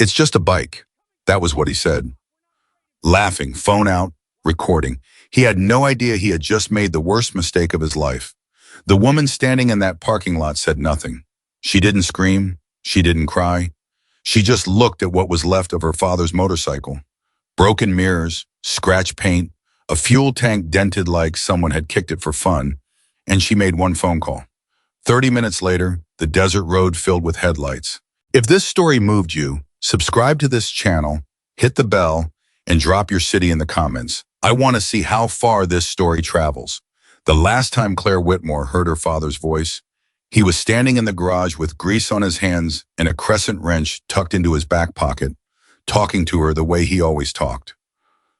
It's just a bike. That was what he said. Laughing, phone out, recording. He had no idea he had just made the worst mistake of his life. The woman standing in that parking lot said nothing. She didn't scream. She didn't cry. She just looked at what was left of her father's motorcycle. Broken mirrors, scratched paint, a fuel tank dented like someone had kicked it for fun, and she made one phone call. 30 minutes later, the desert road filled with headlights. If this story moved you, subscribe to this channel, hit the bell, and drop your city in the comments. I want to see how far this story travels. The last time Claire Whitmore heard her father's voice, he was standing in the garage with grease on his hands and a crescent wrench tucked into his back pocket, talking to her the way he always talked.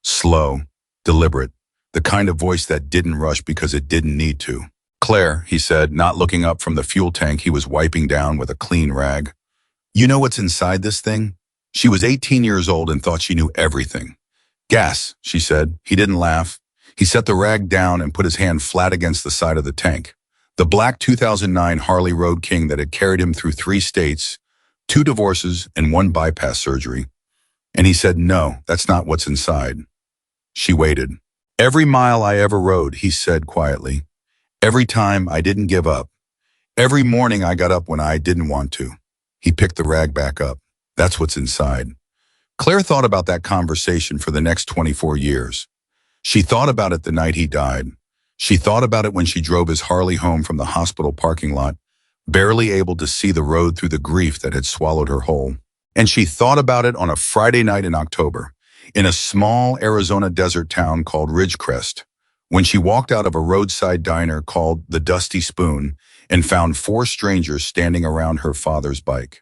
Slow, deliberate, the kind of voice that didn't rush because it didn't need to. "Claire," he said, not looking up from the fuel tank he was wiping down with a clean rag. "You know what's inside this thing?" She was 18 years old and thought she knew everything. "Gas," she said. He didn't laugh. He set the rag down and put his hand flat against the side of the tank. The black 2009 Harley Road King that had carried him through 3 states, 2 divorces, and 1 bypass surgery. And he said, "No, that's not what's inside." She waited. "Every mile I ever rode," he said quietly. "Every time I didn't give up. Every morning I got up when I didn't want to." He picked the rag back up. "That's what's inside." Claire thought about that conversation for the next 24 years. She thought about it the night he died. She thought about it when she drove his Harley home from the hospital parking lot, barely able to see the road through the grief that had swallowed her whole. And she thought about it on a Friday night in October, in a small Arizona desert town called Ridgecrest, when she walked out of a roadside diner called the Dusty Spoon and found 4 strangers standing around her father's bike.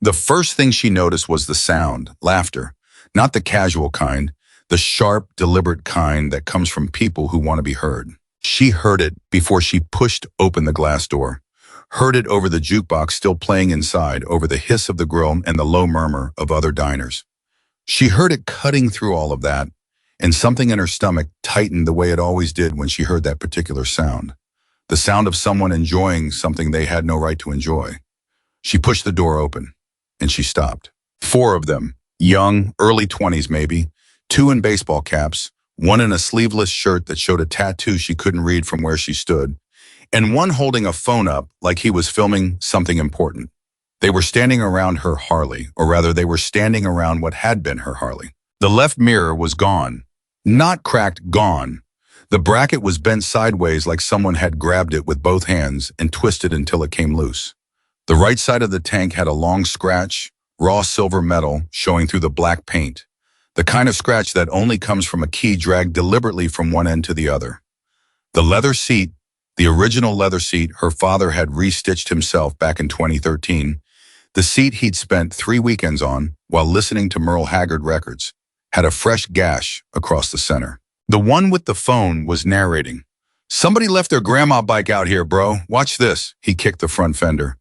The first thing she noticed was the sound, laughter, not the casual kind, the sharp, deliberate kind that comes from people who want to be heard. She heard it before she pushed open the glass door, heard it over the jukebox still playing inside, over the hiss of the grill and the low murmur of other diners. She heard it cutting through all of that, and something in her stomach tightened the way it always did when she heard that particular sound. The sound of someone enjoying something they had no right to enjoy. She pushed the door open, and she stopped. 4 of them, young, early 20s maybe, 2 in baseball caps, 1 in a sleeveless shirt that showed a tattoo she couldn't read from where she stood, and 1 holding a phone up like he was filming something important. They were standing around her Harley, or rather they were standing around what had been her Harley. The left mirror was gone. Not cracked, gone. The bracket was bent sideways like someone had grabbed it with both hands and twisted until it came loose. The right side of the tank had a long scratch, raw silver metal showing through the black paint. The kind of scratch that only comes from a key dragged deliberately from one end to the other. The leather seat, the original leather seat her father had restitched himself back in 2013, the seat he'd spent 3 weekends on while listening to Merle Haggard records, had a fresh gash across the center. The one with the phone was narrating. "Somebody left their grandma bike out here, bro. Watch this." He kicked the front fender.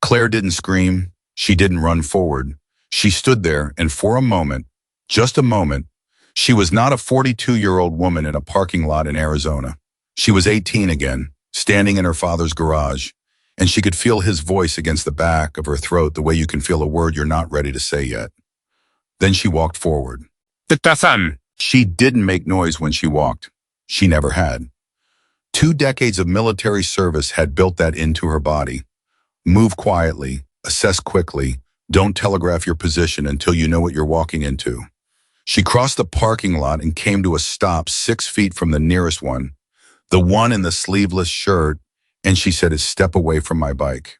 Claire didn't scream. She didn't run forward. She stood there, and for a moment, just a moment, she was not a 42-year-old woman in a parking lot in Arizona. She was 18 again, standing in her father's garage, and she could feel his voice against the back of her throat the way you can feel a word you're not ready to say yet. Then she walked forward. "Tita-san." She didn't make noise when she walked. She never had. 2 decades of military service had built that into her body. Move quietly, assess quickly, don't telegraph your position until you know what you're walking into. She crossed the parking lot and came to a stop 6 feet from the nearest one, the one in the sleeveless shirt, and she said, "Step away from my bike."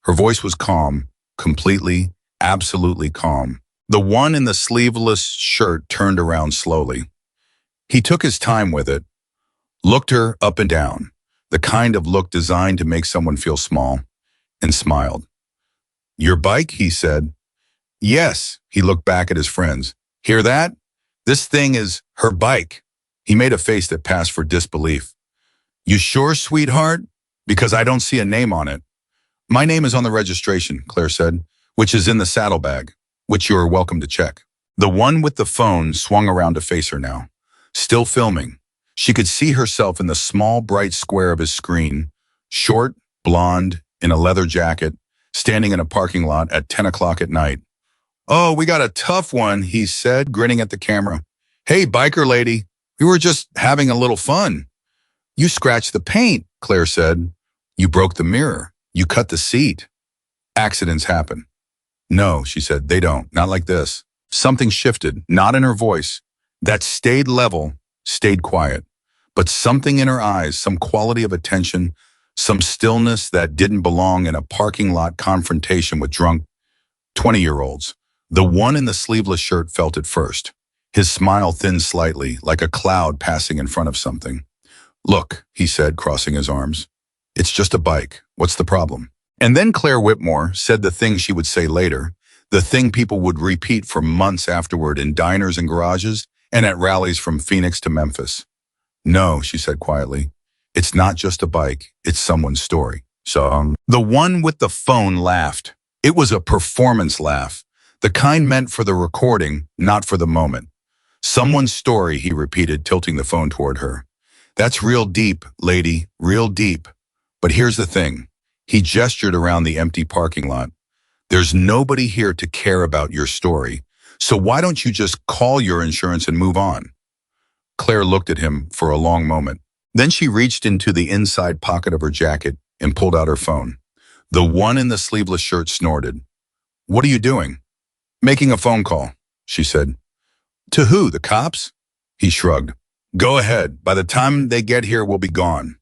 Her voice was calm, completely, absolutely calm. The one in the sleeveless shirt turned around slowly. He took his time with it, looked her up and down, the kind of look designed to make someone feel small, and smiled. "Your bike?" he said. "Yes," he looked back at his friends. "Hear that? This thing is her bike." He made a face that passed for disbelief. "You sure, sweetheart? Because I don't see a name on it." "My name is on the registration," Claire said, "which is in the saddlebag, which you are welcome to check." The one with the phone swung around to face her now, still filming. She could see herself in the small, bright square of his screen, short, blonde, in a leather jacket, standing in a parking lot at 10 o'clock at night, Oh, we got a tough one, he said, grinning at the camera. Hey, biker lady, we were just having a little fun. You scratched the paint, Claire said. You broke the mirror. You cut the seat. Accidents happen. No, she said, they don't. Not like this. Something shifted, not in her voice. That stayed level, stayed quiet. But something in her eyes, some quality of attention, some stillness that didn't belong in a parking lot confrontation with drunk 20-year-olds. The one in the sleeveless shirt felt it first. His smile thinned slightly, like a cloud passing in front of something. Look, he said, crossing his arms. It's just a bike. What's the problem? And then Claire Whitmore said the thing she would say later, the thing people would repeat for months afterward in diners and garages and at rallies from Phoenix to Memphis. No, she said quietly. It's not just a bike. It's someone's story. So, the one with the phone laughed. It was a performance laugh, the kind meant for the recording, not for the moment. Someone's story, he repeated, tilting the phone toward her. That's real deep, lady, real deep. But here's the thing. He gestured around the empty parking lot. There's nobody here to care about your story, so why don't you just call your insurance and move on? Claire looked at him for a long moment. Then she reached into the inside pocket of her jacket and pulled out her phone. The one in the sleeveless shirt snorted. What are you doing? Making a phone call, she said. To who, the cops? He shrugged. Go ahead. By the time they get here, we'll be gone.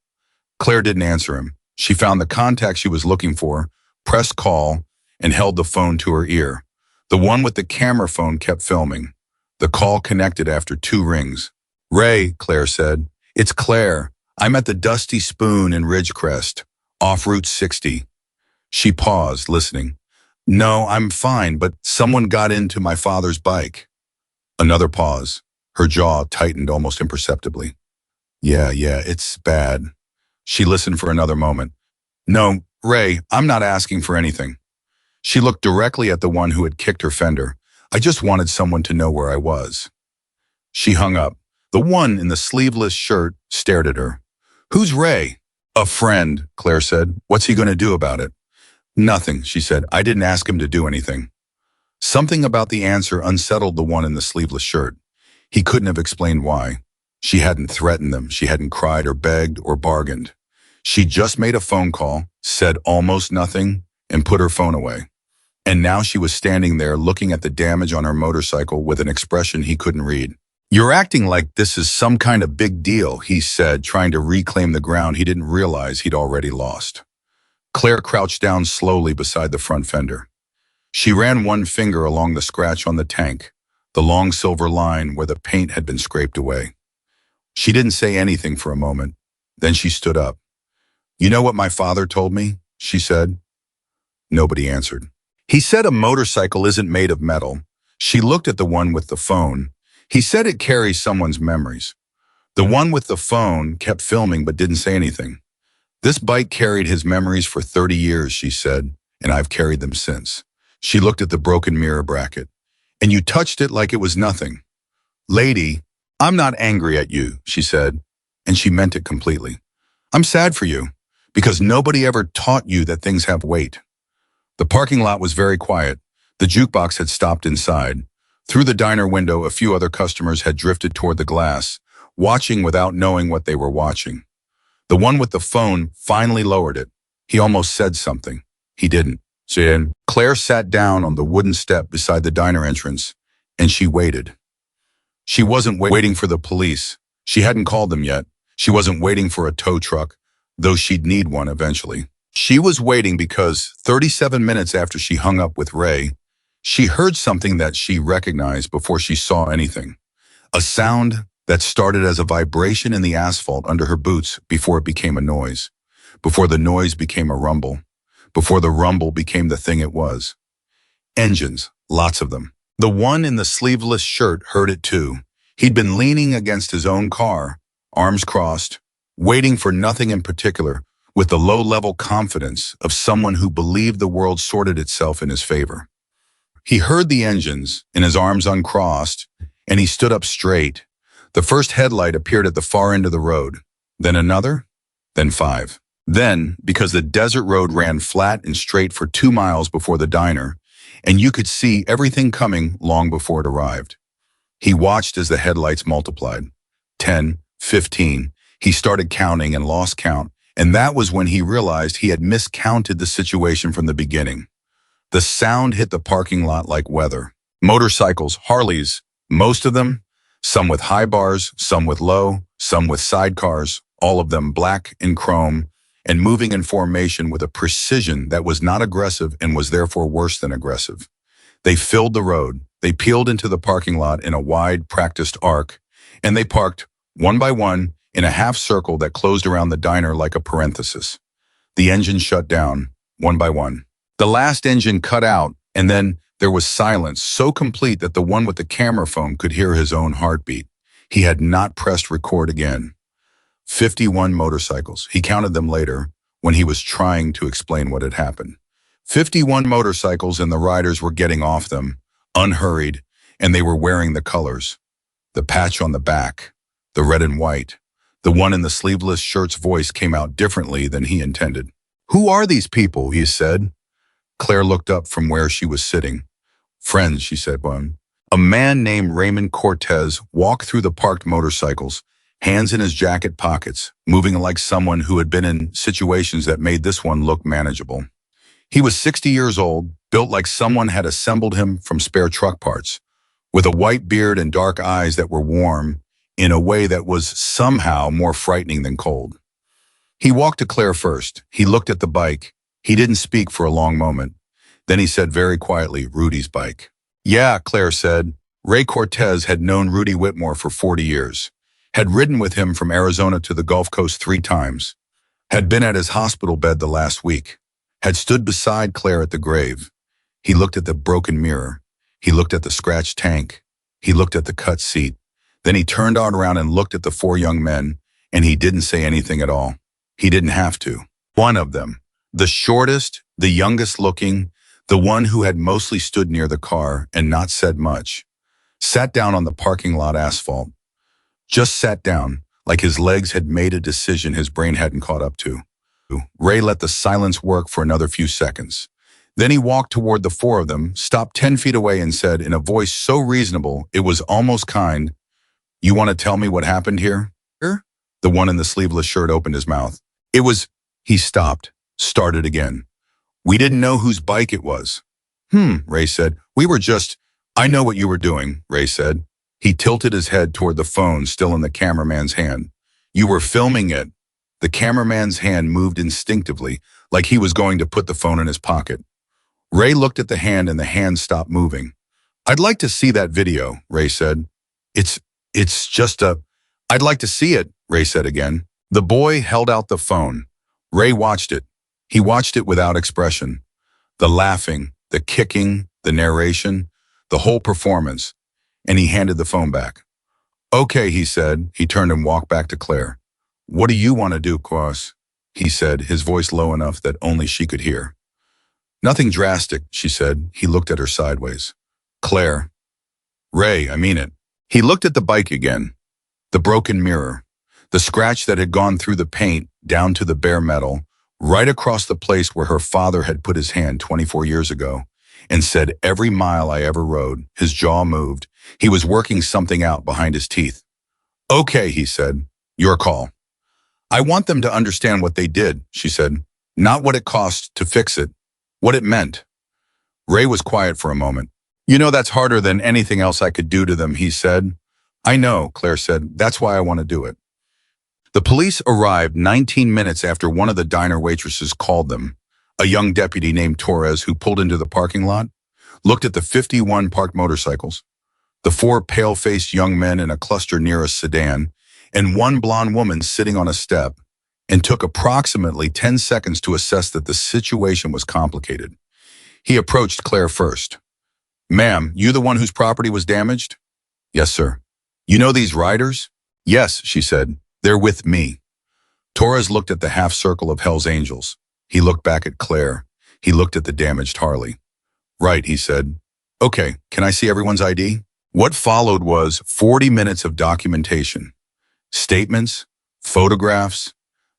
Claire didn't answer him. She found the contact she was looking for, pressed call, and held the phone to her ear. The one with the camera phone kept filming. The call connected after 2 rings. Ray, Claire said. It's Claire. I'm at the Dusty Spoon in Ridgecrest, off Route 60. She paused, listening. No, I'm fine, but someone got into my father's bike. Another pause. Her jaw tightened almost imperceptibly. Yeah, it's bad. She listened for another moment. No, Ray, I'm not asking for anything. She looked directly at the one who had kicked her fender. I just wanted someone to know where I was. She hung up. The one in the sleeveless shirt stared at her. Who's Ray? A friend, Claire said. What's he going to do about it? Nothing, she said. I didn't ask him to do anything. Something about the answer unsettled the one in the sleeveless shirt. He couldn't have explained why. She hadn't threatened them. She hadn't cried or begged or bargained. She just made a phone call, said almost nothing, and put her phone away. And now she was standing there looking at the damage on her motorcycle with an expression he couldn't read. You're acting like this is some kind of big deal, he said, trying to reclaim the ground he didn't realize he'd already lost. Claire crouched down slowly beside the front fender. She ran one finger along the scratch on the tank, the long silver line where the paint had been scraped away. She didn't say anything for a moment. Then she stood up. You know what my father told me? She said. Nobody answered. He said a motorcycle isn't made of metal. She looked at the one with the phone. He said it carries someone's memories. The one with the phone kept filming but didn't say anything. This bike carried his memories for 30 years, she said, and I've carried them since. She looked at the broken mirror bracket. And you touched it like it was nothing. Lady, I'm not angry at you, she said, and she meant it completely. I'm sad for you, because nobody ever taught you that things have weight. The parking lot was very quiet. The jukebox had stopped inside. Through the diner window, a few other customers had drifted toward the glass, watching without knowing what they were watching. The one with the phone finally lowered it. He almost said something. He didn't. Claire sat down on the wooden step beside the diner entrance, and she waited. She wasn't waiting for the police. She hadn't called them yet. She wasn't waiting for a tow truck, though she'd need one eventually. She was waiting because 37 minutes after she hung up with Ray, she heard something that she recognized before she saw anything. A sound that started as a vibration in the asphalt under her boots before it became a noise, before the noise became a rumble, before the rumble became the thing it was. Engines, lots of them. The one in the sleeveless shirt heard it too. He'd been leaning against his own car, arms crossed, waiting for nothing in particular, with the low-level confidence of someone who believed the world sorted itself in his favor. He heard the engines, and his arms uncrossed, and he stood up straight. The first headlight appeared at the far end of the road, then another, then 5. Then, because the desert road ran flat and straight for 2 miles before the diner, and you could see everything coming long before it arrived. He watched as the headlights multiplied. 10, 15. He started counting and lost count, and that was when he realized he had miscounted the situation from the beginning. The sound hit the parking lot like weather. Motorcycles, Harleys, most of them, some with high bars, some with low, some with sidecars, all of them black and chrome, and moving in formation with a precision that was not aggressive and was therefore worse than aggressive. They filled the road. They peeled into the parking lot in a wide, practiced arc, and they parked, one by one, in a half circle that closed around the diner like a parenthesis. The engine shut down, one by one. The last engine cut out, and then there was silence so complete that the one with the camera phone could hear his own heartbeat. He had not pressed record again. 51 motorcycles. He counted them later when he was trying to explain what had happened. 51 motorcycles, and the riders were getting off them, unhurried, and they were wearing the colors. The patch on the back, the red and white. The one in the sleeveless shirt's voice came out differently than he intended. "Who are these people?" he said. Claire looked up from where she was sitting. "Friends," she said. "One." A man named Raymond Cortez walked through the parked motorcycles, hands in his jacket pockets, moving like someone who had been in situations that made this one look manageable. He was 60 years old, built like someone had assembled him from spare truck parts, with a white beard and dark eyes that were warm in a way that was somehow more frightening than cold. He walked to Claire first. He looked at the bike. He didn't speak for a long moment. Then he said very quietly, "Rudy's bike." "Yeah," Claire said. Ray Cortez had known Rudy Whitmore for 40 years, had ridden with him from Arizona to the Gulf Coast 3 times, had been at his hospital bed the last week, had stood beside Claire at the grave. He looked at the broken mirror. He looked at the scratched tank. He looked at the cut seat. Then he turned around and looked at the 4 young men, and he didn't say anything at all. He didn't have to. One of them, the shortest, the youngest looking, the one who had mostly stood near the car and not said much, sat down on the parking lot asphalt. Just sat down, like his legs had made a decision his brain hadn't caught up to. Ray let the silence work for another few seconds. Then he walked toward the 4 of them, stopped 10 feet away and said in a voice so reasonable it was almost kind, "You want to tell me what happened here?" The one in the sleeveless shirt opened his mouth. "It was..." He stopped, started again. "We didn't know whose bike it was." Ray said. "We were just..." "I know what you were doing," Ray said. He tilted his head toward the phone still in the cameraman's hand. "You were filming it." The cameraman's hand moved instinctively, like he was going to put the phone in his pocket. Ray looked at the hand and the hand stopped moving. "I'd like to see that video," Ray said. It's just a..." "I'd like to see it," Ray said again. The boy held out the phone. Ray watched it. He watched it without expression. The laughing, the kicking, the narration, the whole performance. And he handed the phone back. "Okay," he said. He turned and walked back to Claire. "What do you want to do, Cross?" he said, his voice low enough that only she could hear. "Nothing drastic," she said. He looked at her sideways. "Claire." "Ray, I mean it." He looked at the bike again. The broken mirror. The scratch that had gone through the paint, down to the bare metal, right across the place where her father had put his hand 24 years ago, and said, "Every mile I ever rode." His jaw moved. He was working something out behind his teeth. "Okay," he said. "Your call." "I want them to understand what they did," she said. "Not what it cost to fix it. What it meant." Ray was quiet for a moment. "You know that's harder than anything else I could do to them," he said. "I know," Claire said. "That's why I want to do it." The police arrived 19 minutes after one of the diner waitresses called them. A young deputy named Torres who pulled into the parking lot, looked at the 51 parked motorcycles, the 4 pale-faced young men in a cluster near a sedan, and one blonde woman sitting on a step, and took approximately 10 seconds to assess that the situation was complicated. He approached Claire first. "Ma'am, you the one whose property was damaged?" "Yes, sir." "You know these riders?" "Yes," she said. "They're with me." Torres looked at the half circle of Hell's Angels. He looked back at Claire. He looked at the damaged Harley. "Right," he said. "Okay, can I see everyone's ID?" What followed was 40 minutes of documentation. Statements, photographs,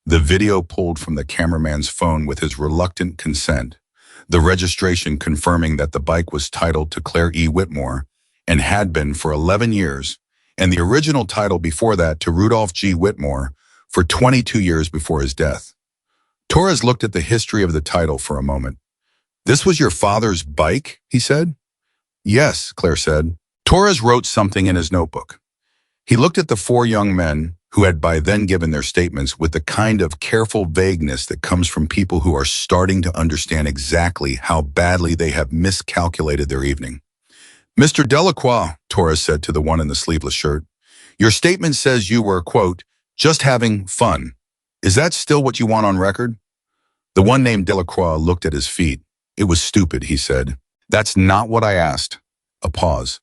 the video pulled from the cameraman's phone with his reluctant consent, the registration confirming that the bike was titled to Claire E. Whitmore and had been for 11 years, and the original title before that to Rudolph G. Whitmore for 22 years before his death. Torres looked at the history of the title for a moment. "This was your father's bike?" he said. "Yes," Claire said. Torres wrote something in his notebook. He looked at the four young men who had by then given their statements with the kind of careful vagueness that comes from people who are starting to understand exactly how badly they have miscalculated their evening. "Mr. Delacroix," Torres said to the one in the sleeveless shirt, "your statement says you were, quote, just having fun. Is that still what you want on record?" The one named Delacroix looked at his feet. "It was stupid," he said. "That's not what I asked." A pause.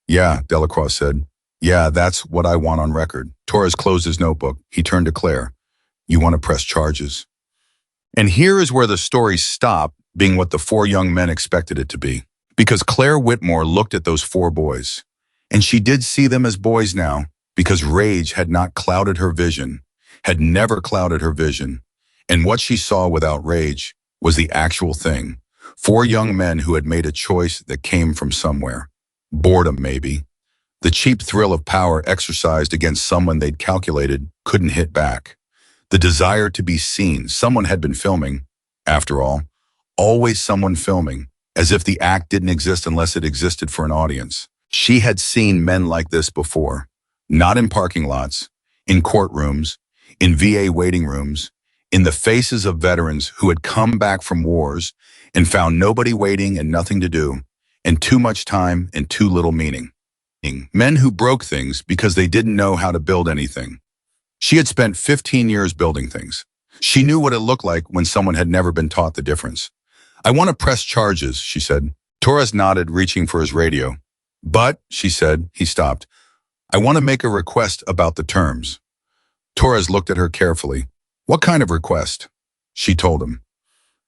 "Yeah," Delacroix said. "Yeah, that's what I want on record." Torres closed his notebook. He turned to Claire. "You want to press charges?" And here is where the story stopped being what the four young men expected it to be. Because Claire Whitmore looked at those four boys. And she did see them as boys now, because rage had not clouded her vision, had never clouded her vision. And what she saw without rage was the actual thing. Four young men who had made a choice that came from somewhere. Boredom, maybe. The cheap thrill of power exercised against someone they'd calculated couldn't hit back. The desire to be seen. Someone had been filming. After all, always someone filming, as if the act didn't exist unless it existed for an audience. She had seen men like this before. Not in parking lots, in courtrooms, in VA waiting rooms, in the faces of veterans who had come back from wars and found nobody waiting and nothing to do, and too much time and too little meaning. Men who broke things because they didn't know how to build anything. She had spent 15 years building things. She knew what it looked like when someone had never been taught the difference. "I want to press charges," she said. Torres nodded, reaching for his radio. "But," she said, he stopped. "I want to make a request about the terms." Torres looked at her carefully. "What kind of request?" She told him.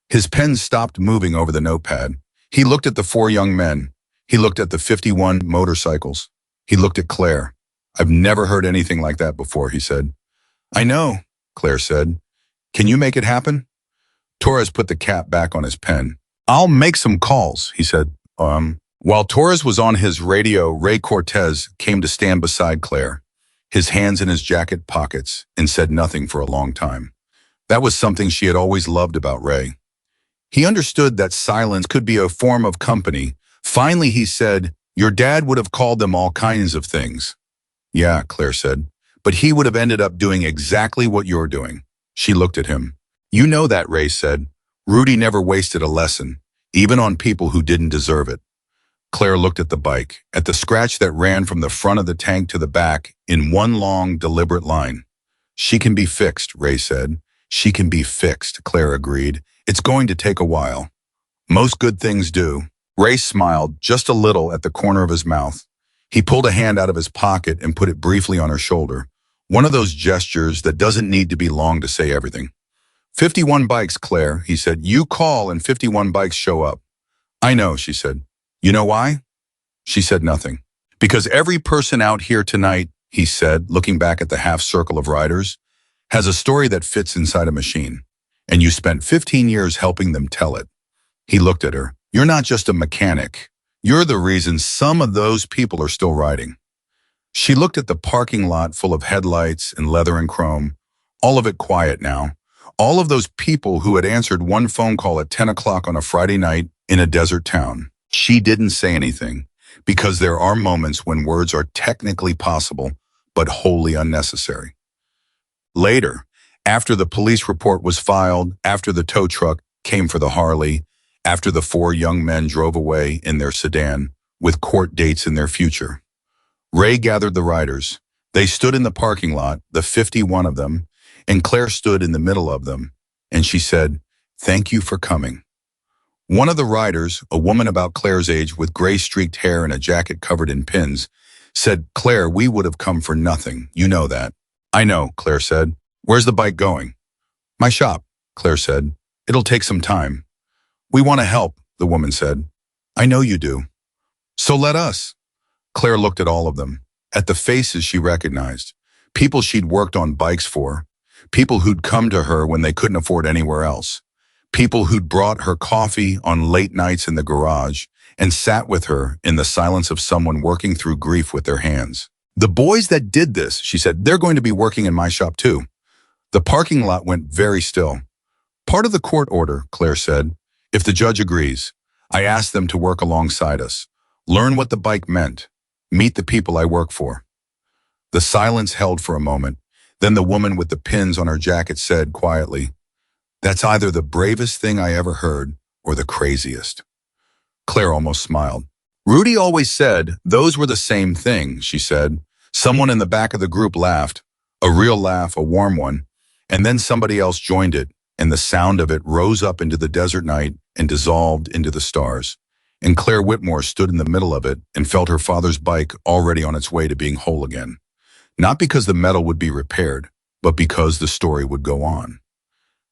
His pen stopped moving over the notepad. He looked at the four young men. He looked at the 51 motorcycles. He looked at Claire. "I've never heard anything like that before," he said. "I know," Claire said. "Can you make it happen?" Torres put the cap back on his pen. "I'll make some calls," he said. While Torres was on his radio, Ray Cortez came to stand beside Claire, his hands in his jacket pockets, and said nothing for a long time. That was something she had always loved about Ray. He understood that silence could be a form of company. Finally, he said, "Your dad would have called them all kinds of things." "Yeah," Claire said, "but he would have ended up doing exactly what you're doing." She looked at him. "You know that," Ray said. "Rudy never wasted a lesson, even on people who didn't deserve it." Claire looked at the bike, at the scratch that ran from the front of the tank to the back in one long, deliberate line. "She can be fixed," Ray said. "She can be fixed," Claire agreed. "It's going to take a while." "Most good things do." Ray smiled just a little at the corner of his mouth. He pulled a hand out of his pocket and put it briefly on her shoulder. One of those gestures that doesn't need to be long to say everything. 51 bikes, Claire," he said. "You call and 51 bikes show up." "I know," she said. "You know why?" She said nothing. "Because every person out here tonight," he said, looking back at the half circle of riders, "has a story that fits inside a machine. And you spent 15 years helping them tell it." He looked at her. "You're not just a mechanic. You're the reason some of those people are still riding." She looked at the parking lot full of headlights and leather and chrome, all of it quiet now. All of those people who had answered one phone call at 10 o'clock on a Friday night in a desert town. She didn't say anything, because there are moments when words are technically possible, but wholly unnecessary. Later, after the police report was filed, after the tow truck came for the Harley, after the four young men drove away in their sedan, with court dates in their future, Ray gathered the riders. They stood in the parking lot, the 51 of them, and Claire stood in the middle of them, and she said, "Thank you for coming." One of the riders, a woman about Claire's age with gray-streaked hair and a jacket covered in pins, said, "Claire, we would have come for nothing. You know that." "I know," Claire said. "Where's the bike going?" "My shop," Claire said. "It'll take some time." "We want to help," the woman said. "I know you do." "So let us." Claire looked at all of them, at the faces she recognized, people she'd worked on bikes for, people who'd come to her when they couldn't afford anywhere else, People who'd brought her coffee on late nights in the garage and sat with her in the silence of someone working through grief with their hands. The boys that did this, she said, they're going to be working in my shop too. The parking lot went very still. Part of the court order, Claire said, if the judge agrees, I asked them to work alongside us, learn what the bike meant, meet the people I work for. The silence held for a moment. Then the woman with the pins on her jacket said quietly, that's either the bravest thing I ever heard or the craziest. Claire almost smiled. Rudy always said those were the same thing, she said. Someone in the back of the group laughed, a real laugh, a warm one, and then somebody else joined it, and the sound of it rose up into the desert night and dissolved into the stars. And Claire Whitmore stood in the middle of it and felt her father's bike already on its way to being whole again. Not because the metal would be repaired, but because the story would go on.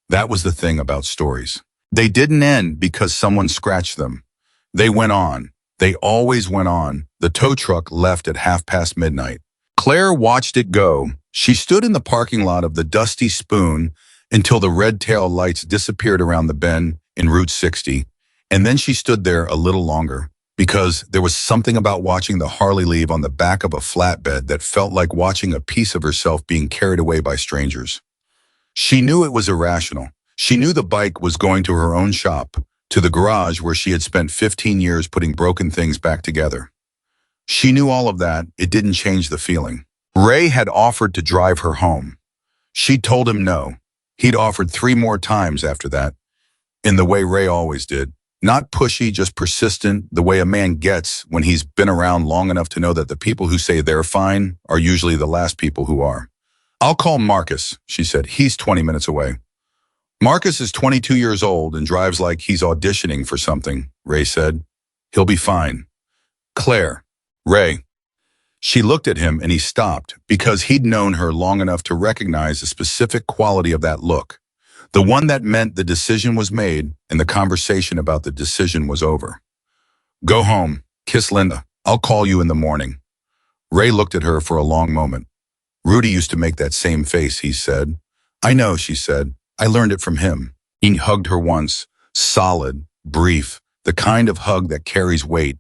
That was the thing about stories. They didn't end because someone scratched them. They went on. They always went on. The tow truck left at midnight. Claire watched it go. She stood in the parking lot of the Dusty Spoon until the red tail lights disappeared around the bend in Route 60, and then she stood there a little longer, because there was something about watching the Harley leave on the back of a flatbed that felt like watching a piece of herself being carried away by strangers. She knew it was irrational. She knew the bike was going to her own shop, to the garage where she had spent 15 years putting broken things back together. She knew all of that. It didn't change the feeling. Ray had offered to drive her home. She'd told him no. He'd offered 3 more times after that, in the way Ray always did. Not pushy, just persistent, the way a man gets when he's been around long enough to know that the people who say they're fine are usually the last people who are. I'll call Marcus, she said. He's 20 minutes away. Marcus is 22 years old and drives like he's auditioning for something, Ray said. He'll be fine. Claire. Ray. She looked at him and he stopped because he'd known her long enough to recognize the specific quality of that look. The one that meant the decision was made and the conversation about the decision was over. Go home. Kiss Linda. I'll call you in the morning. Ray looked at her for a long moment. Rudy used to make that same face, he said. I know, she said. I learned it from him. He hugged her once, solid, brief, the kind of hug that carries weight.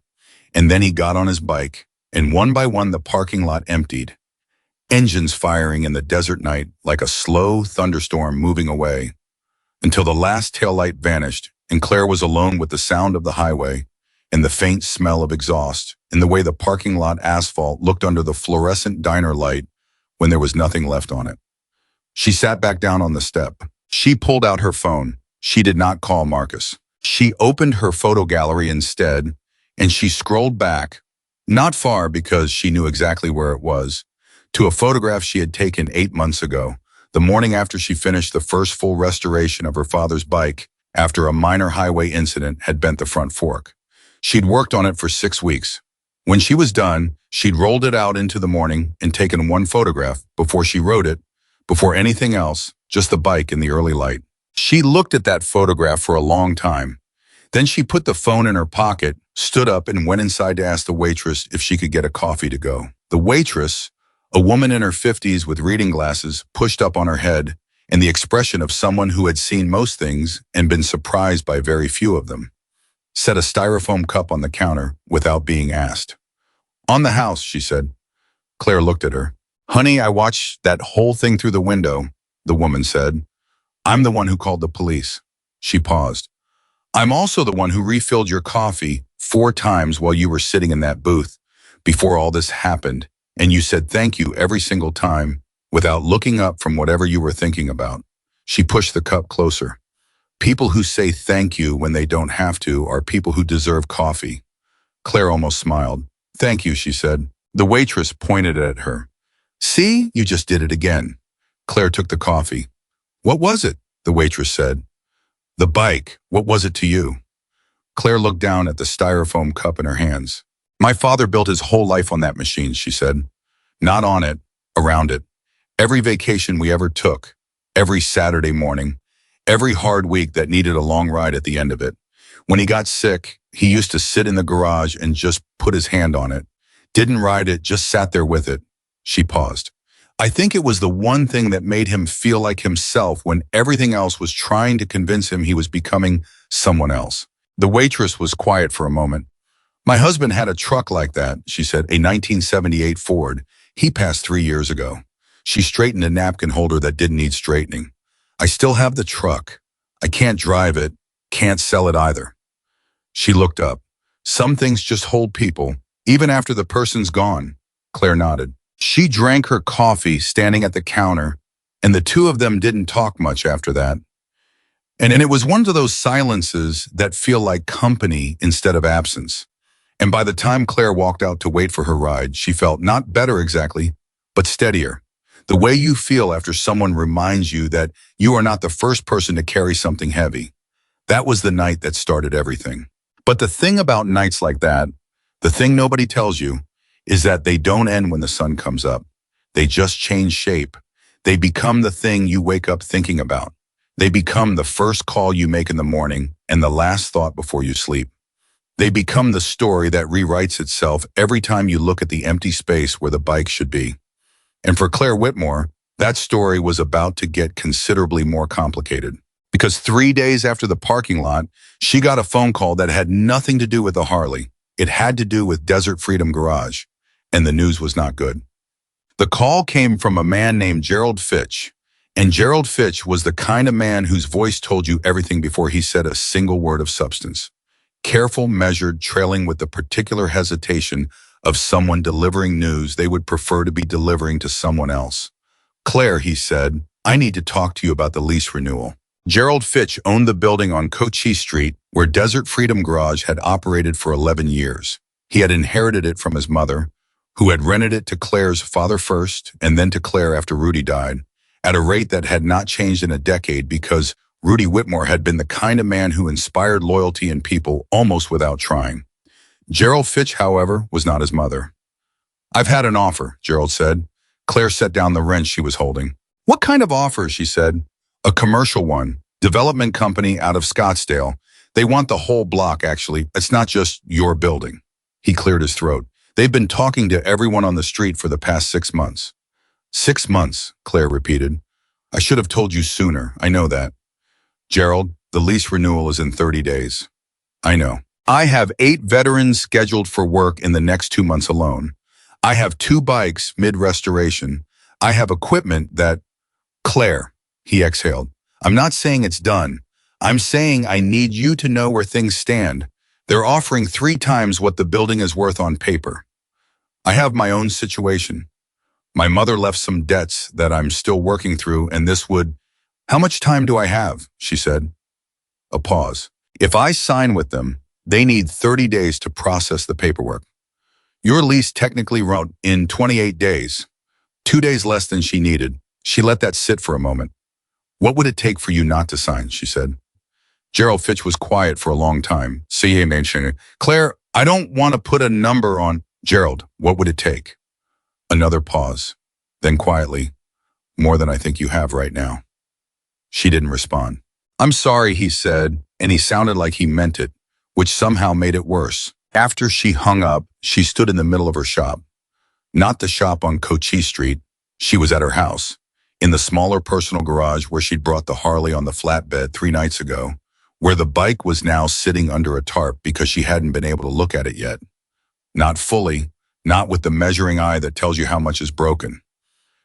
And then he got on his bike, and one by one the parking lot emptied. Engines firing in the desert night like a slow thunderstorm moving away, until the last taillight vanished and Claire was alone with the sound of the highway and the faint smell of exhaust and the way the parking lot asphalt looked under the fluorescent diner light when there was nothing left on it. She sat back down on the step. She pulled out her phone. She did not call Marcus. She opened her photo gallery instead, and she scrolled back, not far because she knew exactly where it was, to a photograph she had taken 8 months ago, the morning after she finished the first full restoration of her father's bike after a minor highway incident had bent the front fork. She'd worked on it for 6 weeks. When she was done, she'd rolled it out into the morning and taken one photograph before she wrote it, before anything else, just the bike in the early light. She looked at that photograph for a long time. Then she put the phone in her pocket, stood up and went inside to ask the waitress if she could get a coffee to go. The waitress, a woman in her 50s with reading glasses pushed up on her head and the expression of someone who had seen most things and been surprised by very few of them, set a styrofoam cup on the counter without being asked. On the house, she said. Claire looked at her. Honey, I watched that whole thing through the window, the woman said. I'm the one who called the police. She paused. I'm also the one who refilled your coffee 4 times while you were sitting in that booth before all this happened, and you said thank you every single time without looking up from whatever you were thinking about. She pushed the cup closer. People who say thank you when they don't have to are people who deserve coffee. Claire almost smiled. Thank you, she said. The waitress pointed at her. See, you just did it again. Claire took the coffee. What was it? The waitress said. The bike. What was it to you? Claire looked down at the styrofoam cup in her hands. My father built his whole life on that machine, she said. Not on it, around it. Every vacation we ever took, every Saturday morning, every hard week that needed a long ride at the end of it. When he got sick, he used to sit in the garage and just put his hand on it. Didn't ride it, just sat there with it. She paused. I think it was the one thing that made him feel like himself when everything else was trying to convince him he was becoming someone else. The waitress was quiet for a moment. My husband had a truck like that, she said, a 1978 Ford. He passed 3 years ago. She straightened a napkin holder that didn't need straightening. I still have the truck. I can't drive it, can't sell it either. She looked up. Some things just hold people, even after the person's gone. Claire nodded. She drank her coffee standing at the counter, and the two of them didn't talk much after that. And it was one of those silences that feel like company instead of absence. And by the time Claire walked out to wait for her ride, she felt not better exactly, but steadier. The way you feel after someone reminds you that you are not the first person to carry something heavy. That was the night that started everything. But the thing about nights like that, the thing nobody tells you, is that they don't end when the sun comes up. They just change shape. They become the thing you wake up thinking about. They become the first call you make in the morning and the last thought before you sleep. They become the story that rewrites itself every time you look at the empty space where the bike should be. And for Claire Whitmore, that story was about to get considerably more complicated. Because 3 days after the parking lot, she got a phone call that had nothing to do with the Harley. It had to do with Desert Freedom Garage. And the news was not good. The call came from a man named Gerald Fitch. And Gerald Fitch was the kind of man whose voice told you everything before he said a single word of substance. Careful, measured, trailing with the particular hesitation of someone delivering news they would prefer to be delivering to someone else. Claire, he said, I need to talk to you about the lease renewal. Gerald Fitch owned the building on Cochise Street where Desert Freedom Garage had operated for 11 years. He had inherited it from his mother, who had rented it to Claire's father first and then to Claire after Rudy died, at a rate that had not changed in a decade because Rudy Whitmore had been the kind of man who inspired loyalty in people almost without trying. Gerald Fitch, however, was not his mother. I've had an offer, Gerald said. Claire set down the wrench she was holding. What kind of offer, she said. A commercial one, development company out of Scottsdale. They want the whole block, actually. It's not just your building. He cleared his throat. They've been talking to everyone on the street for the past 6 months. 6 months, Claire repeated. I should have told you sooner, I know that. Gerald, the lease renewal is in 30 days. I know. I have 8 veterans scheduled for work in the next 2 months alone. I have 2 bikes mid-restoration. I have equipment that... Claire, he exhaled. I'm not saying it's done. I'm saying I need you to know where things stand. They're offering 3 times what the building is worth on paper. I have my own situation. My mother left some debts that I'm still working through, and this would... How much time do I have? She said. A pause. If I sign with them, they need 30 days to process the paperwork. Your lease technically wrote in 28 days, 2 days less than she needed. She let that sit for a moment. What would it take for you not to sign? She said. Gerald Fitch was quiet for a long time. Claire, I don't want to put a number on... Gerald, what would it take? Another pause. Then quietly, more than I think you have right now. She didn't respond. I'm sorry, he said, and he sounded like he meant it, which somehow made it worse. After she hung up, she stood in the middle of her shop. Not the shop on Cochise Street. She was at her house, in the smaller personal garage where she'd brought the Harley on the flatbed 3 nights ago, where the bike was now sitting under a tarp because she hadn't been able to look at it yet. Not fully, not with the measuring eye that tells you how much is broken.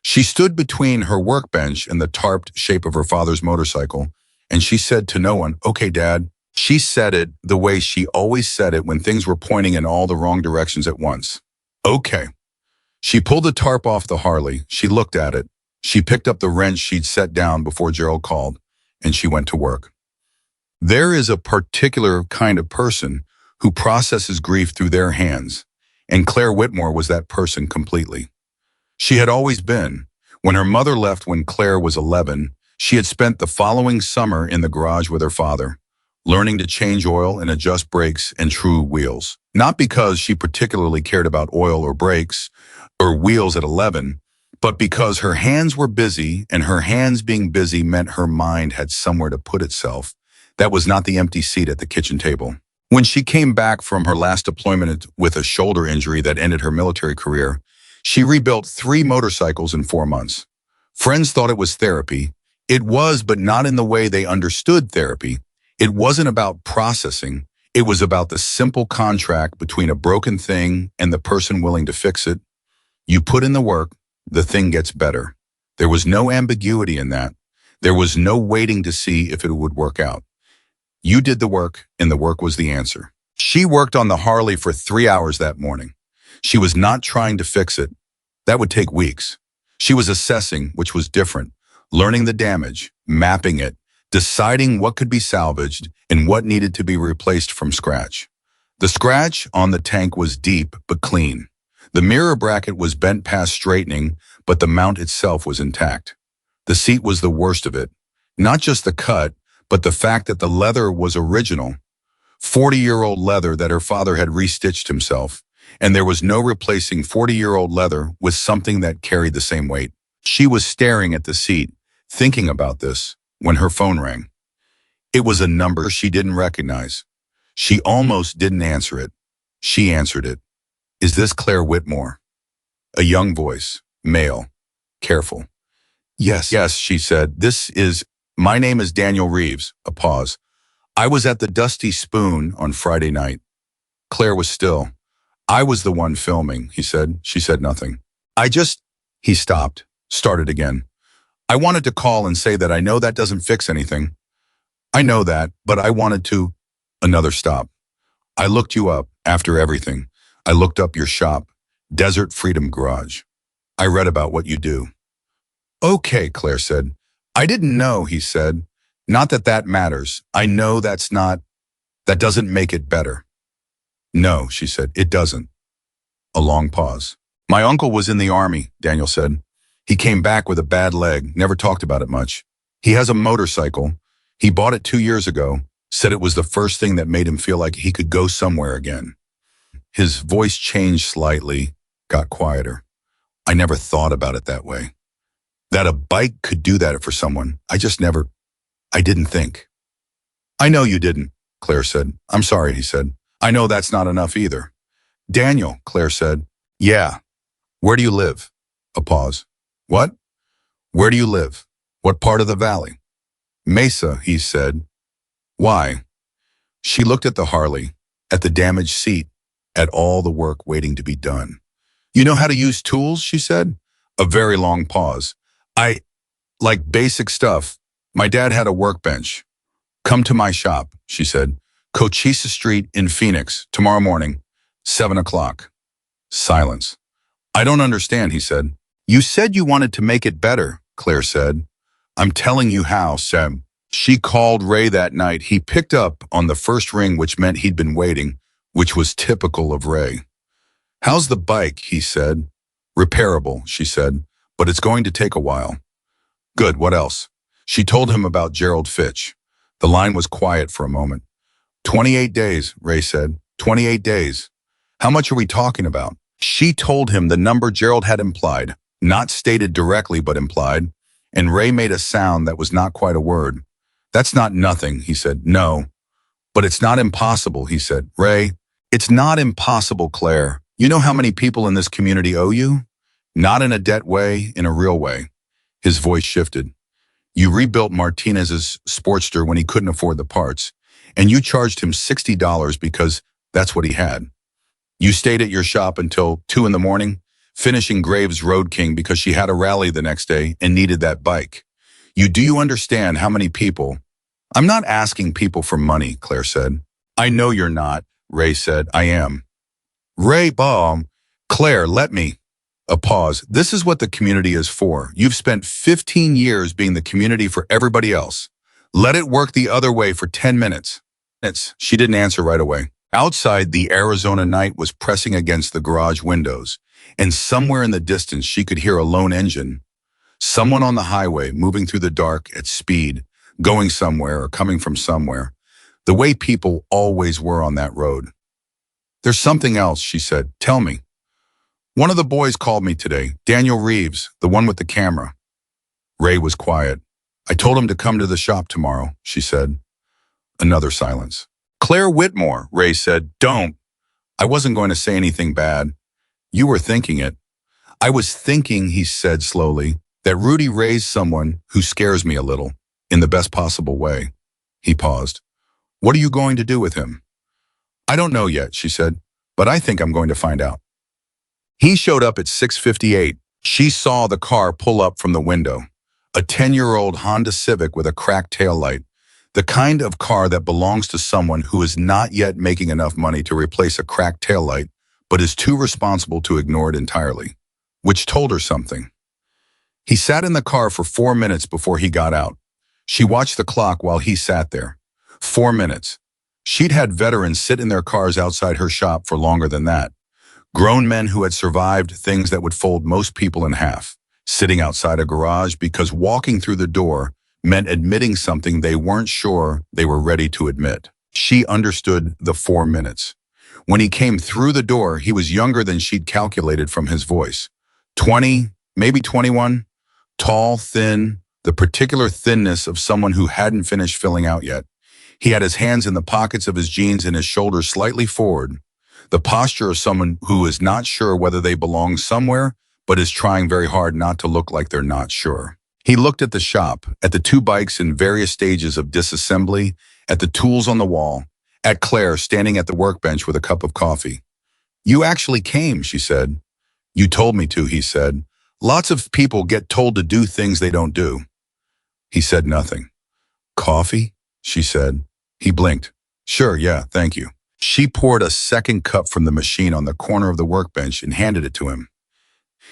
She stood between her workbench and the tarped shape of her father's motorcycle, and she said to no one, okay, Dad. She said it the way she always said it when things were pointing in all the wrong directions at once. Okay. She pulled the tarp off the Harley. She looked at it. She picked up the wrench she'd set down before Gerald called, and she went to work. There is a particular kind of person who processes grief through their hands, and Claire Whitmore was that person completely. She had always been. When her mother left when Claire was 11, she had spent the following summer in the garage with her father, learning to change oil and adjust brakes and true wheels. Not because she particularly cared about oil or brakes or wheels at 11, but because her hands were busy, and her hands being busy meant her mind had somewhere to put itself. That was not the empty seat at the kitchen table. When she came back from her last deployment with a shoulder injury that ended her military career, She rebuilt 3 motorcycles in 4 months. Friends thought it was therapy. It was, but not in the way they understood therapy. It wasn't about processing. It was about the simple contract between a broken thing and the person willing to fix it. You put in the work, the thing gets better. There was no ambiguity in that. There was no waiting to see if it would work out. You did the work, and the work was the answer. She worked on the Harley for 3 hours that morning. She was not trying to fix it. That would take weeks. She was assessing, which was different, learning the damage, mapping it, deciding what could be salvaged and what needed to be replaced from scratch. The scratch on the tank was deep but clean. The mirror bracket was bent past straightening, but the mount itself was intact. The seat was the worst of it. Not just the cut, but the fact that the leather was original. 40-year-old leather that her father had restitched himself, and there was no replacing 40-year-old leather with something that carried the same weight. She was staring at the seat, thinking about this, when her phone rang. It was a number she didn't recognize. She almost didn't answer it. She answered it. "Is this Claire Whitmore?" A young voice, male, careful. Yes, she said. My name is Daniel Reeves." A pause. "I was at the Dusty Spoon on Friday night." Claire was still. "I was the one filming," he said. She said nothing. He stopped, started again. "I wanted to call and say that I know that doesn't fix anything. I know that, but I wanted to." Another stop. "I looked you up after everything. I looked up your shop, Desert Freedom Garage. I read about what you do." "Okay," Claire said. "I didn't know," he said. "Not that that matters. I know that doesn't make it better." "No," she said, "it doesn't." A long pause. "My uncle was in the army," Daniel said. "He came back with a bad leg, never talked about it much. He has a motorcycle. He bought it 2 years ago, said it was the first thing that made him feel like he could go somewhere again." His voice changed slightly, got quieter. "I never thought about it that way. That a bike could do that for someone. I didn't think." "I know you didn't," Claire said. "I'm sorry," he said. "I know that's not enough either." "Daniel," Claire said. "Yeah. Where do you live?" A pause. "What? Where do you live? What part of the valley?" "Mesa," he said. "Why?" She looked at the Harley, at the damaged seat, at all the work waiting to be done. "You know how to use tools?" she said. A very long pause. "I like basic stuff. My dad had a workbench." "Come to my shop," she said. "Cochise Street in Phoenix, tomorrow morning, 7 o'clock. Silence. "I don't understand," he said. "You said you wanted to make it better," Claire said. "I'm telling you how, Sam." She called Ray that night. He picked up on the first ring, which meant he'd been waiting, which was typical of Ray. "How's the bike?" he said. "Repairable," she said, "but it's going to take a while." "Good, what else?" She told him about Gerald Fitch. The line was quiet for a moment. 28 days, Ray said. 28 days. "How much are we talking about?" She told him the number Gerald had implied, not stated directly but implied, and Ray made a sound that was not quite a word. "That's not nothing," he said. "No. But it's not impossible," he said. "Ray, it's not impossible, Claire. You know how many people in this community owe you? Not in a debt way, in a real way." His voice shifted. "You rebuilt Martinez's Sportster when he couldn't afford the parts, and you charged him $60 because that's what he had. You stayed at your shop until 2 in the morning, finishing Graves' Road King because she had a rally the next day and needed that bike. Do you understand how many people—" "I'm not asking people for money," Claire said. "I know you're not," Ray said. "I am." "Ray, Claire, let me." A pause. "This is what the community is for. You've spent 15 years being the community for everybody else. Let it work the other way for 10 minutes. She didn't answer right away. Outside, the Arizona night was pressing against the garage windows, and somewhere in the distance she could hear a lone engine. Someone on the highway, moving through the dark at speed, going somewhere or coming from somewhere, the way people always were on that road. "There's something else," she said. "Tell me." "One of the boys called me today, Daniel Reeves, the one with the camera." Ray was quiet. "I told him to come to the shop tomorrow," she said. Another silence. "Claire Whitmore," Ray said. "Don't. I wasn't going to say anything bad. You were thinking it. I was thinking, he said slowly, that Rudy raised someone who scares me a little, in the best possible way. He paused. What are you going to do with him? I don't know yet, she said, but I think I'm going to find out. He showed up at 6:58. She saw the car pull up from the window. A 10-year-old Honda Civic with a cracked taillight. The kind of car that belongs to someone who is not yet making enough money to replace a cracked taillight, but is too responsible to ignore it entirely. Which told her something. He sat in the car for 4 minutes before he got out. She watched the clock while he sat there. 4 minutes. She'd had veterans sit in their cars outside her shop for longer than that. Grown men who had survived things that would fold most people in half, sitting outside a garage because walking through the door meant admitting something they weren't sure they were ready to admit. She understood the 4 minutes. When he came through the door, he was younger than she'd calculated from his voice. 20, maybe 21, tall, thin, the particular thinness of someone who hadn't finished filling out yet. He had his hands in the pockets of his jeans and his shoulders slightly forward, the posture of someone who is not sure whether they belong somewhere, but is trying very hard not to look like they're not sure. He looked at the shop, at the 2 bikes in various stages of disassembly, at the tools on the wall, at Claire standing at the workbench with a cup of coffee. You actually came, she said. You told me to, he said. Lots of people get told to do things they don't do. He said nothing. Coffee? She said. He blinked. Sure, yeah, thank you. She poured a second cup from the machine on the corner of the workbench and handed it to him.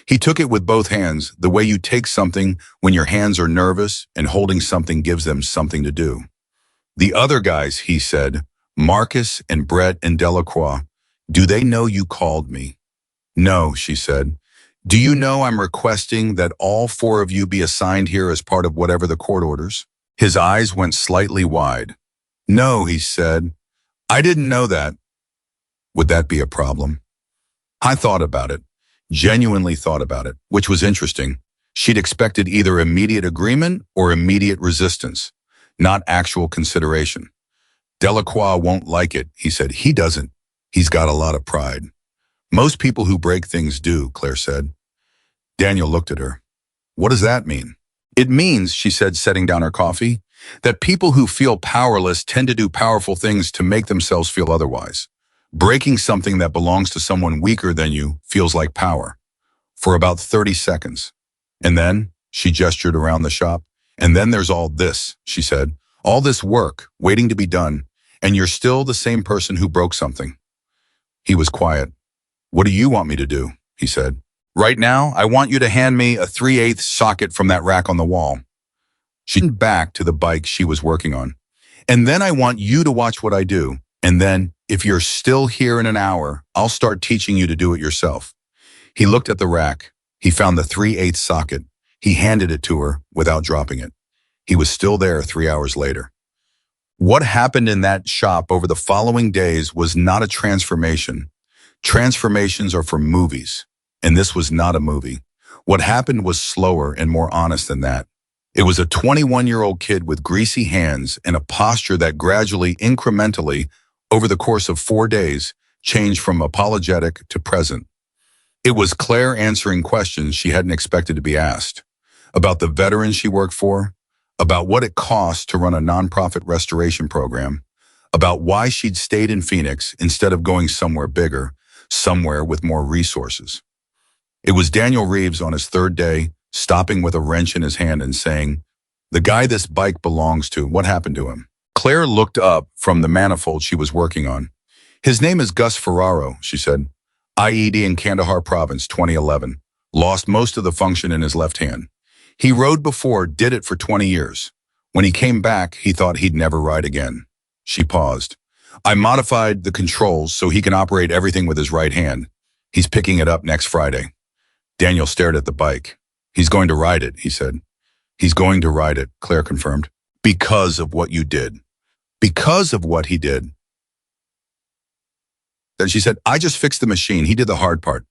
He took it with both hands, the way you take something when your hands are nervous and holding something gives them something to do. The other guys, he said, Marcus and Brett and Delacroix, do they know you called me? No, she said. Do you know I'm requesting that all 4 of you be assigned here as part of whatever the court orders? His eyes went slightly wide. No, he said. I didn't know that. Would that be a problem? I thought about it, genuinely thought about it, which was interesting. She'd expected either immediate agreement or immediate resistance, not actual consideration. Delacroix won't like it, he said. He doesn't. He's got a lot of pride. Most people who break things do, Claire said. Daniel looked at her. What does that mean? It means, she said, setting down her coffee, that people who feel powerless tend to do powerful things to make themselves feel otherwise. Breaking something that belongs to someone weaker than you feels like power. For about 30 seconds. And then, she gestured around the shop, and then there's all this, she said. All this work, waiting to be done, and you're still the same person who broke something. He was quiet. What do you want me to do? He said. Right now, I want you to hand me a 3/8 socket from that rack on the wall. She went back to the bike she was working on. And then I want you to watch what I do. And then, if you're still here in an hour, I'll start teaching you to do it yourself. He looked at the rack. He found the 3/8 socket. He handed it to her without dropping it. He was still there 3 hours later. What happened in that shop over the following days was not a transformation. Transformations are for movies, and this was not a movie. What happened was slower and more honest than that. It was a 21-year-old kid with greasy hands and a posture that gradually, incrementally, over the course of 4 days, changed from apologetic to present. It was Claire answering questions she hadn't expected to be asked. About the veterans she worked for, about what it cost to run a nonprofit restoration program, about why she'd stayed in Phoenix instead of going somewhere bigger, somewhere with more resources. It was Daniel Reeves on his 3rd day, stopping with a wrench in his hand and saying, the guy this bike belongs to, what happened to him? Claire looked up from the manifold she was working on. His name is Gus Ferraro, she said. IED in Kandahar Province, 2011. Lost most of the function in his left hand. He rode before, did it for 20 years. When he came back, he thought he'd never ride again. She paused. I modified the controls so he can operate everything with his right hand. He's picking it up next Friday. Daniel stared at the bike. He's going to ride it, he said. He's going to ride it, Claire confirmed. Because of what you did. Because of what he did. Then she said, I just fixed the machine. He did the hard part.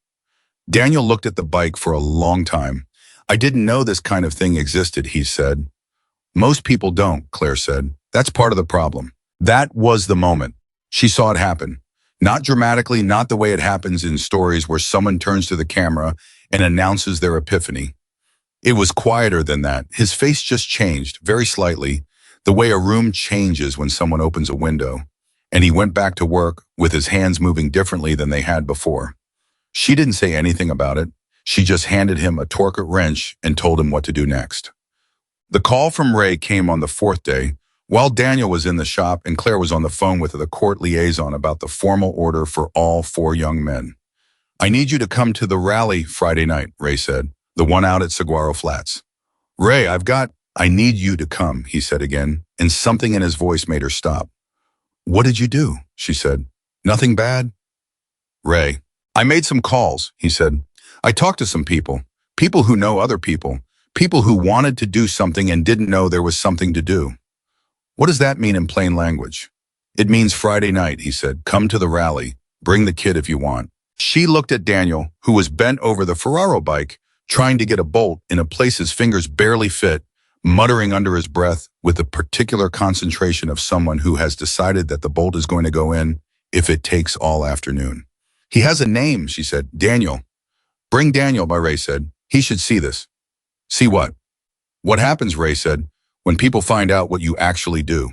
Daniel looked at the bike for a long time. I didn't know this kind of thing existed, he said. Most people don't, Claire said. That's part of the problem. That was the moment. She saw it happen. Not dramatically, not the way it happens in stories where someone turns to the camera and announces their epiphany. It was quieter than that. His face just changed, very slightly, the way a room changes when someone opens a window. And he went back to work with his hands moving differently than they had before. She didn't say anything about it. She just handed him a torque wrench and told him what to do next. The call from Ray came on the fourth day, while Daniel was in the shop and Claire was on the phone with the court liaison about the formal order for all 4 young men. "I need you to come to the rally Friday night," Ray said, "the one out at Saguaro Flats." "Ray, I need you to come," he said again, and something in his voice made her stop. "What did you do?" she said. "Nothing bad?" "Ray, I made some calls," he said. "I talked to some people who know other people who wanted to do something and didn't know there was something to do." "What does that mean in plain language?" "It means Friday night," he said. "Come to the rally. Bring the kid if you want." She looked at Daniel, who was bent over the Ferraro bike, trying to get a bolt in a place his fingers barely fit, muttering under his breath with the particular concentration of someone who has decided that the bolt is going to go in if it takes all afternoon. "He has a name," she said. "Daniel." "Bring Daniel," Ray said. "He should see this." "See what?" "What happens," Ray said, "when people find out what you actually do."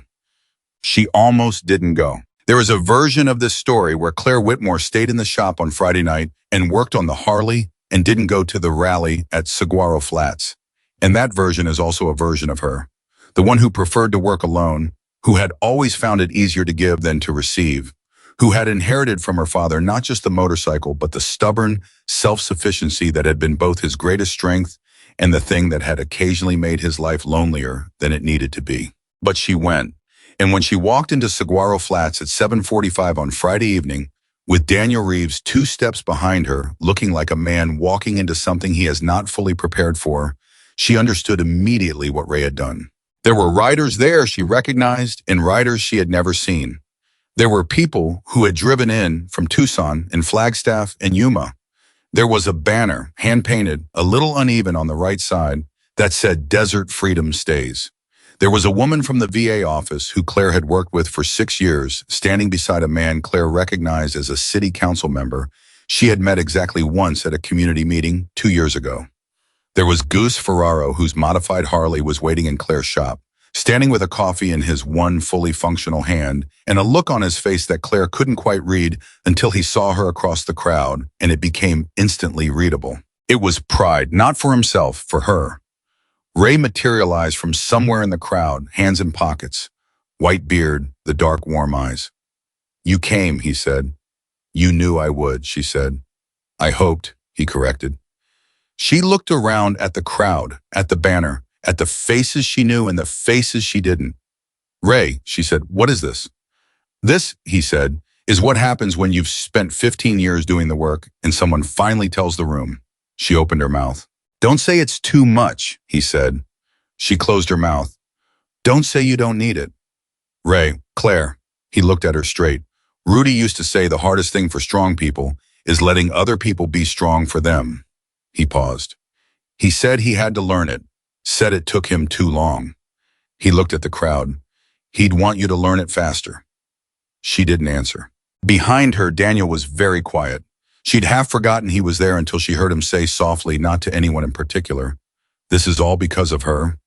She almost didn't go. There is a version of this story where Claire Whitmore stayed in the shop on Friday night and worked on the Harley and didn't go to the rally at Saguaro Flats. And that version is also a version of her, the one who preferred to work alone, who had always found it easier to give than to receive, who had inherited from her father not just the motorcycle, but the stubborn self-sufficiency that had been both his greatest strength and the thing that had occasionally made his life lonelier than it needed to be. But she went, and when she walked into Saguaro Flats at 7:45 on Friday evening, with Daniel Reeves 2 steps behind her, looking like a man walking into something he has not fully prepared for, she understood immediately what Ray had done. There were riders there she recognized and riders she had never seen. There were people who had driven in from Tucson and Flagstaff and Yuma. There was a banner, hand-painted, a little uneven on the right side, that said Desert Freedom Stays. There was a woman from the VA office who Claire had worked with for 6 years, standing beside a man Claire recognized as a city council member she had met exactly once at a community meeting 2 years ago. There was Goose Ferraro, whose modified Harley was waiting in Claire's shop, standing with a coffee in his one fully functional hand and a look on his face that Claire couldn't quite read until he saw her across the crowd, and it became instantly readable. It was pride, not for himself, for her. Ray materialized from somewhere in the crowd, hands in pockets, white beard, the dark, warm eyes. "You came," he said. "You knew I would," she said. "I hoped," he corrected. She looked around at the crowd, at the banner, at the faces she knew and the faces she didn't. "Ray," she said, "what is this?" "This," he said, "is what happens when you've spent 15 years doing the work and someone finally tells the room." She opened her mouth. "Don't say it's too much," he said. She closed her mouth. "Don't say you don't need it." "Ray, Claire," he looked at her straight. "Rudy used to say the hardest thing for strong people is letting other people be strong for them." He paused. "He said he had to learn it, said it took him too long." He looked at the crowd. "He'd want you to learn it faster." She didn't answer. Behind her, Daniel was very quiet. She'd half forgotten he was there until she heard him say softly, not to anyone in particular, "This is all because of her?"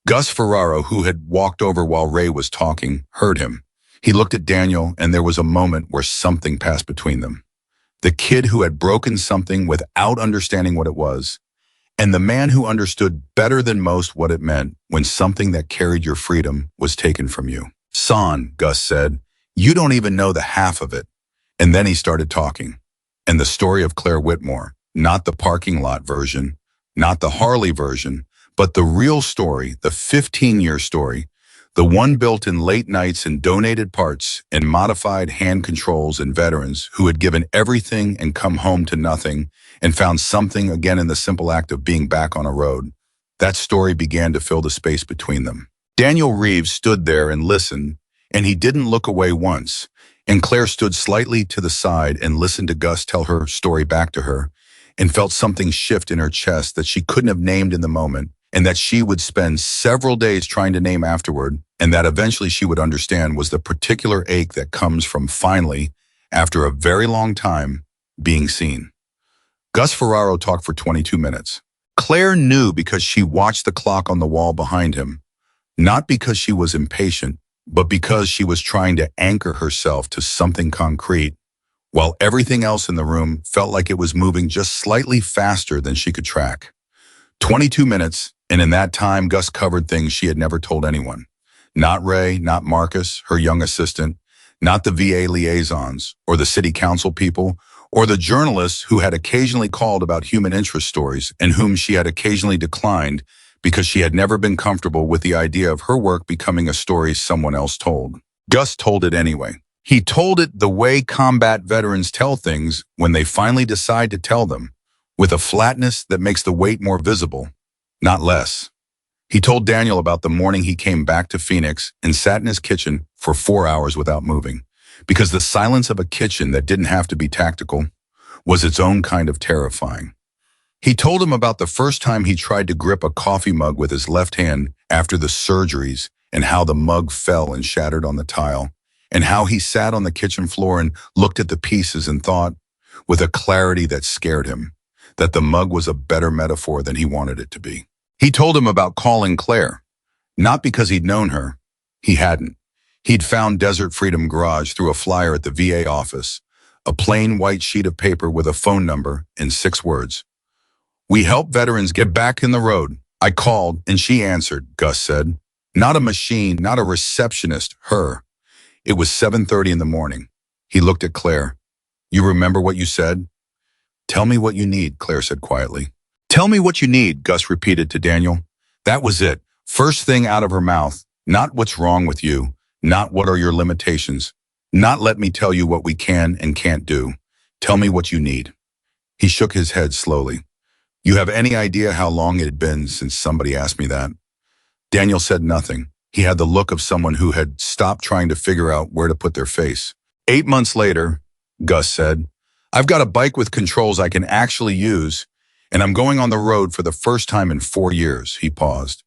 Gus Ferraro, who had walked over while Ray was talking, heard him. He looked at Daniel, and there was a moment where something passed between them. The kid who had broken something without understanding what it was, and the man who understood better than most what it meant when something that carried your freedom was taken from you. "Son," Gus said, "you don't even know the half of it." And then he started talking. And the story of Claire Whitmore, not the parking lot version, not the Harley version, but the real story, the 15-year story, the one built in late nights and donated parts and modified hand controls and veterans who had given everything and come home to nothing and found something again in the simple act of being back on a road. That story began to fill the space between them. Daniel Reeves stood there and listened, and he didn't look away once. And Claire stood slightly to the side and listened to Gus tell her story back to her and felt something shift in her chest that she couldn't have named in the moment and that she would spend several days trying to name afterward, and that eventually she would understand was the particular ache that comes from finally, after a very long time, being seen. Gus Ferraro talked for 22 minutes. Claire knew because she watched the clock on the wall behind him, not because she was impatient, but because she was trying to anchor herself to something concrete, while everything else in the room felt like it was moving just slightly faster than she could track. 22 minutes, and in that time, Gus covered things she had never told anyone. Not Ray, not Marcus, her young assistant, not the VA liaisons, or the city council people, or the journalists who had occasionally called about human interest stories and whom she had occasionally declined because she had never been comfortable with the idea of her work becoming a story someone else told. Gus told it anyway. He told it the way combat veterans tell things when they finally decide to tell them, with a flatness that makes the weight more visible, not less. He told Daniel about the morning he came back to Phoenix and sat in his kitchen for 4 hours without moving, because the silence of a kitchen that didn't have to be tactical was its own kind of terrifying. He told him about the first time he tried to grip a coffee mug with his left hand after the surgeries and how the mug fell and shattered on the tile, and how he sat on the kitchen floor and looked at the pieces and thought, with a clarity that scared him, that the mug was a better metaphor than he wanted it to be. He told him about calling Claire, not because he'd known her. He hadn't. He'd found Desert Freedom Garage through a flyer at the VA office, a plain white sheet of paper with a phone number and 6 words. "We help veterans get back in the road." I called and she answered, Gus said. Not a machine, not a receptionist, her. It was 7:30 in the morning. He looked at Claire. "You remember what you said?" "Tell me what you need," Claire said quietly. "Tell me what you need," Gus repeated to Daniel. That was it. First thing out of her mouth. Not what's wrong with you. Not what are your limitations. Not let me tell you what we can and can't do. Tell me what you need. He shook his head slowly. "You have any idea how long it had been since somebody asked me that?" Daniel said nothing. He had the look of someone who had stopped trying to figure out where to put their face. 8 months later, Gus said, "I've got a bike with controls I can actually use, and I'm going on the road for the first time in 4 years." He paused.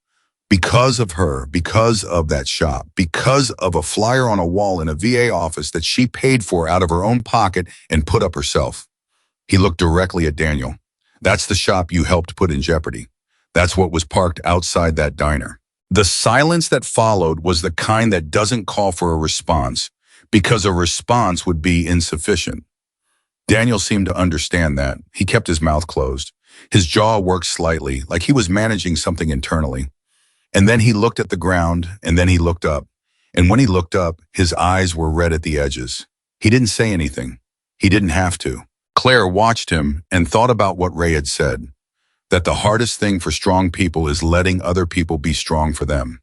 "Because of her, because of that shop, because of a flyer on a wall in a VA office that she paid for out of her own pocket and put up herself." He looked directly at Daniel. "That's the shop you helped put in jeopardy. That's what was parked outside that diner." The silence that followed was the kind that doesn't call for a response, because a response would be insufficient. Daniel seemed to understand that. He kept his mouth closed. His jaw worked slightly, like he was managing something internally. And then he looked at the ground, and then he looked up. And when he looked up, his eyes were red at the edges. He didn't say anything. He didn't have to. Claire watched him and thought about what Ray had said, that the hardest thing for strong people is letting other people be strong for them.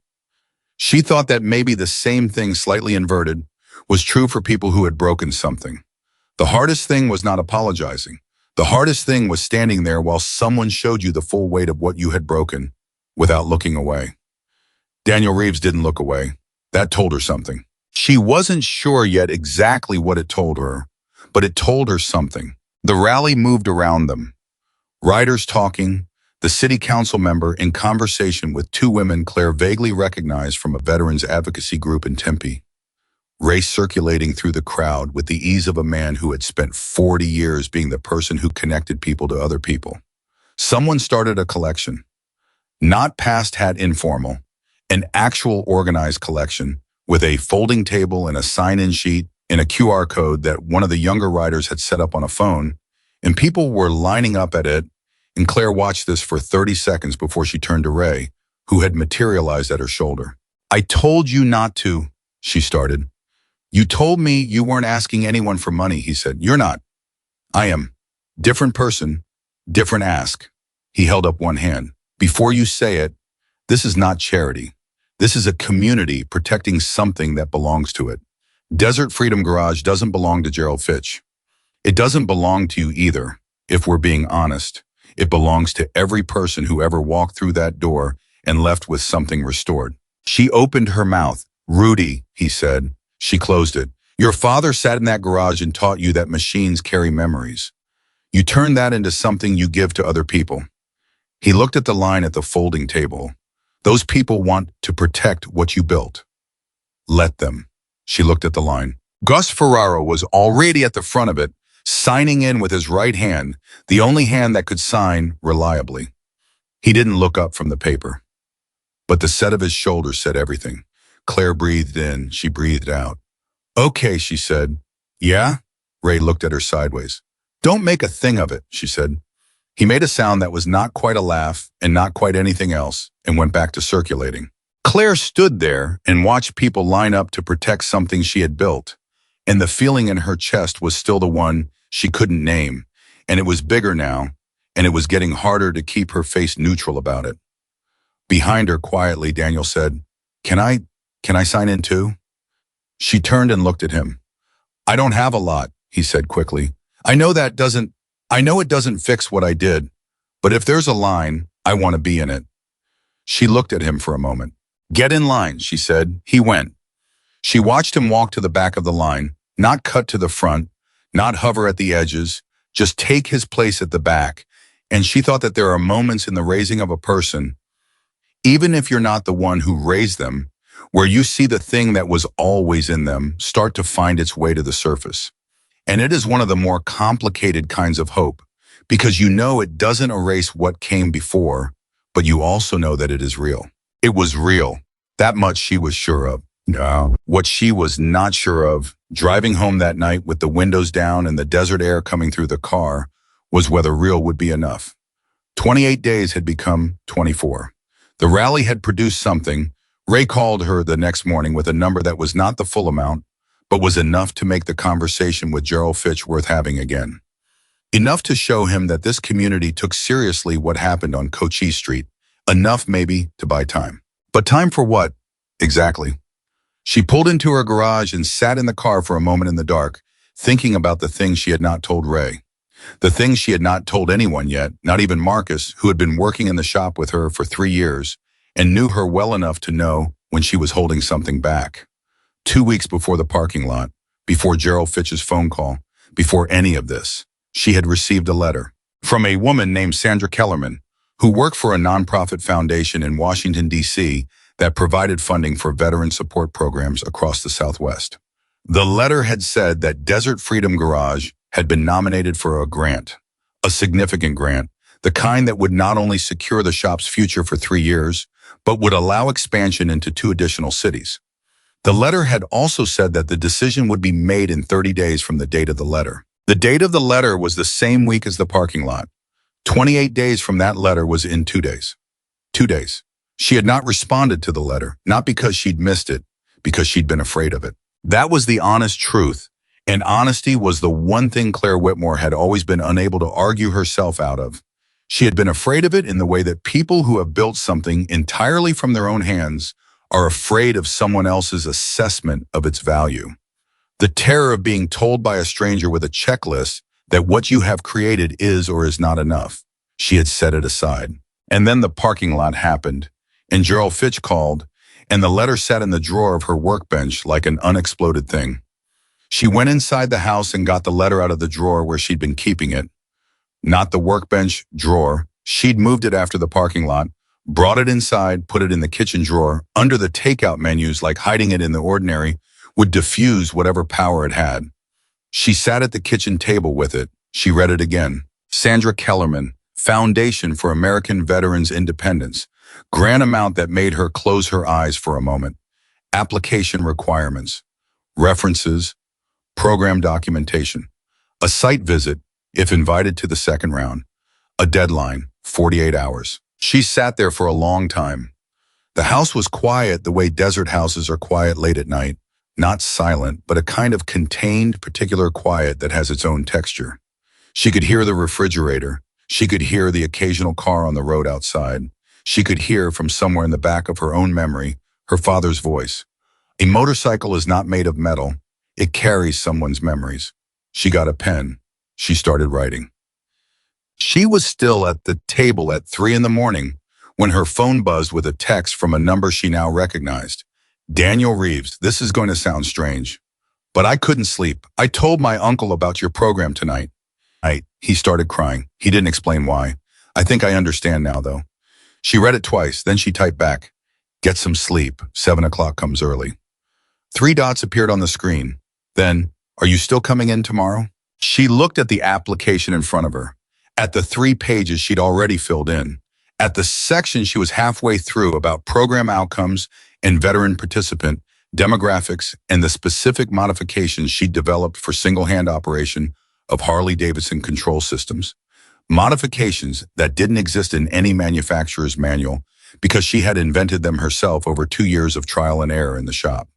She thought that maybe the same thing, slightly inverted, was true for people who had broken something. The hardest thing was not apologizing. The hardest thing was standing there while someone showed you the full weight of what you had broken without looking away. Daniel Reeves didn't look away. That told her something. She wasn't sure yet exactly what it told her, but it told her something. The rally moved around them. Riders talking, the city council member in conversation with 2 women Claire vaguely recognized from a veterans advocacy group in Tempe. Ray circulating through the crowd with the ease of a man who had spent 40 years being the person who connected people to other people. Someone started a collection. Not past hat informal, an actual organized collection with a folding table and a sign-in sheet and a QR code that one of the younger riders had set up on a phone, and people were lining up at it, and Claire watched this for 30 seconds before she turned to Ray, who had materialized at her shoulder. "I told you not to," she started. "You told me you weren't asking anyone for money," he said. "You're not." "I am. Different person, different ask." He held up one hand. "Before you say it, this is not charity. This is a community protecting something that belongs to it. Desert Freedom Garage doesn't belong to Gerald Fitch. It doesn't belong to you either, if we're being honest. It belongs to every person who ever walked through that door and left with something restored." She opened her mouth. "Rudy," he said. She closed it. "Your father sat in that garage and taught you that machines carry memories. You turn that into something you give to other people." He looked at the line at the folding table. "Those people want to protect what you built. Let them." She looked at the line. Gus Ferraro was already at the front of it, signing in with his right hand, the only hand that could sign reliably. He didn't look up from the paper, but the set of his shoulders said everything. Claire breathed in, she breathed out. Okay, she said. Yeah? Ray looked at her sideways. Don't make a thing of it, she said. He made a sound that was not quite a laugh and not quite anything else and went back to circulating. Claire stood there and watched people line up to protect something she had built, and the feeling in her chest was still the one she couldn't name, and it was bigger now, and it was getting harder to keep her face neutral about it. Behind her, quietly, Daniel said, Can I sign in too? She turned and looked at him. I don't have a lot, he said quickly. I know it doesn't fix what I did, but if there's a line, I want to be in it. She looked at him for a moment. Get in line, she said. He went. She watched him walk to the back of the line, not cut to the front, not hover at the edges, just take his place at the back, and she thought that there are moments in the raising of a person, even if you're not the one who raised them, where you see the thing that was always in them start to find its way to the surface. And it is one of the more complicated kinds of hope, because you know it doesn't erase what came before, but you also know that it is real. It was real. That much she was sure of. No. What she was not sure of, driving home that night with the windows down and the desert air coming through the car, was whether real would be enough. 28 days had become 24. The rally had produced something. Ray called her the next morning with a number that was not the full amount, but was enough to make the conversation with Gerald Fitch worth having again. Enough to show him that this community took seriously what happened on Cochise Street. Enough, maybe, to buy time. But time for what? Exactly. She pulled into her garage and sat in the car for a moment in the dark, thinking about the things she had not told Ray. The things she had not told anyone yet, not even Marcus, who had been working in the shop with her for 3 years and knew her well enough to know when she was holding something back. 2 weeks before the parking lot, before Gerald Fitch's phone call, before any of this, she had received a letter from a woman named Sandra Kellerman, who worked for a nonprofit foundation in Washington, D.C. that provided funding for veteran support programs across the Southwest. The letter had said that Desert Freedom Garage had been nominated for a grant, a significant grant, the kind that would not only secure the shop's future for 3 years, but would allow expansion into 2 additional cities. The letter had also said that the decision would be made in 30 days from the date of the letter. The date of the letter was the same week as the parking lot. 28 days from that letter was in 2 days. 2 days. She had not responded to the letter, not because she'd missed it, because she'd been afraid of it. That was the honest truth, and honesty was the one thing Claire Whitmore had always been unable to argue herself out of. She had been afraid of it in the way that people who have built something entirely from their own hands are afraid of someone else's assessment of its value. The terror of being told by a stranger with a checklist that what you have created is or is not enough. She had set it aside. And then the parking lot happened, and Gerald Fitch called, and the letter sat in the drawer of her workbench like an unexploded thing. She went inside the house and got the letter out of the drawer where she'd been keeping it. Not the workbench drawer. She'd moved it after the parking lot, brought it inside, put it in the kitchen drawer, under the takeout menus like hiding it in the ordinary would diffuse whatever power it had. She sat at the kitchen table with it. She read it again. Sandra Kellerman, Foundation for American Veterans Independence. Grant amount that made her close her eyes for a moment. Application requirements. References. Program documentation. A site visit, if invited to the second round. A deadline, 48 hours. She sat there for a long time. The house was quiet the way desert houses are quiet late at night. Not silent, but a kind of contained, particular quiet that has its own texture. She could hear the refrigerator. She could hear the occasional car on the road outside. She could hear from somewhere in the back of her own memory, her father's voice. A motorcycle is not made of metal. It carries someone's memories. She got a pen. She started writing. She was still at the table at 3 a.m. when her phone buzzed with a text from a number she now recognized. Daniel Reeves, this is going to sound strange, but I couldn't sleep. I told my uncle about your program tonight. He started crying. He didn't explain why. I think I understand now, though. She read it twice, then she typed back, get some sleep. 7 o'clock comes early. 3 dots appeared on the screen. Then, are you still coming in tomorrow? She looked at the application in front of her, at the 3 pages she'd already filled in, at the section she was halfway through about program outcomes and veteran participant, demographics, and the specific modifications she'd developed for single-hand operation of Harley-Davidson control systems. Modifications that didn't exist in any manufacturer's manual because she had invented them herself over 2 years of trial and error in the shop.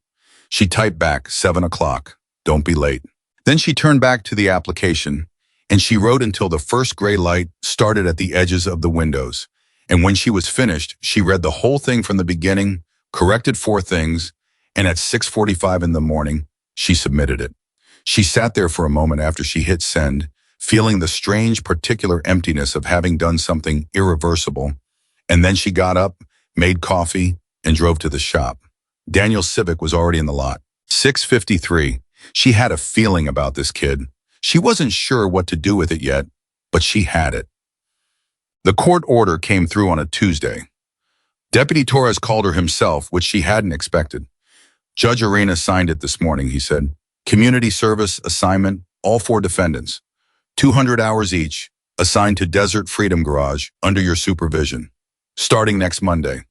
She typed back, 7 o'clock. Don't be late. Then she turned back to the application, and she wrote until the first gray light started at the edges of the windows. And when she was finished, she read the whole thing from the beginning, corrected 4 things, and at 6:45 in the morning, she submitted it. She sat there for a moment after she hit send, feeling the strange particular emptiness of having done something irreversible. And then she got up, made coffee, and drove to the shop. Daniel's Civic was already in the lot. 6:53. She had a feeling about this kid. She wasn't sure what to do with it yet, but she had it. The court order came through on a Tuesday. Deputy Torres called her himself, which she hadn't expected. Judge Arena signed it this morning, he said. Community service assignment, all 4 defendants. 200 hours each, assigned to Desert Freedom Garage under your supervision. Starting next Monday.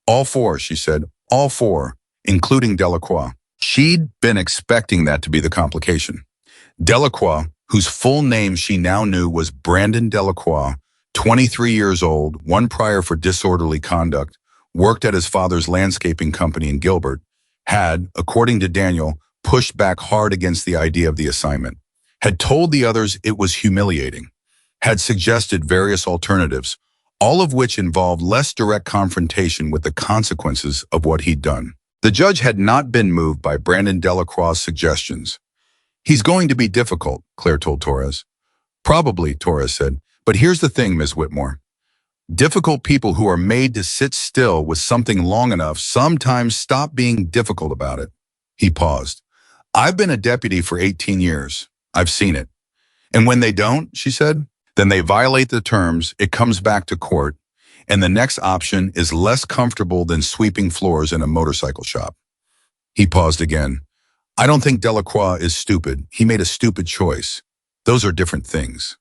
All 4, she said. All 4, including Delacroix. She'd been expecting that to be the complication. Delacroix, whose full name she now knew was Brandon Delacroix, 23 years old, 1 prior for disorderly conduct, worked at his father's landscaping company in Gilbert, had, according to Daniel, pushed back hard against the idea of the assignment, had told the others it was humiliating, had suggested various alternatives, all of which involved less direct confrontation with the consequences of what he'd done. The judge had not been moved by Brandon Delacroix's suggestions. He's going to be difficult, Claire told Torres. Probably, Torres said, but here's the thing, Ms. Whitmore. Difficult people who are made to sit still with something long enough sometimes stop being difficult about it. He paused. I've been a deputy for 18 years. I've seen it. And when they don't, she said, then they violate the terms, it comes back to court, and the next option is less comfortable than sweeping floors in a motorcycle shop. He paused again. I don't think Delacroix is stupid. He made a stupid choice. Those are different things.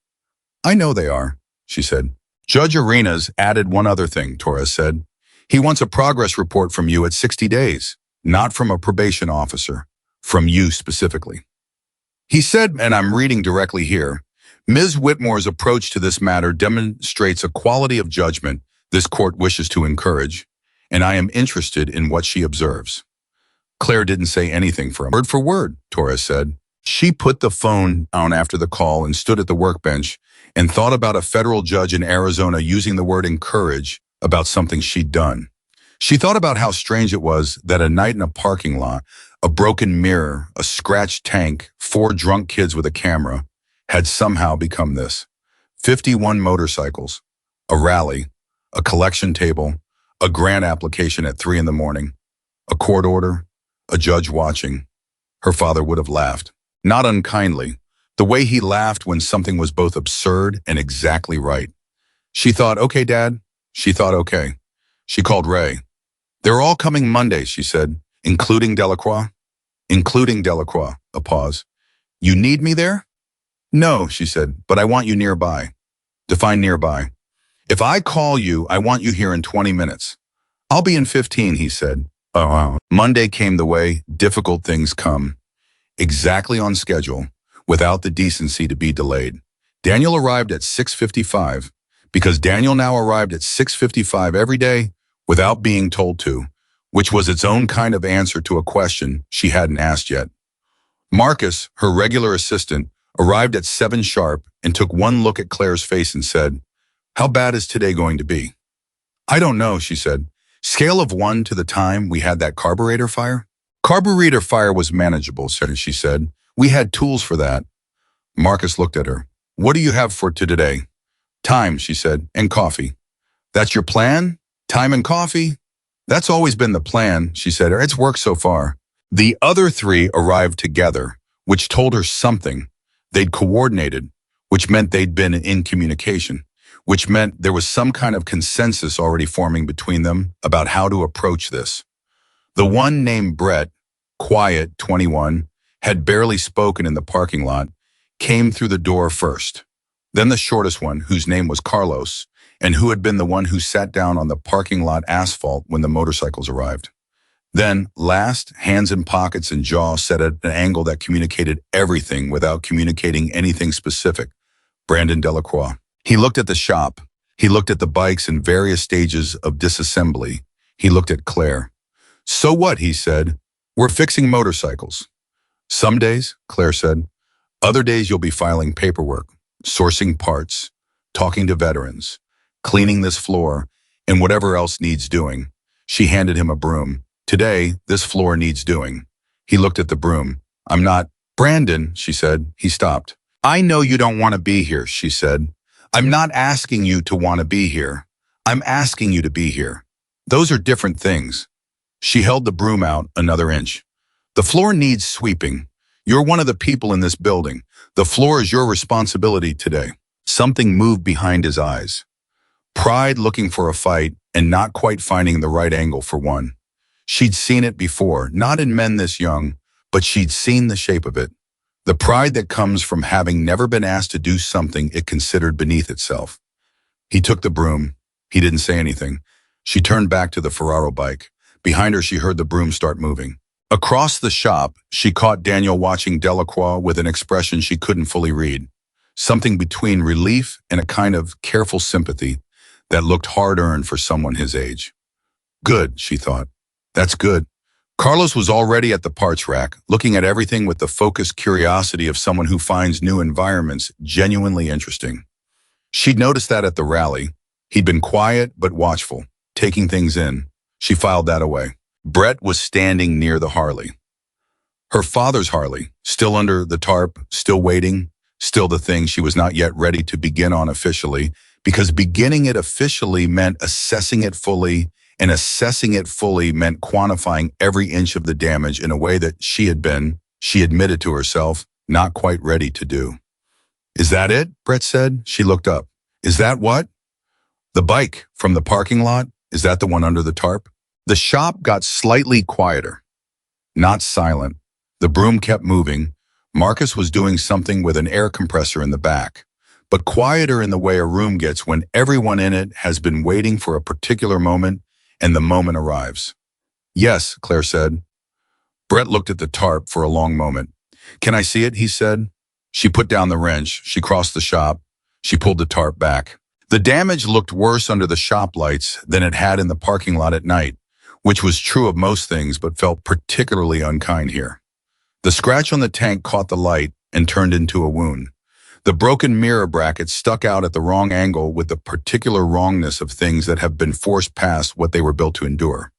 I know they are, she said. Judge Arenas added one other thing, Torres said. He wants a progress report from you at 60 days, not from a probation officer, from you specifically. He said, and I'm reading directly here, Ms. Whitmore's approach to this matter demonstrates a quality of judgment this court wishes to encourage, and I am interested in what she observes. Claire didn't say anything for him. Word for word, Torres said. She put the phone down after the call and stood at the workbench and thought about a federal judge in Arizona using the word encourage about something she'd done. She thought about how strange it was that a night in a parking lot, a broken mirror, a scratched tank, 4 drunk kids with a camera, had somehow become this. 51 motorcycles, a rally, a collection table, a grant application at 3 in the morning, a court order, a judge watching. Her father would have laughed. Not unkindly, the way he laughed when something was both absurd and exactly right. She thought, okay, Dad. She thought, okay. She called Ray. They're all coming Monday, she said, including Delacroix. Including Delacroix, a pause. You need me there? No, she said, but I want you nearby. Define nearby. If I call you, I want you here in 20 minutes. I'll be in 15, he said. Oh, wow. Monday came the way difficult things come. Exactly on schedule, without the decency to be delayed. Daniel arrived at 6:55, because Daniel now arrived at 6:55 every day without being told to, which was its own kind of answer to a question she hadn't asked yet. Marcus, her regular assistant, arrived at 7 sharp and took one look at Claire's face and said, how bad is today going to be? I don't know, she said. Scale of 1 to the time we had that carburetor fire? Carburetor fire was manageable, she said. We had tools for that. Marcus looked at her. What do you have for today? Time, she said, and coffee. That's your plan? Time and coffee? That's always been the plan, she said. It's worked so far. The other 3 arrived together, which told her something. They'd coordinated, which meant they'd been in communication, which meant there was some kind of consensus already forming between them about how to approach this. The one named Brett, quiet, 21, had barely spoken in the parking lot, came through the door first. Then the shortest one, whose name was Carlos, and who had been the one who sat down on the parking lot asphalt when the motorcycles arrived. Then, last, hands in pockets and jaw set at an angle that communicated everything without communicating anything specific, Brandon Delacroix. He looked at the shop. He looked at the bikes in various stages of disassembly. He looked at Claire. "So what?" he said. "We're fixing motorcycles." "Some days," Claire said. "Other days you'll be filing paperwork, sourcing parts, talking to veterans, cleaning this floor, and whatever else needs doing." She handed him a broom. "Today, this floor needs doing." He looked at the broom. "I'm not—" "Brandon," she said. He stopped. "I know you don't want to be here," she said. "I'm not asking you to want to be here. I'm asking you to be here. Those are different things." She held the broom out another inch. "The floor needs sweeping. You're one of the people in this building. The floor is your responsibility today." Something moved behind his eyes. Pride looking for a fight and not quite finding the right angle for one. She'd seen it before, not in men this young, but she'd seen the shape of it. The pride that comes from having never been asked to do something it considered beneath itself. He took the broom. He didn't say anything. She turned back to the Ferraro bike. Behind her, she heard the broom start moving. Across the shop, she caught Daniel watching Delacroix with an expression she couldn't fully read. Something between relief and a kind of careful sympathy that looked hard-earned for someone his age. Good, she thought. That's good. Carlos was already at the parts rack, looking at everything with the focused curiosity of someone who finds new environments genuinely interesting. She'd noticed that at the rally. He'd been quiet but watchful, taking things in. She filed that away. Brett was standing near the Harley. Her father's Harley, still under the tarp, still waiting, still the thing she was not yet ready to begin on officially, because beginning it officially meant assessing it fully, and assessing it fully meant quantifying every inch of the damage in a way that she admitted to herself, not quite ready to do. "Is that it?" Brett said. She looked up. "Is that what?" "The bike from the parking lot? Is that the one under the tarp?" The shop got slightly quieter. Not silent. The broom kept moving. Marcus was doing something with an air compressor in the back, but quieter in the way a room gets when everyone in it has been waiting for a particular moment and the moment arrives. "Yes," Claire said. Brett looked at the tarp for a long moment. "Can I see it?" he said. She put down the wrench. She crossed the shop. She pulled the tarp back. The damage looked worse under the shop lights than it had in the parking lot at night, which was true of most things but felt particularly unkind here. The scratch on the tank caught the light and turned into a wound. The broken mirror bracket stuck out at the wrong angle with the particular wrongness of things that have been forced past what they were built to endure.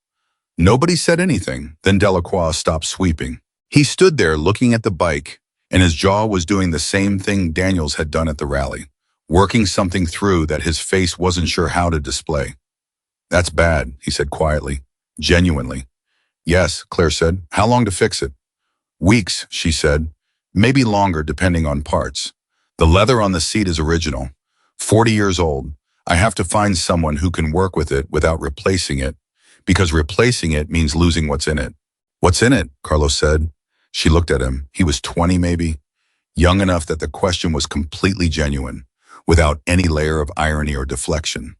Nobody said anything. Then Delacroix stopped sweeping. He stood there looking at the bike, and his jaw was doing the same thing Daniel's had done at the rally, working something through that his face wasn't sure how to display. "That's bad," he said quietly, genuinely. "Yes," Claire said. "How long to fix it?" "Weeks," she said. "Maybe longer depending on parts. The leather on the seat is original. 40 years old. I have to find someone who can work with it without replacing it, because replacing it means losing what's in it." "What's in it?" Carlos said. She looked at him. He was 20 maybe, young enough that the question was completely genuine, without any layer of irony or deflection.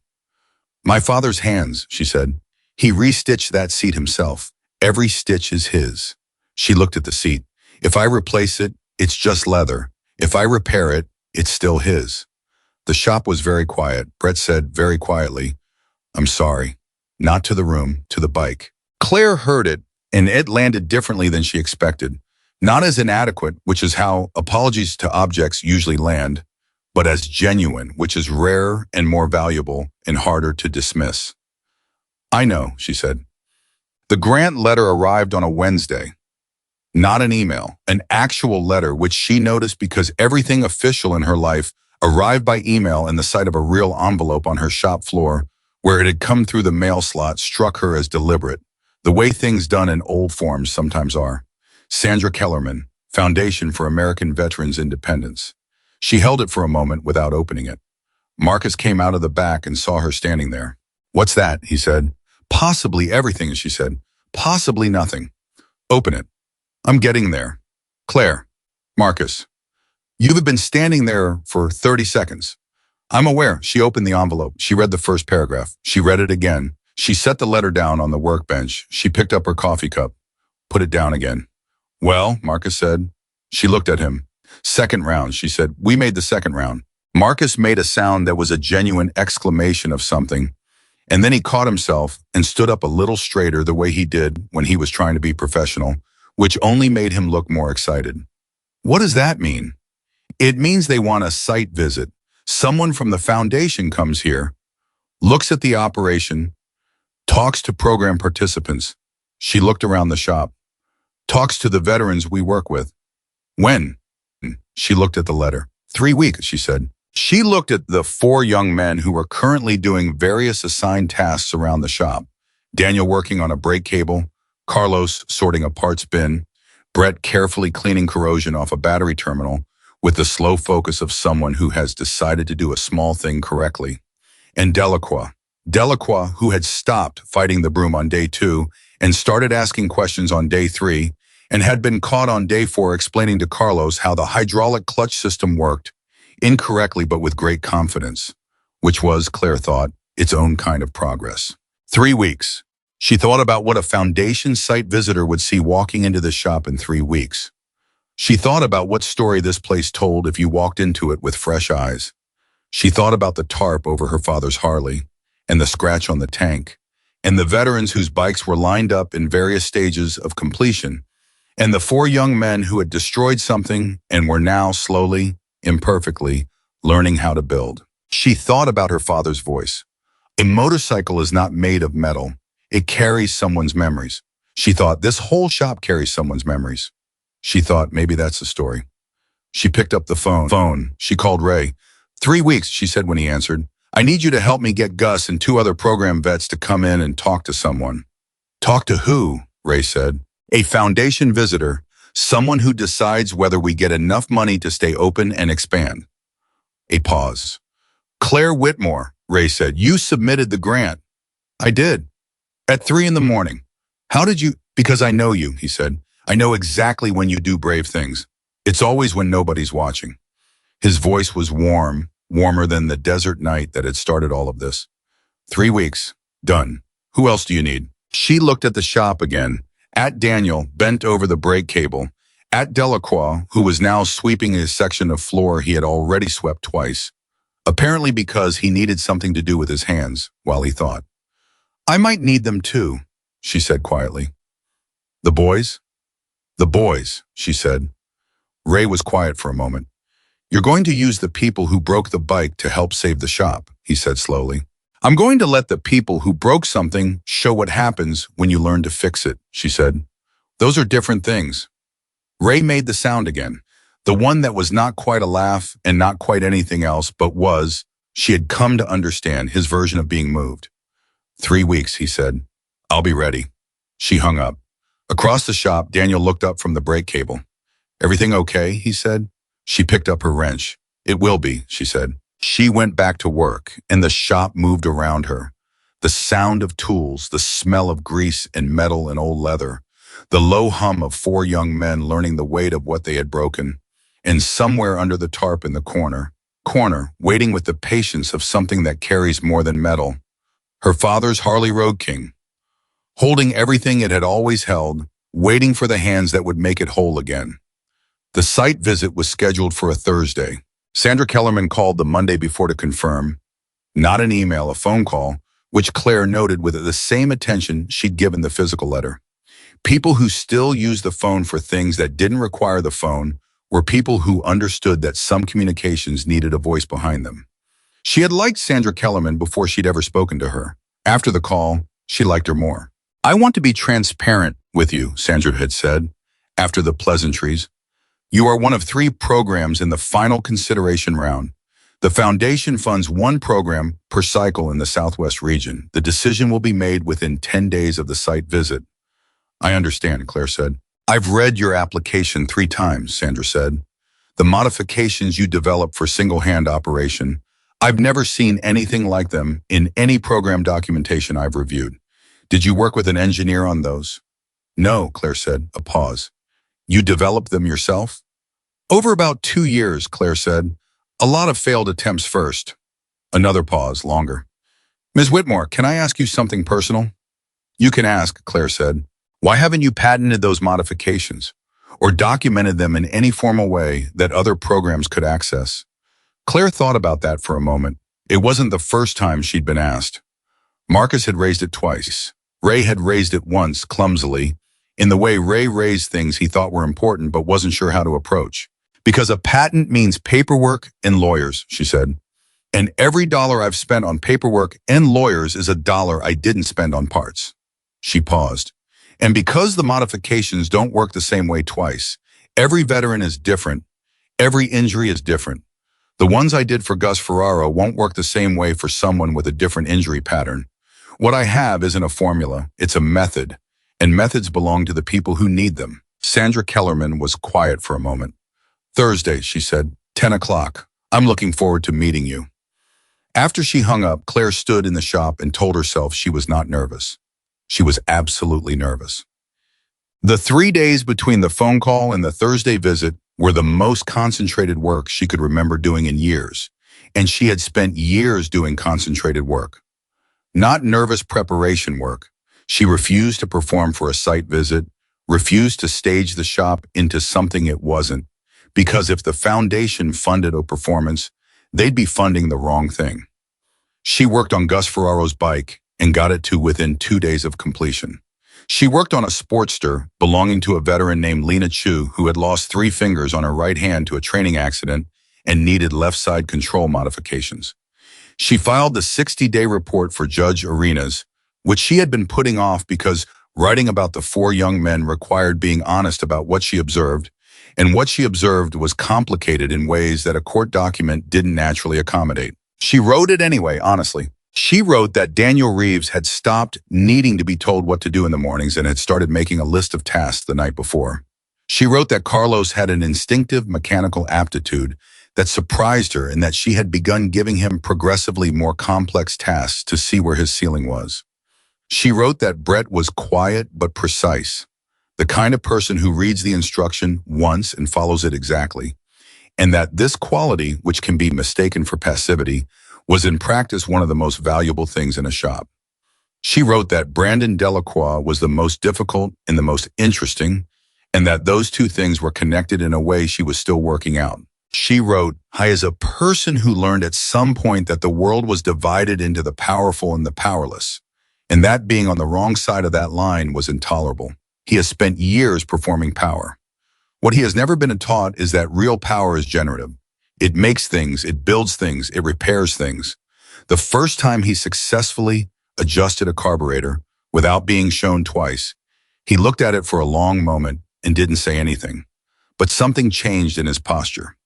"My father's hands," she said. "He restitched that seat himself. Every stitch is his." She looked at the seat. "If I replace it, it's just leather. If I repair it, it's still his." The shop was very quiet. Brett said very quietly, "I'm sorry." Not to the room, to the bike. Claire heard it, and it landed differently than she expected. Not as inadequate, which is how apologies to objects usually land, but as genuine, which is rarer and more valuable and harder to dismiss. "I know," she said. The grant letter arrived on a Wednesday. Not an email, an actual letter, which she noticed because everything official in her life arrived by email in the sight of a real envelope on her shop floor, where it had come through the mail slot, struck her as deliberate, the way things done in old forms sometimes are. Sandra Kellerman, Foundation for American Veterans Independence. She held it for a moment without opening it. Marcus came out of the back and saw her standing there. "What's that?" he said. "Possibly everything," she said. "Possibly nothing." "Open it." "I'm getting there." Claire, Marcus, you've been standing there for 30 seconds. I'm aware. She opened the envelope. She read the first paragraph. She read it again. She set the letter down on the workbench. She picked up her coffee cup, put it down again. Well, Marcus said. She looked at him. Second round, she said. We made the second round. Marcus made a sound that was a genuine exclamation of something, and then he caught himself and stood up a little straighter the way he did when he was trying to be professional, which only made him look more excited. What does that mean? It means they want a site visit. Someone from the foundation comes here, looks at the operation, talks to program participants. She looked around the shop. Talks to the veterans we work with. When? She looked at the letter. 3 weeks, she said. She looked at the 4 young men who were currently doing various assigned tasks around the shop. Daniel working on a brake cable, Carlos sorting a parts bin, Brett carefully cleaning corrosion off a battery terminal with the slow focus of someone who has decided to do a small thing correctly, and Delacroix, who had stopped fighting the broom on day 2 and started asking questions on day 3 and had been caught on day 4 explaining to Carlos how the hydraulic clutch system worked, incorrectly but with great confidence, which was, Claire thought, its own kind of progress. 3 weeks. She thought about what a foundation site visitor would see walking into the shop in 3 weeks. She thought about what story this place told if you walked into it with fresh eyes. She thought about the tarp over her father's Harley, and the scratch on the tank, and the veterans whose bikes were lined up in various stages of completion, and the 4 young men who had destroyed something and were now slowly, imperfectly, learning how to build. She thought about her father's voice. A motorcycle is not made of metal. It carries someone's memories. She thought, this whole shop carries someone's memories. She thought, maybe that's the story. She picked up the phone. She called Ray. 3 weeks, she said when he answered. I need you to help me get Gus and 2 other program vets to come in and talk to someone. Talk to who? Ray said. A foundation visitor, someone who decides whether we get enough money to stay open and expand. A pause. Claire Whitmore, Ray said, you submitted the grant. I did. At 3 in the morning. How did you? Because I know you, he said. I know exactly when you do brave things. It's always when nobody's watching. His voice was warm, warmer than the desert night that had started all of this. 3 weeks. Done. Who else do you need? She looked at the shop again, at Daniel, bent over the brake cable, at Delacroix, who was now sweeping his section of floor he had already swept twice, apparently because he needed something to do with his hands, while he thought. I might need them too, she said quietly. The boys? The boys, she said. Ray was quiet for a moment. You're going to use the people who broke the bike to help save the shop, he said slowly. I'm going to let the people who broke something show what happens when you learn to fix it, she said. Those are different things. Ray made the sound again, the one that was not quite a laugh and not quite anything else, but was, she had come to understand, his version of being moved. 3 weeks, he said. I'll be ready. She hung up. Across the shop, Daniel looked up from the brake cable. Everything okay, he said. She picked up her wrench. It will be, she said. She went back to work, and the shop moved around her. The sound of tools, the smell of grease and metal and old leather, the low hum of 4 young men learning the weight of what they had broken, and somewhere under the tarp in the corner, waiting with the patience of something that carries more than metal, her father's Harley Road King, holding everything it had always held, waiting for the hands that would make it whole again. The site visit was scheduled for a Thursday. Sandra Kellerman called the Monday before to confirm, not an email, a phone call, which Claire noted with the same attention she'd given the physical letter. People who still used the phone for things that didn't require the phone were people who understood that some communications needed a voice behind them. She had liked Sandra Kellerman before she'd ever spoken to her. After the call, she liked her more. I want to be transparent with you, Sandra had said, after the pleasantries. You are one of 3 programs in the final consideration round. The foundation funds 1 program per cycle in the Southwest region. The decision will be made within 10 days of the site visit. I understand, Claire said. I've read your application 3 times, Sandra said. The modifications you developed for single-hand operation, I've never seen anything like them in any program documentation I've reviewed. Did you work with an engineer on those? No, Claire said, a pause. You developed them yourself? Over about 2 years, Claire said. A lot of failed attempts first. Another pause, longer. Ms. Whitmore, can I ask you something personal? You can ask, Claire said. Why haven't you patented those modifications or documented them in any formal way that other programs could access? Claire thought about that for a moment. It wasn't the first time she'd been asked. Marcus had raised it twice. Ray had raised it once, clumsily, in the way Ray raised things he thought were important but wasn't sure how to approach. Because a patent means paperwork and lawyers, she said. And every dollar I've spent on paperwork and lawyers is a dollar I didn't spend on parts. She paused. And because the modifications don't work the same way twice, every veteran is different. Every injury is different. The ones I did for Gus Ferraro won't work the same way for someone with a different injury pattern. What I have isn't a formula, it's a method, and methods belong to the people who need them. Sandra Kellerman was quiet for a moment. Thursday, she said, 10 o'clock. I'm looking forward to meeting you. After she hung up, Claire stood in the shop and told herself she was not nervous. She was absolutely nervous. The 3 days between the phone call and the Thursday visit were the most concentrated work she could remember doing in years, and she had spent years doing concentrated work. Not nervous preparation work. She refused to perform for a site visit, refused to stage the shop into something it wasn't, because if the foundation funded a performance, they'd be funding the wrong thing. She worked on Gus Ferraro's bike and got it to within 2 days of completion. She worked on a Sportster belonging to a veteran named Lena Chu who had lost 3 fingers on her right hand to a training accident and needed left side control modifications. She filed the 60-day report for Judge Arenas, which she had been putting off because writing about the 4 young men required being honest about what she observed, and what she observed was complicated in ways that a court document didn't naturally accommodate. She wrote it anyway, honestly. She wrote that Daniel Reeves had stopped needing to be told what to do in the mornings and had started making a list of tasks the night before. She wrote that Carlos had an instinctive mechanical aptitude that surprised her and that she had begun giving him progressively more complex tasks to see where his ceiling was. She wrote that Brett was quiet but precise, the kind of person who reads the instruction once and follows it exactly, and that this quality, which can be mistaken for passivity, was in practice one of the most valuable things in a shop. She wrote that Brandon Delacroix was the most difficult and the most interesting, and that those 2 things were connected in a way she was still working out. She wrote, I as a person who learned at some point that the world was divided into the powerful and the powerless, and that being on the wrong side of that line was intolerable. He has spent years performing power. What he has never been taught is that real power is generative. It makes things, it builds things, it repairs things. The first time he successfully adjusted a carburetor without being shown twice, he looked at it for a long moment and didn't say anything. But something changed in his posture.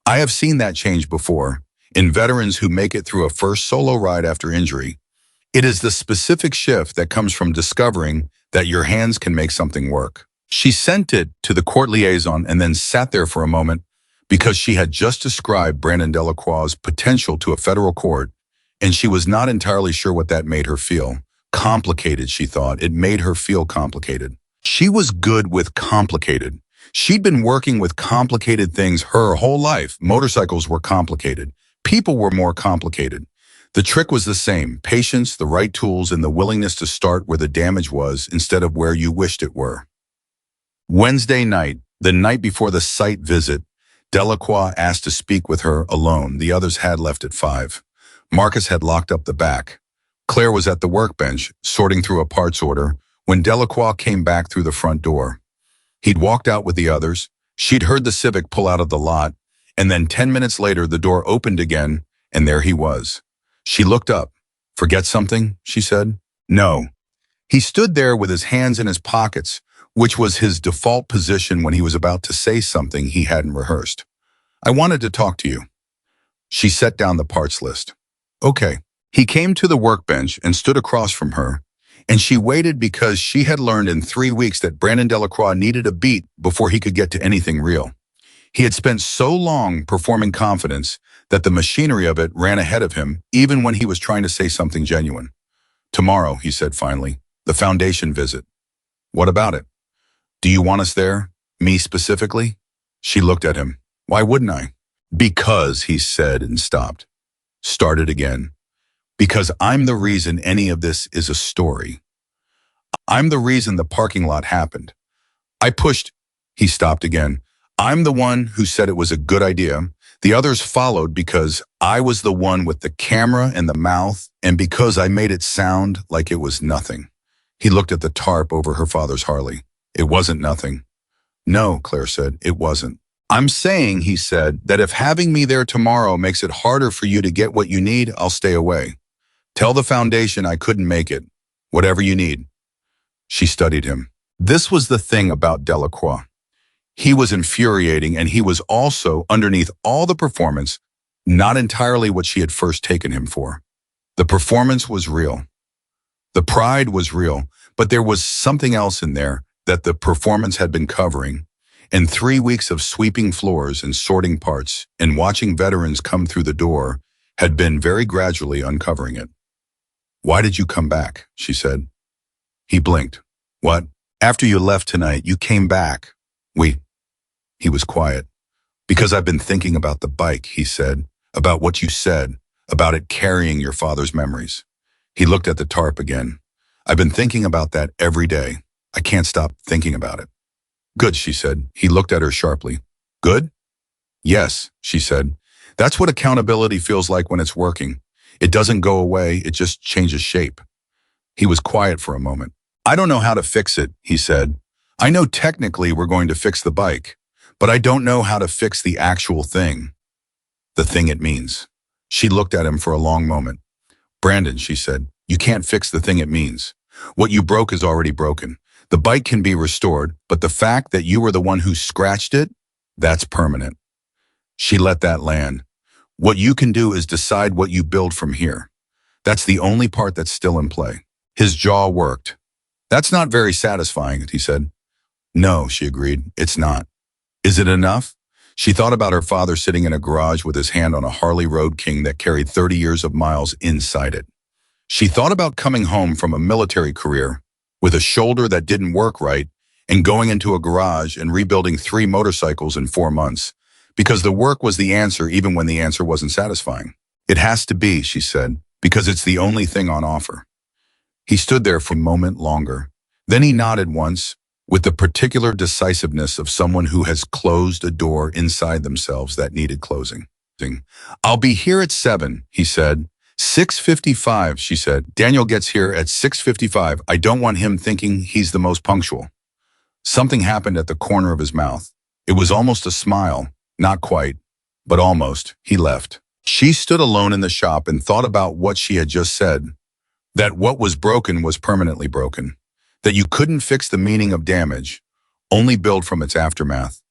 I have seen that change before, in veterans who make it through a first solo ride after injury. It is the specific shift that comes from discovering that your hands can make something work. She sent it to the court liaison and then sat there for a moment because she had just described Brandon Delacroix's potential to a federal court, and she was not entirely sure what that made her feel. Complicated, she thought. It made her feel complicated. She was good with complicated. She'd been working with complicated things her whole life. Motorcycles were complicated. People were more complicated. The trick was the same: patience, the right tools, and the willingness to start where the damage was instead of where you wished it were. Wednesday night, the night before the site visit, Delacroix asked to speak with her alone. The others had left at 5. Marcus had locked up the back. Claire was at the workbench, sorting through a parts order, when Delacroix came back through the front door. He'd walked out with the others. She'd heard the Civic pull out of the lot, and then 10 minutes later the door opened again, and there he was. She looked up. Forget something? She said. No. He stood there with his hands in his pockets, which was his default position when he was about to say something he hadn't rehearsed. I wanted to talk to you. She set down the parts list. Okay. He came to the workbench and stood across from her, and she waited because she had learned in 3 weeks that Brandon Delacroix needed a beat before he could get to anything real. He had spent so long performing confidence that the machinery of it ran ahead of him, even when he was trying to say something genuine. Tomorrow, he said finally, the foundation visit. What about it? Do you want us there? Me specifically? She looked at him. Why wouldn't I? Because, he said and stopped. Started again. Because I'm the reason any of this is a story. I'm the reason the parking lot happened. I pushed. He stopped again. I'm the one who said it was a good idea. The others followed because I was the one with the camera and the mouth, and because I made it sound like it was nothing. He looked at the tarp over her father's Harley. It wasn't nothing. No, Claire said, it wasn't. I'm saying, he said, that if having me there tomorrow makes it harder for you to get what you need, I'll stay away. Tell the foundation I couldn't make it. Whatever you need. She studied him. This was the thing about Delacroix. He was infuriating, and he was also, underneath all the performance, not entirely what she had first taken him for. The performance was real. The pride was real, but there was something else in there that the performance had been covering. And 3 weeks of sweeping floors and sorting parts and watching veterans come through the door had been very gradually uncovering it. Why did you come back? She said. He blinked. What? After you left tonight, you came back. He was quiet. Because I've been thinking about the bike, he said, about what you said, about it carrying your father's memories. He looked at the tarp again. I've been thinking about that every day. I can't stop thinking about it. Good, she said. He looked at her sharply. Good? Yes, she said. That's what accountability feels like when it's working. It doesn't go away, it just changes shape. He was quiet for a moment. I don't know how to fix it, he said. I know technically we're going to fix the bike, but I don't know how to fix the actual thing. The thing it means. She looked at him for a long moment. Brandon, she said, you can't fix the thing it means. What you broke is already broken. The bike can be restored, but the fact that you were the one who scratched it, that's permanent. She let that land. What you can do is decide what you build from here. That's the only part that's still in play. His jaw worked. That's not very satisfying, he said. No, she agreed, it's not. Is it enough? She thought about her father sitting in a garage with his hand on a Harley Road King that carried 30 years of miles inside it. She thought about coming home from a military career with a shoulder that didn't work right and going into a garage and rebuilding 3 motorcycles in 4 months, because the work was the answer even when the answer wasn't satisfying. It has to be, she said, because it's the only thing on offer. He stood there for a moment longer. Then he nodded once, with the particular decisiveness of someone who has closed a door inside themselves that needed closing. I'll be here at 7, he said. 6:55, she said. Daniel gets here at 6:55. I don't want him thinking he's the most punctual. Something happened at the corner of his mouth. It was almost a smile. Not quite, but almost. He left. She stood alone in the shop and thought about what she had just said. That what was broken was permanently broken. That you couldn't fix the meaning of damage, only build from its aftermath.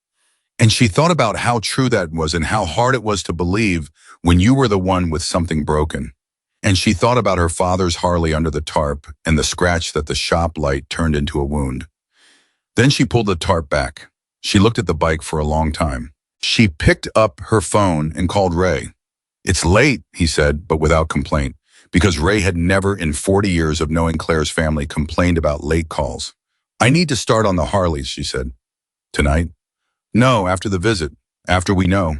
And she thought about how true that was and how hard it was to believe when you were the one with something broken. And she thought about her father's Harley under the tarp and the scratch that the shop light turned into a wound. Then she pulled the tarp back. She looked at the bike for a long time. She picked up her phone and called Ray. It's late, he said, but without complaint, because Ray had never in 40 years of knowing Claire's family complained about late calls. I need to start on the Harleys, she said. Tonight? No, after the visit. After we know.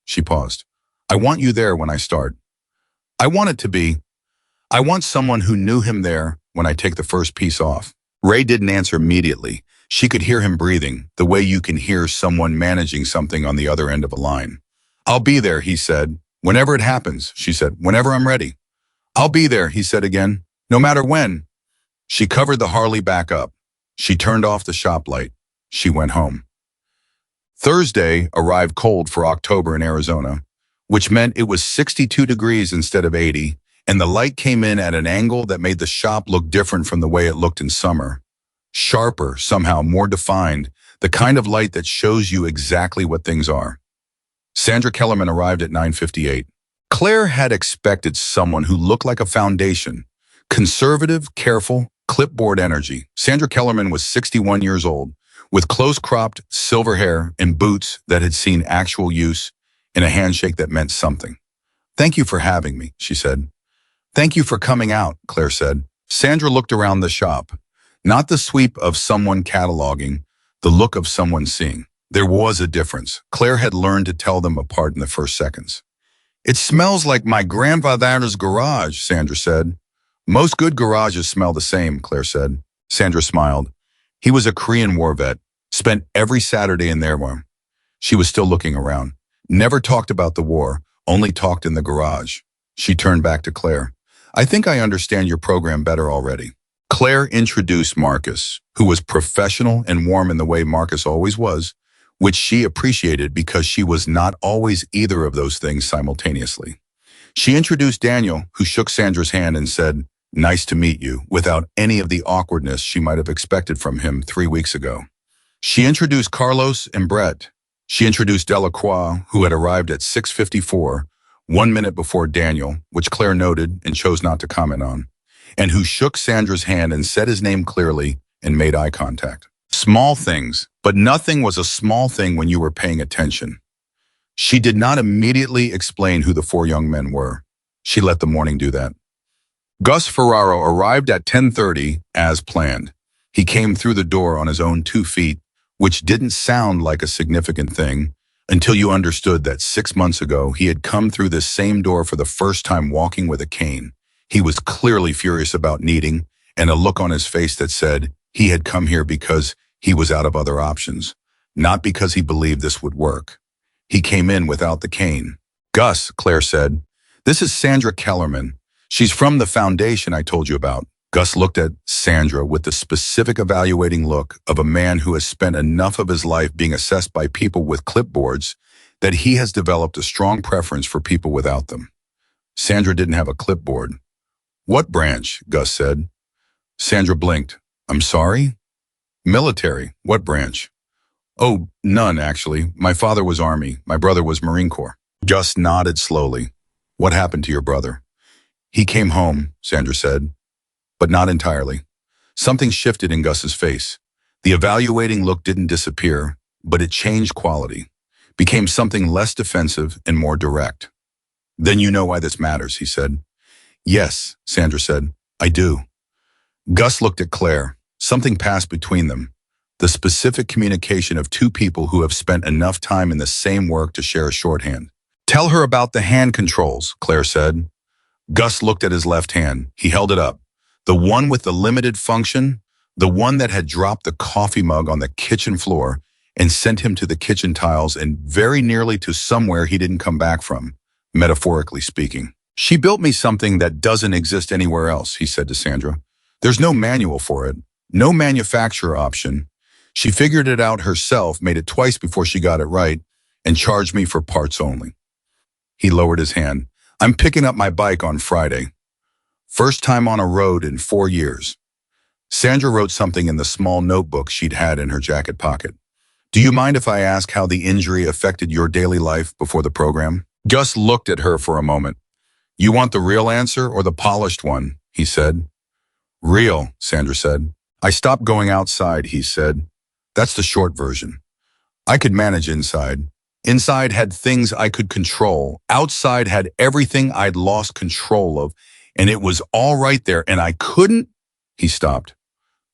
She paused. I want you there when I start. I want someone who knew him there when I take the first piece off. Ray didn't answer immediately. She could hear him breathing, the way you can hear someone managing something on the other end of a line. I'll be there, he said. Whenever it happens, she said. Whenever I'm ready. I'll be there, he said again. No matter when. She covered the Harley back up. She turned off the shop light. She went home. Thursday arrived cold for October in Arizona, which meant it was 62 degrees instead of 80, and the light came in at an angle that made the shop look different from the way it looked in summer. Sharper, somehow more defined, the kind of light that shows you exactly what things are. Sandra Kellerman arrived at 9:58. Claire had expected someone who looked like a foundation. Conservative, careful, clipboard energy. Sandra Kellerman was 61 years old, with close-cropped silver hair and boots that had seen actual use, and a handshake that meant something. Thank you for having me, she said. Thank you for coming out, Claire said. Sandra looked around the shop. Not the sweep of someone cataloging, The look of someone seeing. There was a difference. Claire had learned to tell them apart in the first seconds. It smells like my grandfather's garage, Sandra said. Most good garages smell the same, Claire said. Sandra smiled. He was a Korean war vet, spent every Saturday in their room. She was still looking around. Never talked about the war, only talked in the garage. She turned back to Claire. I think I understand your program better already. Claire introduced Marcus, who was professional and warm in the way Marcus always was, which she appreciated because she was not always either of those things simultaneously. She introduced Daniel, who shook Sandra's hand and said, "Nice to meet you," without any of the awkwardness she might have expected from him 3 weeks ago. She introduced Carlos and Brett. She introduced Delacroix, who had arrived at 6:54, 1 minute before Daniel, which Claire noted and chose not to comment on, and who shook Sandra's hand and said his name clearly and made eye contact. Small things, but nothing was a small thing when you were paying attention. She did not immediately explain who the 4 young men were. She let the morning do that. Gus Ferraro arrived at 10:30 as planned. He came through the door on his own 2 feet, which didn't sound like a significant thing until you understood that 6 months ago he had come through this same door for the first time walking with a cane. He was clearly furious about needing, and a look on his face that said he had come here because he was out of other options, not because he believed this would work. He came in without the cane. "Gus," Claire said, "this is Sandra Kellerman. She's from the foundation I told you about." Gus looked at Sandra with the specific evaluating look of a man who has spent enough of his life being assessed by people with clipboards that he has developed a strong preference for people without them. Sandra didn't have a clipboard. "What branch?" Gus said. Sandra blinked. "I'm sorry?" "Military. What branch?" "Oh, none, actually. My father was Army. My brother was Marine Corps." Gus nodded slowly. "What happened to your brother?" "He came home," Sandra said, "but not entirely." Something shifted in Gus's face. The evaluating look didn't disappear, but it changed quality, became something less defensive and more direct. "Then you know why this matters," he said. "Yes," Sandra said, "I do." Gus looked at Claire. Something passed between them. The specific communication of 2 people who have spent enough time in the same work to share a shorthand. "Tell her about the hand controls," Claire said. Gus looked at his left hand. He held it up. The one with the limited function, the one that had dropped the coffee mug on the kitchen floor and sent him to the kitchen tiles and very nearly to somewhere he didn't come back from, metaphorically speaking. "She built me something that doesn't exist anywhere else," he said to Sandra. "There's no manual for it, no manufacturer option. She figured it out herself, made it twice before she got it right, and charged me for parts only." He lowered his hand. "I'm picking up my bike on Friday. First time on a road in 4 years. Sandra wrote something in the small notebook she'd had in her jacket pocket. "Do you mind if I ask how the injury affected your daily life before the program?" Gus looked at her for a moment. "You want the real answer or the polished one?" he said. "Real," Sandra said. "I stopped going outside," he said. "That's the short version. I could manage inside. Inside had things I could control. Outside had everything I'd lost control of, and it was all right there, and I couldn't." He stopped.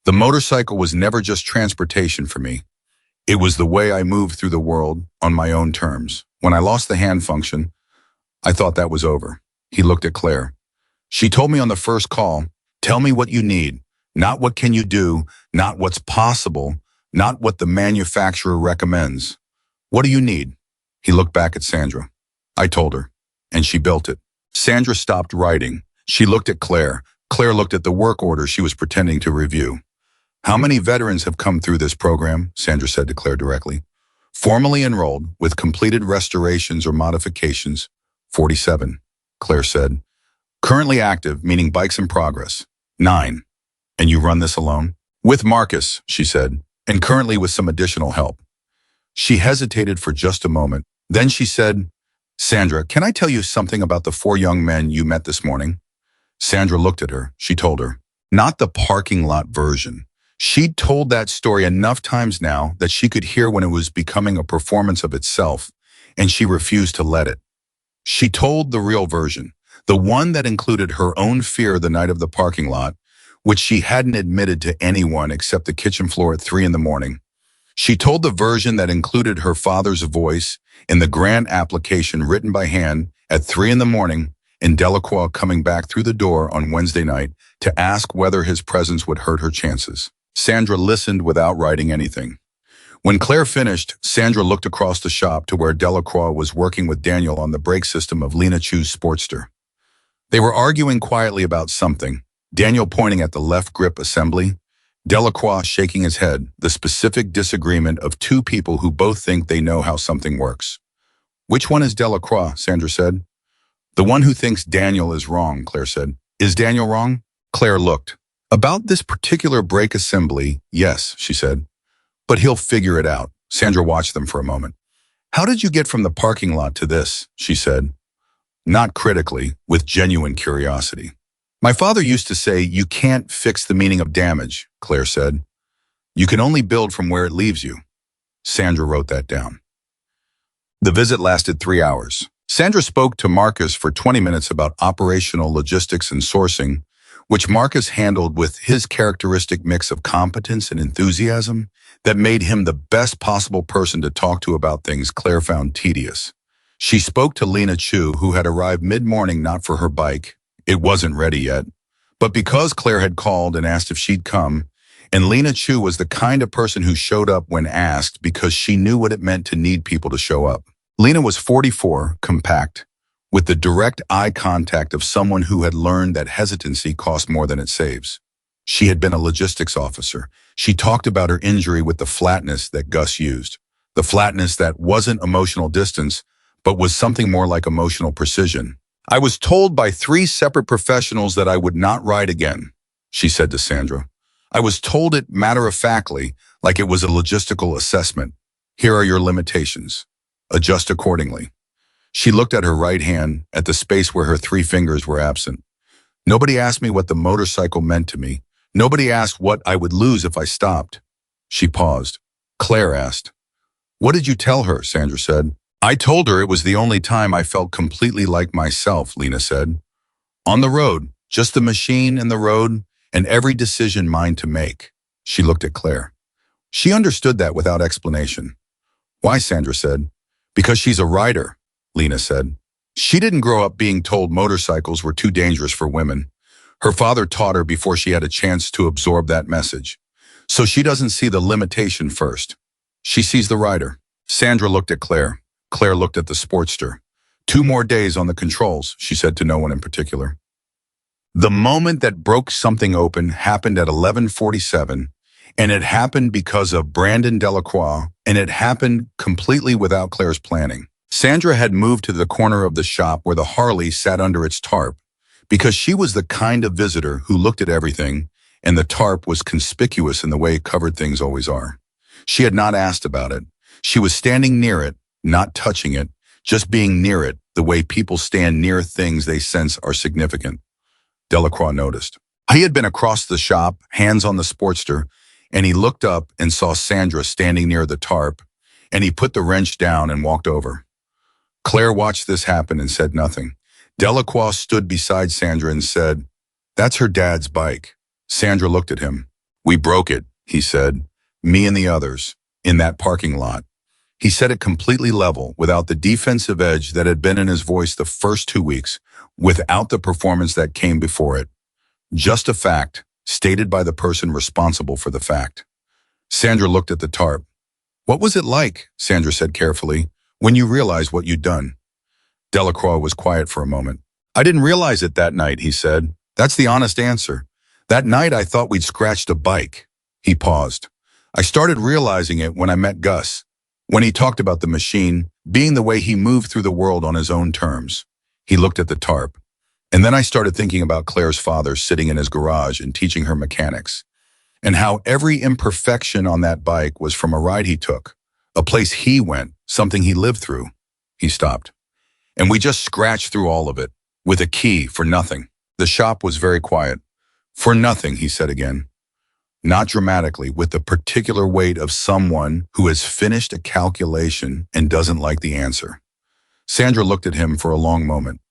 "The motorcycle was never just transportation for me. It was the way I moved through the world on my own terms. When I lost the hand function, I thought that was over." He looked at Claire. "She told me on the first call, tell me what you need, not what can you do, not what's possible, not what the manufacturer recommends. What do you need?" He looked back at Sandra. "I told her, and she built it." Sandra stopped writing. She looked at Claire. Claire looked at the work order she was pretending to review. "How many veterans have come through this program?" Sandra said to Claire directly. "Formally enrolled, with completed restorations or modifications, 47, Claire said. "Currently active, meaning bikes in progress, 9. "And you run this alone?" "With Marcus," she said, "and currently with some additional help." She hesitated for just a moment. Then she said, "Sandra, can I tell you something about the 4 young men you met this morning?" Sandra looked at her. She told her. Not the parking lot version. She'd told that story enough times now that she could hear when it was becoming a performance of itself, and she refused to let it. She told the real version, the one that included her own fear the night of the parking lot, which she hadn't admitted to anyone except the kitchen floor at 3 in the morning. She told the version that included her father's voice in the grant application written by hand at 3 in the morning and Delacroix coming back through the door on Wednesday night to ask whether his presence would hurt her chances. Sandra listened without writing anything. When Claire finished, Sandra looked across the shop to where Delacroix was working with Daniel on the brake system of Lena Chu's Sportster. They were arguing quietly about something, Daniel pointing at the left grip assembly, Delacroix shaking his head, the specific disagreement of two people who both think they know how something works. "Which one is Delacroix?" Sandra said. "The one who thinks Daniel is wrong," Claire said. "Is Daniel wrong?" Claire looked. "About this particular brake assembly, yes," she said. "But he'll figure it out." Sandra watched them for a moment. "How did you get from the parking lot to this?" she said. Not critically, with genuine curiosity. "My father used to say, you can't fix the meaning of damage," Claire said. "You can only build from where it leaves you." Sandra wrote that down. The visit lasted 3 hours. Sandra spoke to Marcus for 20 minutes about operational logistics and sourcing, which Marcus handled with his characteristic mix of competence and enthusiasm that made him the best possible person to talk to about things Claire found tedious. She spoke to Lena Chu, who had arrived mid-morning not for her bike. It wasn't ready yet. But because Claire had called and asked if she'd come, and Lena Chu was the kind of person who showed up when asked because she knew what it meant to need people to show up. Lena was 44, compact, with the direct eye contact of someone who had learned that hesitancy costs more than it saves. She had been a logistics officer. She talked about her injury with the flatness that Gus used, the flatness that wasn't emotional distance, but was something more like emotional precision. "I was told by 3 separate professionals that I would not ride again," she said to Sandra. "I was told it matter-of-factly, like it was a logistical assessment. Here are your limitations. Adjust accordingly." She looked at her right hand, at the space where her 3 fingers were absent. "Nobody asked me what the motorcycle meant to me. Nobody asked what I would lose if I stopped." She paused. Claire asked, "What did you tell her?" Sandra said. "I told her it was the only time I felt completely like myself," Lena said. "On the road, just the machine and the road, and every decision mine to make." She looked at Claire. She understood that without explanation. "Why?" Sandra said. "Because she's a rider," Lena said. She didn't grow up being told motorcycles were too dangerous for women. Her father taught her before she had a chance to absorb that message. So she doesn't see the limitation first. She sees the rider. Sandra looked at Claire. Claire looked at the Sportster. 2 more days on the controls, she said to no one in particular. The moment that broke something open happened at 11:47, and it happened because of Brandon Delacroix, and it happened completely without Claire's planning. Sandra had moved to the corner of the shop where the Harley sat under its tarp, because she was the kind of visitor who looked at everything, and the tarp was conspicuous in the way covered things always are. She had not asked about it. She was standing near it, not touching it, just being near it, the way people stand near things they sense are significant. Delacroix noticed. He had been across the shop, hands on the Sportster, and he looked up and saw Sandra standing near the tarp, and he put the wrench down and walked over. Claire watched this happen and said nothing. Delacroix stood beside Sandra and said, "That's her dad's bike." Sandra looked at him. "We broke it," he said, "me and the others, in that parking lot." He said it completely level, without the defensive edge that had been in his voice the first 2 weeks, without the performance that came before it. Just a fact, stated by the person responsible for the fact. Sandra looked at the tarp. "What was it like," Sandra said carefully, "when you realized what you'd done?" Delacroix was quiet for a moment. "I didn't realize it that night," he said. "That's the honest answer. That night I thought we'd scratched a bike." He paused. "I started realizing it when I met Gus. When he talked about the machine, being the way he moved through the world on his own terms." He looked at the tarp. "And then I started thinking about Claire's father sitting in his garage and teaching her mechanics, and how every imperfection on that bike was from a ride he took, a place he went, something he lived through." He stopped. "And we just scratched through all of it, with a key, for nothing." The shop was very quiet. "For nothing," he said again. Not dramatically, with the particular weight of someone who has finished a calculation and doesn't like the answer. Sandra looked at him for a long moment.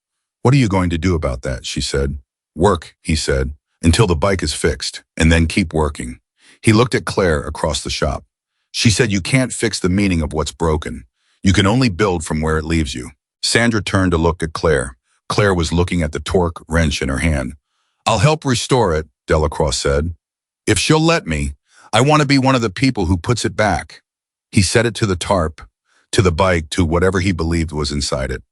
"What are you going to do about that?" she said. "Work," he said, "until the bike is fixed, and then keep working." He looked at Claire across the shop. She said you can't fix the meaning of what's broken. You can only build from where it leaves you. Sandra turned to look at Claire. Claire was looking at the torque wrench in her hand. I'll help restore it, Delacroix said. If she'll let me, I want to be one of the people who puts it back. He said it to the tarp, to the bike, to whatever he believed was inside it.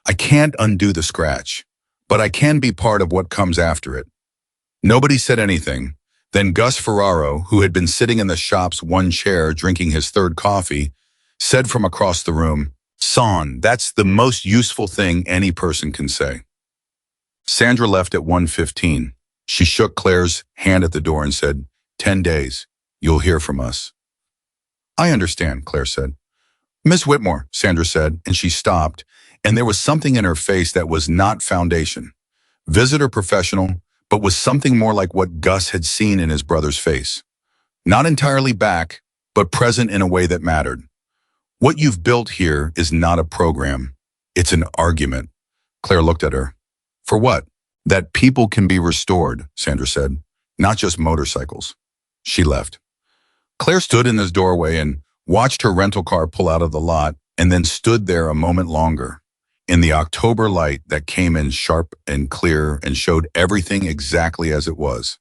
I can't undo the scratch, but I can be part of what comes after it. Nobody said anything. Then Gus Ferraro, who had been sitting in the shop's one chair drinking his third coffee, said from across the room, Son, that's the most useful thing any person can say. Sandra left at 1:15. She shook Claire's hand at the door and said, 10 days. You'll hear from us. I understand, Claire said. Miss Whitmore, Sandra said, and she stopped, and there was something in her face that was not foundation. Visitor professional, but was something more like what Gus had seen in his brother's face. Not entirely back, but present in a way that mattered. What you've built here is not a program. It's an argument. Claire looked at her. For what? That people can be restored, Sandra said. Not just motorcycles. She left. Claire stood in his doorway and watched her rental car pull out of the lot and then stood there a moment longer. In the October light that came in sharp and clear and showed everything exactly as it was.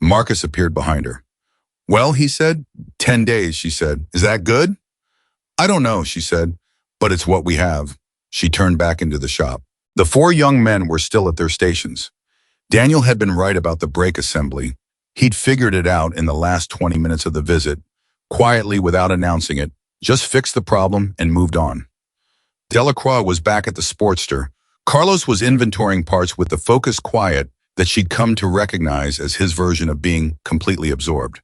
Marcus appeared behind her. Well, he said. 10 days, she said. Is that good? I don't know, she said, but it's what we have. She turned back into the shop. The four young men were still at their stations. Daniel had been right about the brake assembly. He'd figured it out in the last 20 minutes of the visit, quietly without announcing it, just fixed the problem and moved on. Delacroix was back at the Sportster. Carlos was inventorying parts with the focused quiet that she'd come to recognize as his version of being completely absorbed.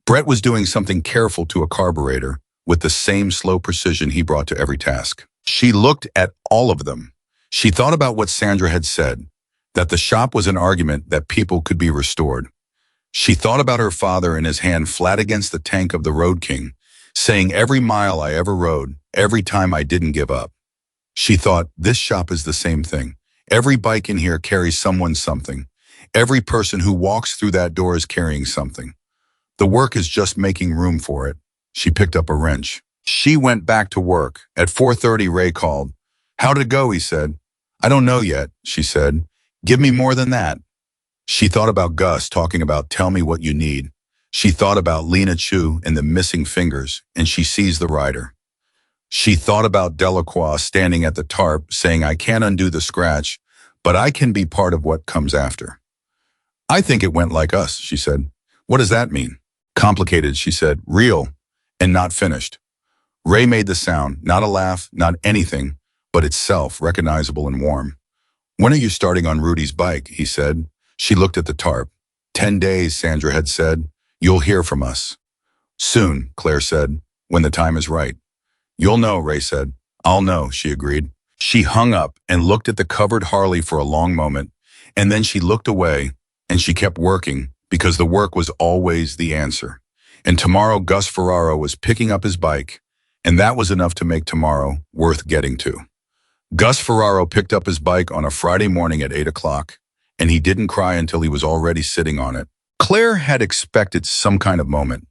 Brett was doing something careful to a carburetor with the same slow precision he brought to every task. She looked at all of them. She thought about what Sandra had said, that the shop was an argument that people could be restored. She thought about her father and his hand flat against the tank of the Road King, saying every mile I ever rode, every time I didn't give up. She thought, this shop is the same thing. Every bike in here carries someone something. Every person who walks through that door is carrying something. The work is just making room for it. She picked up a wrench. She went back to work. At 4:30, Ray called. How'd it go, he said. I don't know yet, she said. Give me more than that. She thought about Gus talking about tell me what you need. She thought about Lena Chu and the missing fingers, and she sees the rider. She thought about Delacroix standing at the tarp saying I can't undo the scratch, but I can be part of what comes after. I think it went like us, she said. What does that mean? Complicated, she said. Real and not finished. Ray made the sound, not a laugh, not anything, but itself recognizable and warm. When are you starting on Rudy's bike, he said. She looked at the tarp. 10 days, Sandra had said. You'll hear from us. Soon, Claire said, when the time is right. You'll know, Ray said. I'll know, she agreed. She hung up and looked at the covered Harley for a long moment, and then she looked away, and she kept working, because the work was always the answer. And tomorrow Gus Ferraro was picking up his bike, and that was enough to make tomorrow worth getting to. Gus Ferraro picked up his bike on a Friday morning at 8 o'clock, and he didn't cry until he was already sitting on it. Claire had expected some kind of moment.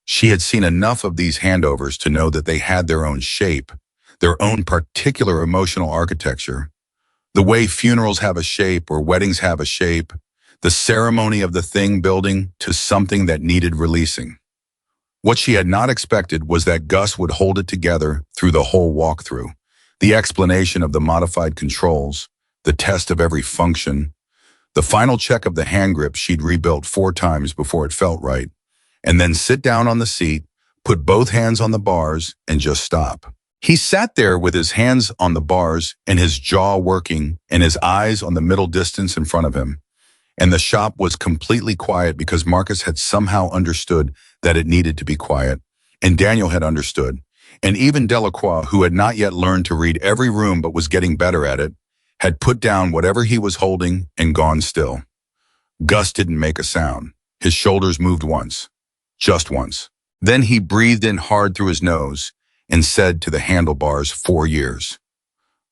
She had seen enough of these handovers to know that they had their own shape, their own particular emotional architecture. The way funerals have a shape or weddings have a shape, the ceremony of the thing building to something that needed releasing. What she had not expected was that Gus would hold it together through the whole walkthrough, the explanation of the modified controls, the test of every function, the final check of the hand grip she'd rebuilt 4 times before it felt right, and then sit down on the seat, put both hands on the bars, and just stop. He sat there with his hands on the bars and his jaw working and his eyes on the middle distance in front of him. And the shop was completely quiet because Marcus had somehow understood that it needed to be quiet, and Daniel had understood. And even Delacroix, who had not yet learned to read every room but was getting better at it, had put down whatever he was holding and gone still. Gus didn't make a sound. His shoulders moved once. Just once. Then he breathed in hard through his nose and said to the handlebars, 4 years.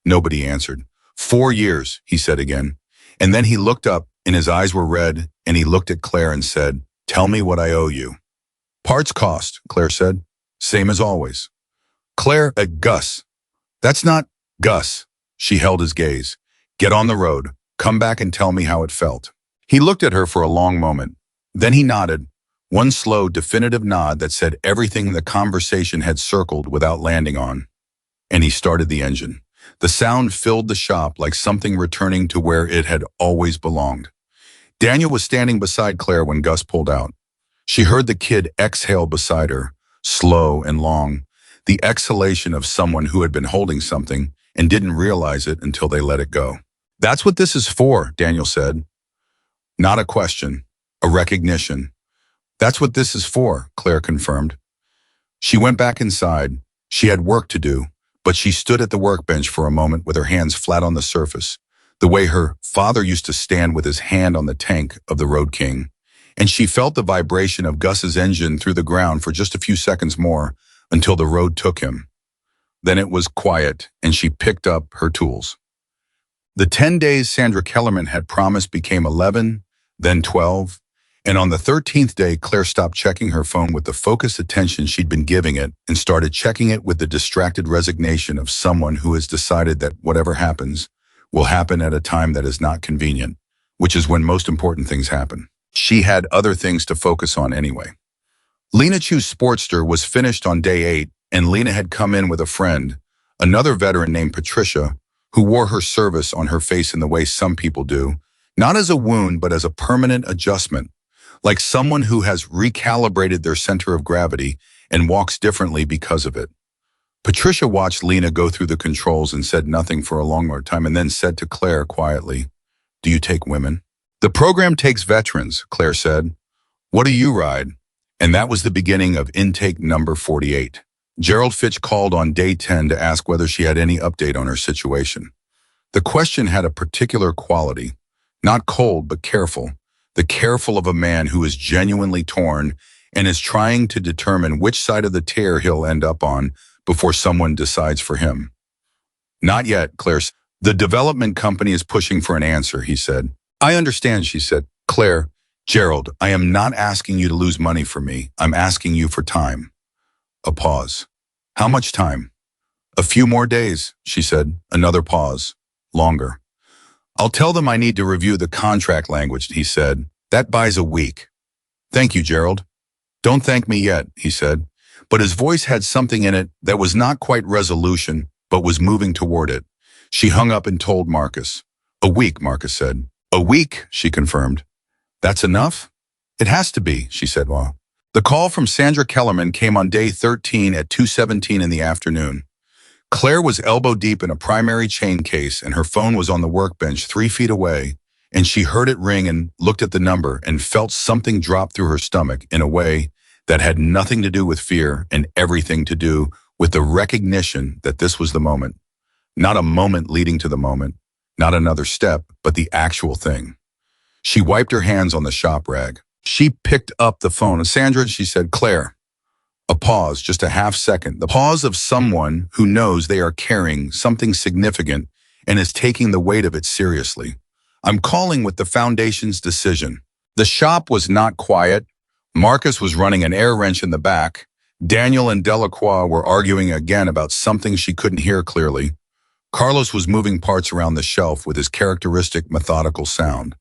Nobody answered. 4 years, he said again. And then he looked up and his eyes were red and he looked at Claire and said, tell me what I owe you. Parts cost, Claire said. Same as always. Claire, Gus. That's not Gus. She held his gaze. Get on the road. Come back and tell me how it felt. He looked at her for a long moment. Then he nodded, one slow, definitive nod that said everything the conversation had circled without landing on. And he started the engine. The sound filled the shop like something returning to where it had always belonged. Daniel was standing beside Claire when Gus pulled out. She heard the kid exhale beside her, slow and long, the exhalation of someone who had been holding something and didn't realize it until they let it go. That's what this is for, Daniel said. Not a question, a recognition. That's what this is for, Claire confirmed. She went back inside. She had work to do, but she stood at the workbench for a moment with her hands flat on the surface, the way her father used to stand with his hand on the tank of the Road King. And she felt the vibration of Gus's engine through the ground for just a few seconds more until the road took him. Then it was quiet, and she picked up her tools. The 10 days Sandra Kellerman had promised became 11, then 12, and on the 13th day, Claire stopped checking her phone with the focused attention she'd been giving it and started checking it with the distracted resignation of someone who has decided that whatever happens will happen at a time that is not convenient, which is when most important things happen. She had other things to focus on anyway. Lena Chu's Sportster was finished on day 8, and Lena had come in with a friend, another veteran named Patricia, who wore her service on her face in the way some people do, not as a wound but as a permanent adjustment, like someone who has recalibrated their center of gravity and walks differently because of it. Patricia watched Lena go through the controls and said nothing for a long more time and then said to Claire quietly, "Do you take women?" "The program takes veterans," Claire said. "What do you ride?" And that was the beginning of intake number 48. Gerald Fitch called on day 10 to ask whether she had any update on her situation. The question had a particular quality, not cold but careful, the careful of a man who is genuinely torn and is trying to determine which side of the tear he'll end up on before someone decides for him. "Not yet," Claire said. "The development company is pushing for an answer," he said. "I understand," she said. "Claire, Gerald, I am not asking you to lose money for me. I'm asking you for time." A pause. "How much time?" "A few more days," she said. Another pause. Longer. "I'll tell them I need to review the contract language," he said. "That buys a week." "Thank you, Gerald." "Don't thank me yet," he said. But his voice had something in it that was not quite resolution, but was moving toward it. She hung up and told Marcus. "A week," Marcus said. "A week," she confirmed. "That's enough?" "It has to be," she said. "Well." The call from Sandra Kellerman came on day 13 at 2:17 in the afternoon. Claire was elbow deep in a primary chain case and her phone was on the workbench 3 feet away, and she heard it ring and looked at the number and felt something drop through her stomach in a way that had nothing to do with fear and everything to do with the recognition that this was the moment. Not a moment leading to the moment, not another step, but the actual thing. She wiped her hands on the shop rag. She picked up the phone. "Sandra," she said. "Claire." A pause, just a half second. The pause of someone who knows they are carrying something significant and is taking the weight of it seriously. "I'm calling with the Foundation's decision." The shop was not quiet. Marcus was running an air wrench in the back. Daniel and Delacroix were arguing again about something she couldn't hear clearly. Carlos was moving parts around the shelf with his characteristic methodical sound.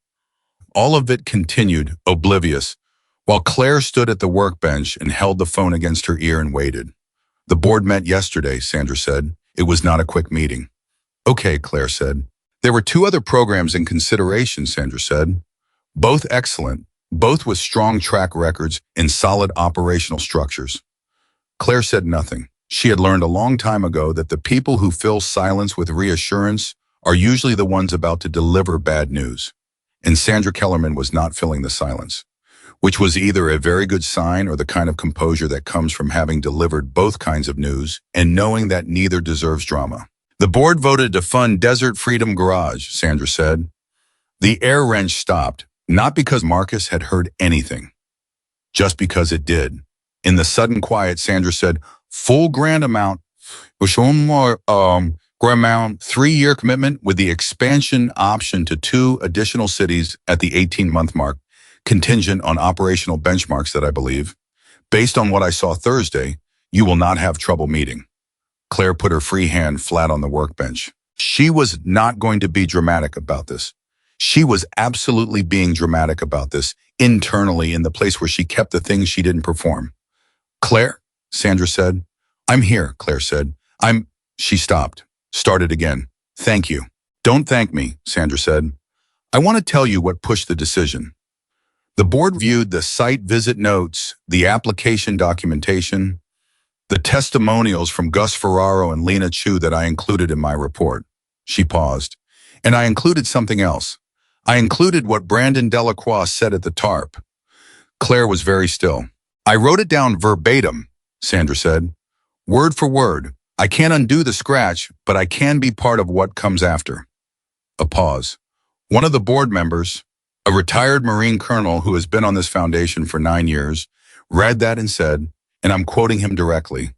All of it continued, oblivious, while Claire stood at the workbench and held the phone against her ear and waited. "The board met yesterday," Sandra said. "It was not a quick meeting." "Okay," Claire said. "There were 2 other programs in consideration," Sandra said. "Both excellent, both with strong track records and solid operational structures." Claire said nothing. She had learned a long time ago that the people who fill silence with reassurance are usually the ones about to deliver bad news. And Sandra Kellerman was not filling the silence, which was either a very good sign or the kind of composure that comes from having delivered both kinds of news and knowing that neither deserves drama. "The board voted to fund Desert Freedom Garage," Sandra said. The air wrench stopped, not because Marcus had heard anything, just because it did. In the sudden quiet, Sandra said, "Full grant amount, 3-year commitment with the expansion option to 2 additional cities at the 18-month mark, contingent on operational benchmarks that I believe. Based on what I saw Thursday, You will not have trouble meeting. Claire put her free hand flat on the workbench. She was not going to be dramatic about this. She was absolutely being dramatic about this, internally in the place where she kept the things she didn't perform. Claire, Sandra said. I'm here, Claire said. She stopped, started again. Thank you. Don't thank me, Sandra said. I want to tell you what pushed the decision. The board viewed the site visit notes, the application documentation, the testimonials from Gus Ferraro and Lena Chu that I included in my report. She paused. And I included something else. I included what Brandon Delacroix said at the TARP. Claire was very still. I wrote it down verbatim, Sandra said. Word for word. I can't undo the scratch, but I can be part of what comes after. A pause. One of the board members, a retired Marine colonel who has been on this foundation for 9 years, read that and said, and I'm quoting him directly,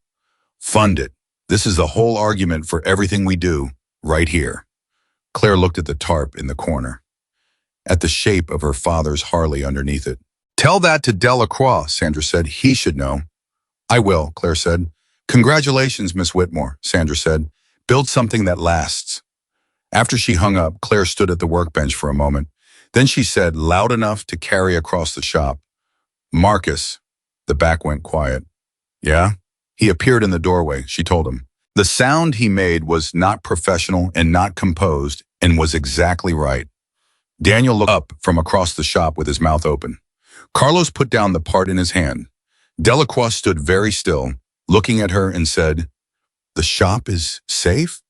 fund it. This is the whole argument for everything we do, right here. Claire looked at the tarp in the corner, at the shape of her father's Harley underneath it. Tell that to Delacroix, Sandra said. He should know. I will, Claire said. Congratulations, Miss Whitmore, Sandra said. Build something that lasts. After she hung up, Claire stood at the workbench for a moment. Then she said, loud enough to carry across the shop, Marcus. The back went quiet. Yeah? He appeared in the doorway, she told him. The sound he made was not professional and not composed and was exactly right. Daniel looked up from across the shop with his mouth open. Carlos put down the part in his hand. Delacroix stood very still, looking at her and said, The shop is safe?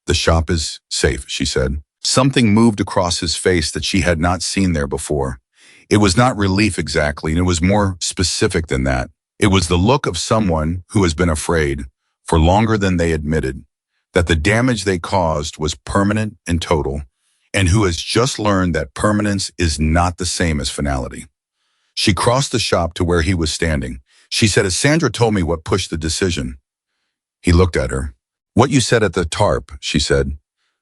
The shop is safe, she said. Something moved across his face that she had not seen there before. It was not relief exactly, and it was more specific than that. It was the look of someone who has been afraid, for longer than they admitted, that the damage they caused was permanent and total, and who has just learned that permanence is not the same as finality. She crossed the shop to where he was standing. She said, as Sandra told me what pushed the decision. He looked at her. What you said at the TARP, she said.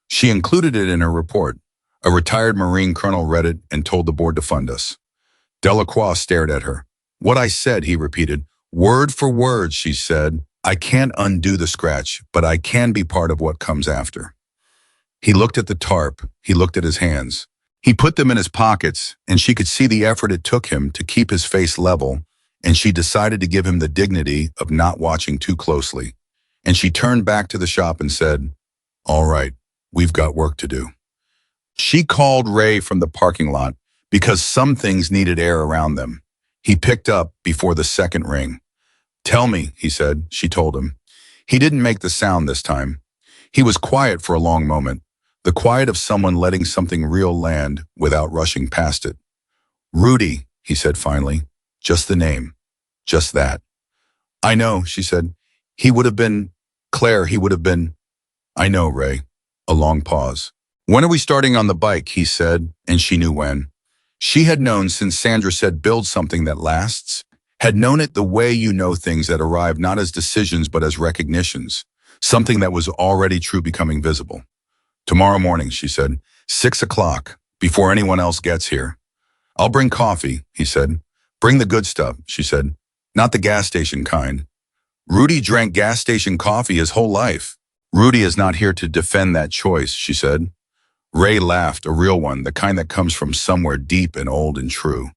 She included it in her report. A retired Marine colonel read it and told the board to fund us. Delacroix stared at her. What I said, he repeated. Word for word, she said. I can't undo the scratch, but I can be part of what comes after. He looked at the TARP. He looked at his hands. He put them in his pockets, and she could see the effort it took him to keep his face level, and she decided to give him the dignity of not watching too closely. And she turned back to the shop and said, All right, we've got work to do. She called Ray from the parking lot because some things needed air around them. He picked up before the second ring. Tell me, he said. She told him. He didn't make the sound this time. He was quiet for a long moment, the quiet of someone letting something real land without rushing past it. Rudy, he said finally. Just the name. Just that. I know, she said. He would have been, Claire, he would have been. I know, Ray. A long pause. When are we starting on the bike, he said, and she knew when. She had known since Sandra said build something that lasts, had known it the way you know things that arrive not as decisions but as recognitions, something that was already true becoming visible. Tomorrow morning, she said, 6 o'clock, before anyone else gets here. I'll bring coffee, he said. Bring the good stuff, she said, not the gas station kind. Rudy drank gas station coffee his whole life. Rudy is not here to defend that choice, she said. Ray laughed, a real one, the kind that comes from somewhere deep and old and true.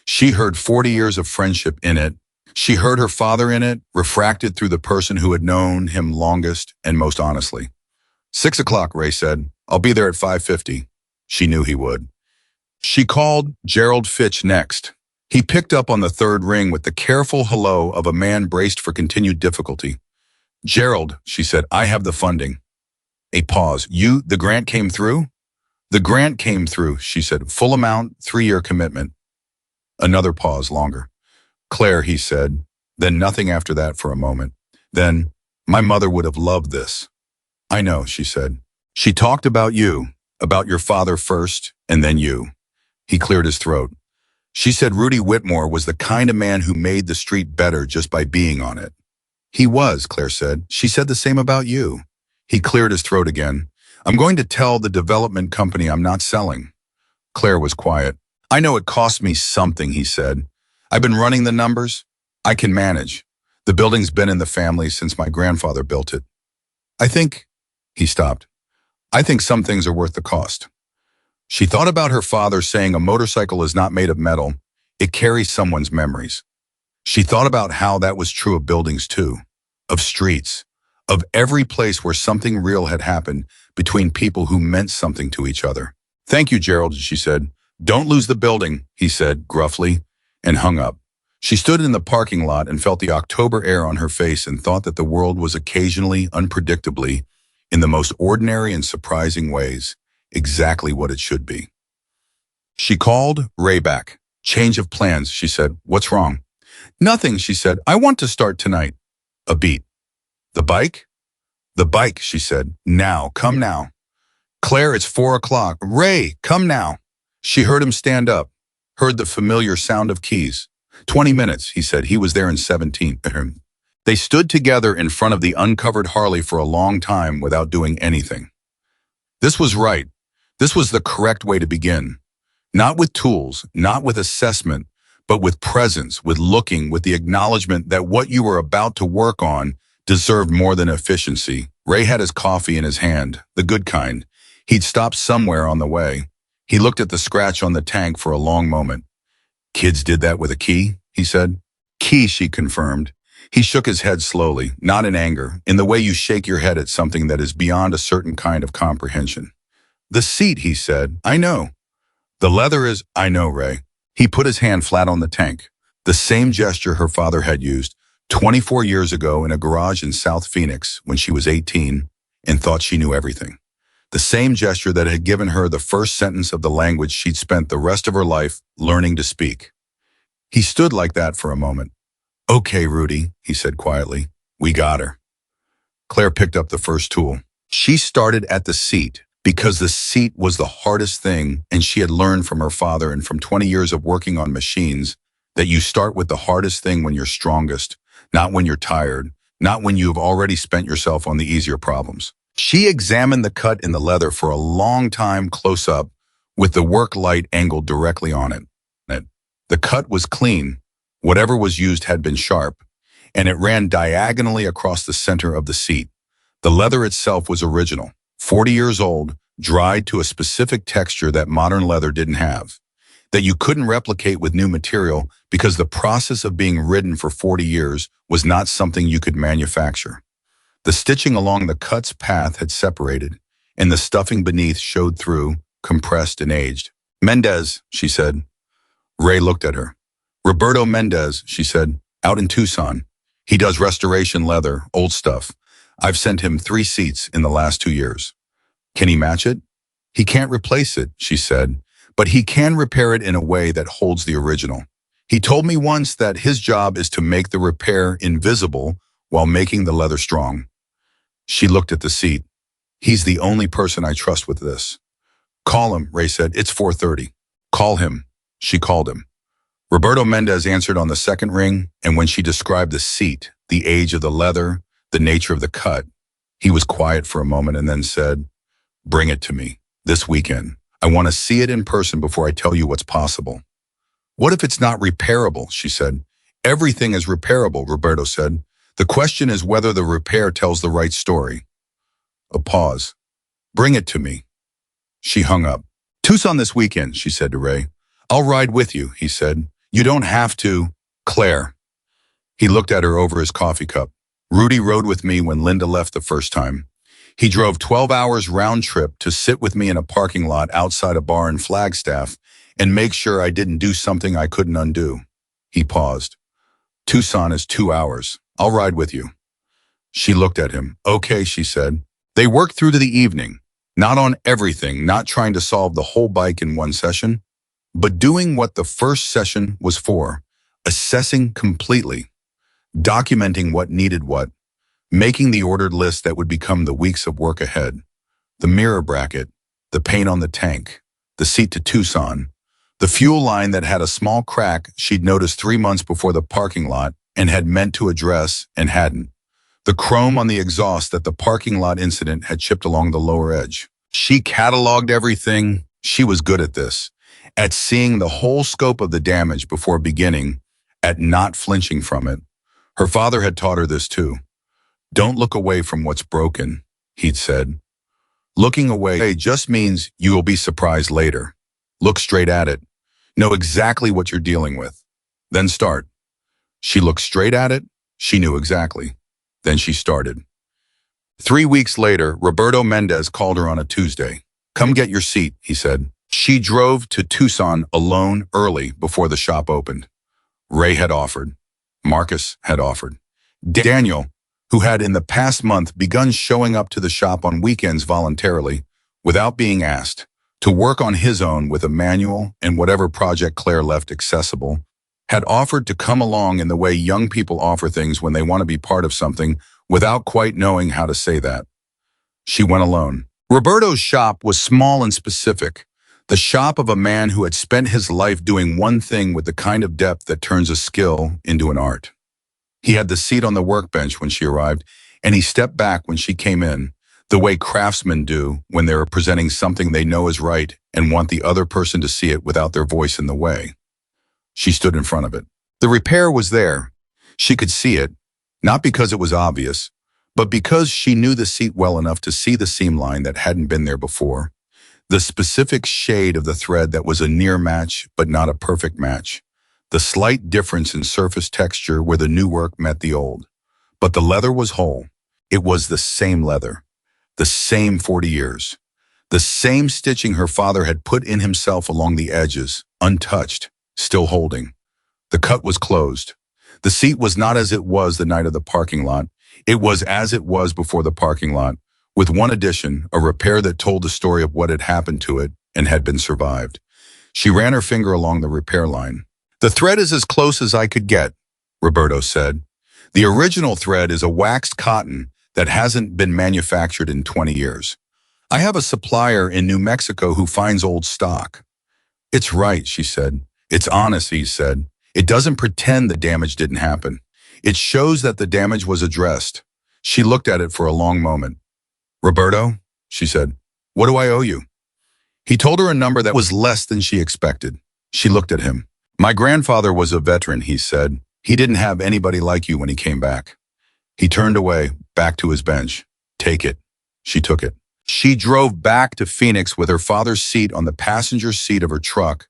She heard 40 years of friendship in it. She heard her father in it, refracted through the person who had known him longest and most honestly. 6 o'clock, Ray said. I'll be there at 5:50. She knew he would. She called Gerald Fitch next. He picked up on the third ring with the careful hello of a man braced for continued difficulty. Gerald, she said, I have the funding. A pause. The grant came through? The grant came through, she said. Full amount, 3-year commitment. Another pause, longer. Claire, he said. Then nothing after that for a moment. Then, my mother would have loved this. I know, she said. She talked about you, about your father first, and then you. He cleared his throat. She said Rudy Whitmore was the kind of man who made the street better just by being on it. He was, Claire said. She said the same about you. He cleared his throat again. I'm going to tell the development company I'm not selling. Claire was quiet. I know it cost me something, he said. I've been running the numbers. I can manage. The building's been in the family since my grandfather built it. I think, he stopped. I think some things are worth the cost. She thought about her father saying a motorcycle is not made of metal, it carries someone's memories. She thought about how that was true of buildings too, of streets, of every place where something real had happened between people who meant something to each other. Thank you, Gerald, she said. Don't lose the building, he said gruffly, and hung up. She stood in the parking lot and felt the October air on her face and thought that the world was occasionally, unpredictably, in the most ordinary and surprising ways, exactly what it should be. She called Ray back. Change of plans, she said. What's wrong? Nothing, she said. I want to start tonight. A beat. The bike? The bike, she said. Now, come now. Claire, it's 4 o'clock. Ray, come now. She heard him stand up, heard the familiar sound of keys. 20 minutes, he said. He was there in 17. They stood together in front of the uncovered Harley for a long time without doing anything. This was right. This was the correct way to begin. Not with tools, not with assessment, but with presence, with looking, with the acknowledgement that what you were about to work on deserved more than efficiency. Ray had his coffee in his hand, the good kind. He'd stopped somewhere on the way. He looked at the scratch on the tank for a long moment. Kids did that with a key, he said. Key, she confirmed. He shook his head slowly, not in anger, in the way you shake your head at something that is beyond a certain kind of comprehension. The seat, he said. I know. The leather is, I know, Ray. He put his hand flat on the tank, the same gesture her father had used 24 years ago in a garage in South Phoenix when she was 18 and thought she knew everything. The same gesture that had given her the first sentence of the language she'd spent the rest of her life learning to speak. He stood like that for a moment. Okay, Rudy, he said quietly. We got her. Claire picked up the first tool. She started at the seat because the seat was the hardest thing, and she had learned from her father and from 20 years of working on machines that you start with the hardest thing when you're strongest, not when you're tired, not when you have already spent yourself on the easier problems. She examined the cut in the leather for a long time close up with the work light angled directly on it. The cut was clean. Whatever was used had been sharp, and it ran diagonally across the center of the seat. The leather itself was original, 40 years old, dried to a specific texture that modern leather didn't have, that you couldn't replicate with new material because the process of being ridden for 40 years was not something you could manufacture. The stitching along the cut's path had separated, and the stuffing beneath showed through, compressed and aged. Mendez, she said. Ray looked at her. Roberto Mendez, she said, out in Tucson. He does restoration leather, old stuff. I've sent him 3 seats in the last 2 years. Can he match it? He can't replace it, she said, but he can repair it in a way that holds the original. He told me once that his job is to make the repair invisible while making the leather strong. She looked at the seat. He's the only person I trust with this. Call him, Ray said. It's 4:30. Call him. She called him. Roberto Mendez answered on the second ring, and when she described the seat, the age of the leather, the nature of the cut, he was quiet for a moment and then said, Bring it to me, this weekend. I want to see it in person before I tell you what's possible. What if it's not repairable, she said. Everything is repairable, Roberto said. The question is whether the repair tells the right story. A pause. Bring it to me. She hung up. Tucson this weekend, she said to Ray. I'll ride with you, he said. You don't have to. Claire. He looked at her over his coffee cup. Rudy rode with me when Linda left the first time. He drove 12 hours round trip to sit with me in a parking lot outside a bar in Flagstaff and make sure I didn't do something I couldn't undo. He paused. Tucson is 2 hours. I'll ride with you. She looked at him. Okay, she said. They worked through to the evening, not on everything, not trying to solve the whole bike in one session, but doing what the first session was for, assessing completely, documenting what needed what, making the ordered list that would become the weeks of work ahead, the mirror bracket, the paint on the tank, the seat to Tucson, the fuel line that had a small crack she'd noticed 3 months before the parking lot and had meant to address and hadn't, the chrome on the exhaust that the parking lot incident had chipped along the lower edge. She cataloged everything. She was good at this, at seeing the whole scope of the damage before beginning, at not flinching from it. Her father had taught her this too. Don't look away from what's broken, he'd said. Looking away just means you will be surprised later. Look straight at it. Know exactly what you're dealing with. Then start. She looked straight at it. She knew exactly. Then she started. 3 weeks later, Roberto Mendez called her on a Tuesday. Come get your seat, he said. She drove to Tucson alone early before the shop opened. Ray had offered. Marcus had offered. Daniel, who had in the past month begun showing up to the shop on weekends voluntarily, without being asked, to work on his own with a manual and whatever project Claire left accessible, had offered to come along in the way young people offer things when they want to be part of something without quite knowing how to say that. She went alone. Roberto's shop was small and specific, the shop of a man who had spent his life doing one thing with the kind of depth that turns a skill into an art. He had the seat on the workbench when she arrived, and he stepped back when she came in, the way craftsmen do when they're presenting something they know is right and want the other person to see it without their voice in the way. She stood in front of it. The repair was there. She could see it, not because it was obvious, but because she knew the seat well enough to see the seam line that hadn't been there before, the specific shade of the thread that was a near match but not a perfect match, the slight difference in surface texture where the new work met the old. But the leather was whole. It was the same leather, the same 40 years, the same stitching her father had put in himself along the edges, untouched, still holding. The cut was closed. The seat was not as it was the night of the parking lot. It was as it was before the parking lot, with one addition, a repair that told the story of what had happened to it and had been survived. She ran her finger along the repair line. The thread is as close as I could get, Roberto said. The original thread is a waxed cotton that hasn't been manufactured in 20 years. I have a supplier in New Mexico who finds old stock. It's right, she said. It's honest, he said. It doesn't pretend the damage didn't happen. It shows that the damage was addressed. She looked at it for a long moment. Roberto, she said, what do I owe you? He told her a number that was less than she expected. She looked at him. My grandfather was a veteran, he said. He didn't have anybody like you when he came back. He turned away, back to his bench. Take it. She took it. She drove back to Phoenix with her father's seat on the passenger seat of her truck,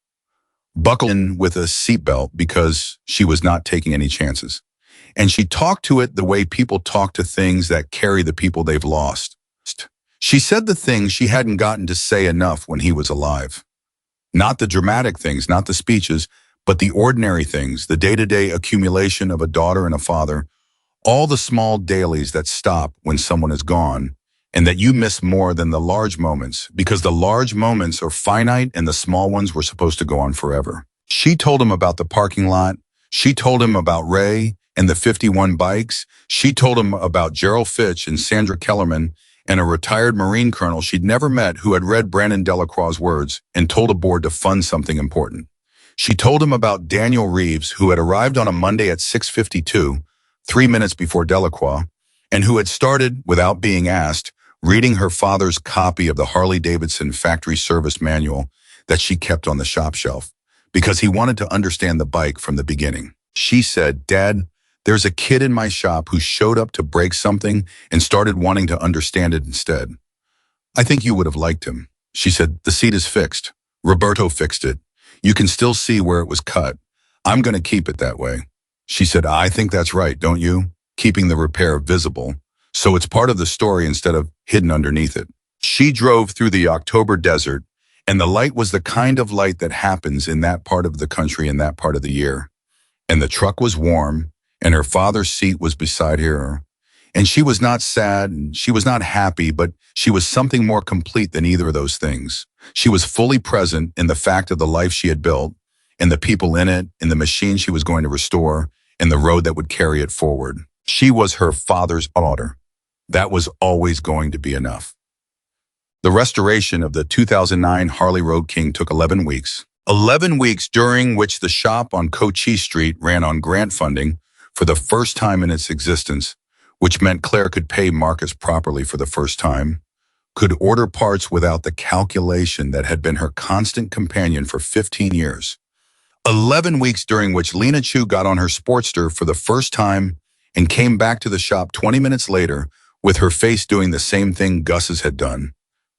buckled in with a seatbelt because she was not taking any chances. And she talked to it the way people talk to things that carry the people they've lost. She said the things she hadn't gotten to say enough when he was alive. Not the dramatic things, not the speeches, but the ordinary things, the day-to-day accumulation of a daughter and a father, all the small dailies that stop when someone is gone, and that you miss more than the large moments, because the large moments are finite and the small ones were supposed to go on forever. She told him about the parking lot. She told him about Ray and the 51 bikes. She told him about Gerald Fitch and Sandra Kellerman and a retired Marine colonel she'd never met who had read Brandon Delacroix's words and told a board to fund something important. She told him about Daniel Reeves, who had arrived on a Monday at 6:52, 3 minutes before Delacroix, and who had started, without being asked, reading her father's copy of the Harley-Davidson factory service manual that she kept on the shop shelf, because he wanted to understand the bike from the beginning. She said, Dad, there's a kid in my shop who showed up to break something and started wanting to understand it instead. I think you would have liked him. She said, the seat is fixed. Roberto fixed it. You can still see where it was cut. I'm going to keep it that way. She said, I think that's right, don't you? Keeping the repair visible, so it's part of the story instead of hidden underneath it. She drove through the October desert, and the light was the kind of light that happens in that part of the country in that part of the year. And the truck was warm, and her father's seat was beside her. And she was not sad, and she was not happy, but she was something more complete than either of those things. She was fully present in the fact of the life she had built, and the people in it, and the machine she was going to restore, and the road that would carry it forward. She was her father's daughter. That was always going to be enough. The restoration of the 2009 Harley Road King took 11 weeks. 11 weeks during which the shop on Cochise Street ran on grant funding for the first time in its existence, which meant Claire could pay Marcus properly for the first time, could order parts without the calculation that had been her constant companion for 15 years. 11 weeks during which Lena Chu got on her Sportster for the first time and came back to the shop 20 minutes later with her face doing the same thing Gus's had done.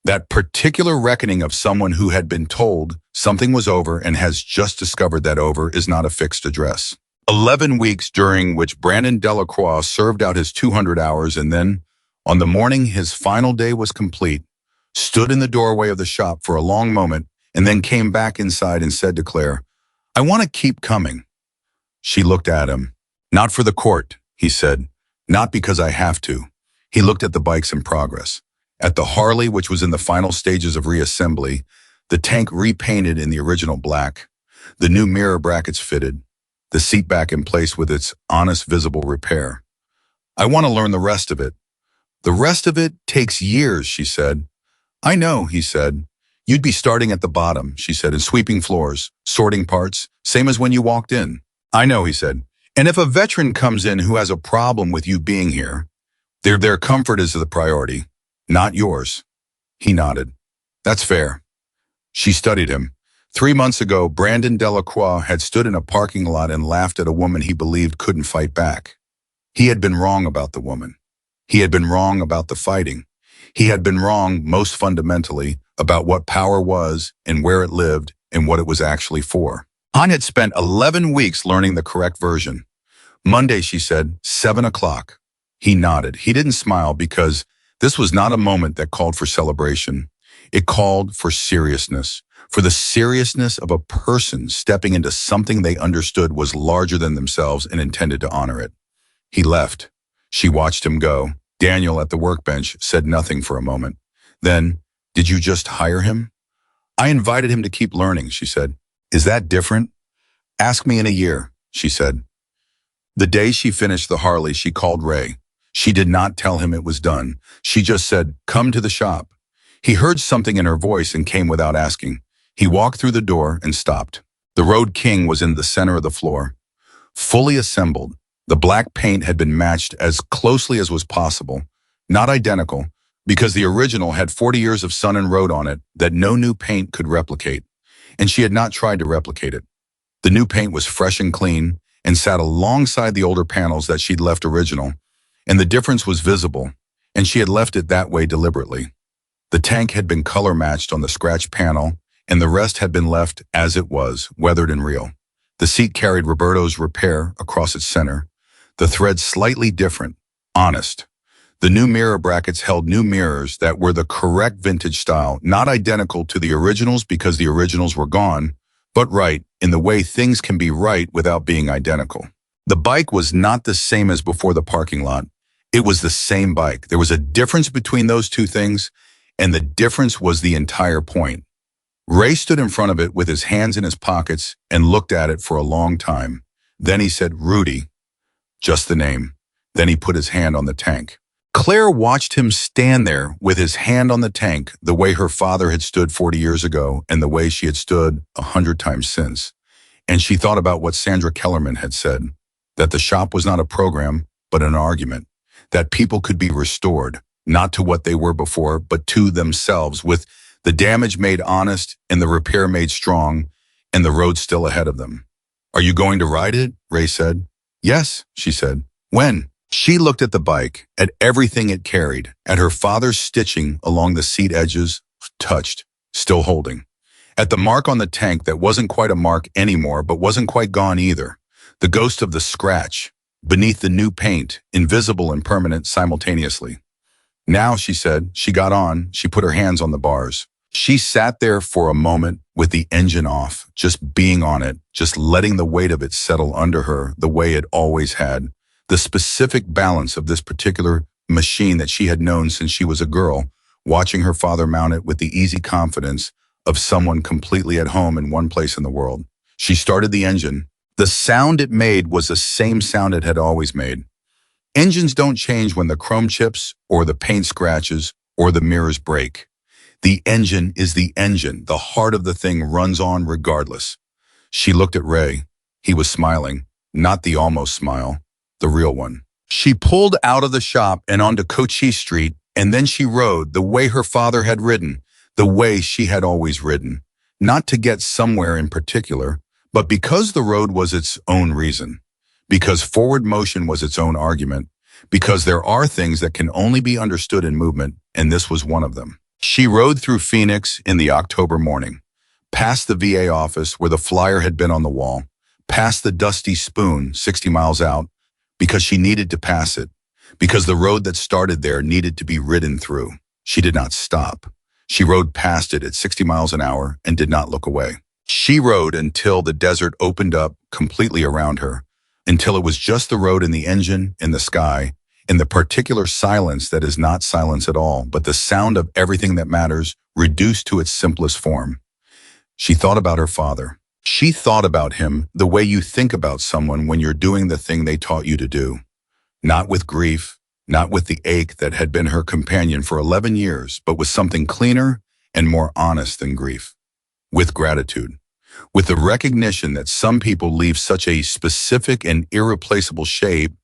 That particular reckoning of someone who had been told something was over and has just discovered that over is not a fixed address. 11 weeks during which Brandon Delacroix served out his 200 hours and then, on the morning his final day was complete, stood in the doorway of the shop for a long moment and then came back inside and said to Claire, "I want to keep coming." She looked at him. "Not for the court," he said. "Not because I have to." He looked at the bikes in progress. At the Harley, which was in the final stages of reassembly, the tank repainted in the original black, the new mirror brackets fitted, the seat back in place with its honest visible repair. "I want to learn the rest of it." "The rest of it takes years," she said. "I know," he said. "You'd be starting at the bottom," she said, "and sweeping floors, sorting parts, same as when you walked in." "I know," he said. "And if a veteran comes in who has a problem with you being here, their comfort is the priority, not yours." He nodded. "That's fair." She studied him. 3 months ago, Brandon Delacroix had stood in a parking lot and laughed at a woman he believed couldn't fight back. He had been wrong about the woman. He had been wrong about the fighting. He had been wrong, most fundamentally, about what power was and where it lived and what it was actually for. Han had spent 11 weeks learning the correct version. "Monday," she said, 7 o'clock. He nodded. He didn't smile because this was not a moment that called for celebration. It called for seriousness, for the seriousness of a person stepping into something they understood was larger than themselves and intended to honor it. He left. She watched him go. Daniel at the workbench said nothing for a moment. Then, "Did you just hire him?" "I invited him to keep learning," she said. "Is that different?" "Ask me in a year," she said. The day she finished the Harley, she called Ray. She did not tell him it was done. She just said, "Come to the shop." He heard something in her voice and came without asking. He walked through the door and stopped. The Road King was in the center of the floor. Fully assembled, the black paint had been matched as closely as was possible, not identical, because the original had 40 years of sun and road on it that no new paint could replicate, and she had not tried to replicate it. The new paint was fresh and clean and sat alongside the older panels that she'd left original, and the difference was visible, and she had left it that way deliberately. The tank had been color matched on the scratch panel, and the rest had been left as it was, weathered and real. The seat carried Roberto's repair across its center, the thread slightly different, honest. The new mirror brackets held new mirrors that were the correct vintage style, not identical to the originals because the originals were gone, but right in the way things can be right without being identical. The bike was not the same as before the parking lot. It was the same bike. There was a difference between those two things, and the difference was the entire point. Ray stood in front of it with his hands in his pockets and looked at it for a long time. Then he said, "Rudy," just the name. Then he put his hand on the tank. Claire watched him stand there with his hand on the tank, the way her father had stood 40 years ago and the way she had stood 100 times since. And she thought about what Sandra Kellerman had said, that the shop was not a program, but an argument, that people could be restored, not to what they were before, but to themselves, with the damage made honest and the repair made strong, and the road still ahead of them. "Are you going to ride it?" Ray said. "Yes," she said. "When?" She looked at the bike, at everything it carried, at her father's stitching along the seat edges, touched, still holding. At the mark on the tank that wasn't quite a mark anymore, but wasn't quite gone either. The ghost of the scratch, beneath the new paint, invisible and permanent simultaneously. "Now," she said. She got on. She put her hands on the bars. She sat there for a moment with the engine off, just being on it, just letting the weight of it settle under her the way it always had. The specific balance of this particular machine that she had known since she was a girl, watching her father mount it with the easy confidence of someone completely at home in one place in the world. She started the engine. The sound it made was the same sound it had always made. Engines don't change when the chrome chips or the paint scratches or the mirrors break. The engine is the engine. The heart of the thing runs on regardless. She looked at Ray. He was smiling, not the almost smile, the real one. She pulled out of the shop and onto Cochise Street, and then she rode the way her father had ridden, the way she had always ridden, not to get somewhere in particular, but because the road was its own reason. because forward motion was its own argument, because there are things that can only be understood in movement, and this was one of them. She rode through Phoenix in the October morning, past the VA office where the flyer had been on the wall, past the Dusty Spoon 60 miles out, because she needed to pass it, because the road that started there needed to be ridden through. She did not stop. She rode past it at 60 miles an hour and did not look away. She rode until the desert opened up completely around her, until it was just the road and the engine and the sky, in the particular silence that is not silence at all, but the sound of everything that matters reduced to its simplest form. She thought about her father. She thought about him the way you think about someone when you're doing the thing they taught you to do. Not with grief, not with the ache that had been her companion for 11 years, but with something cleaner and more honest than grief. With gratitude. With the recognition that some people leave such a specific and irreplaceable shape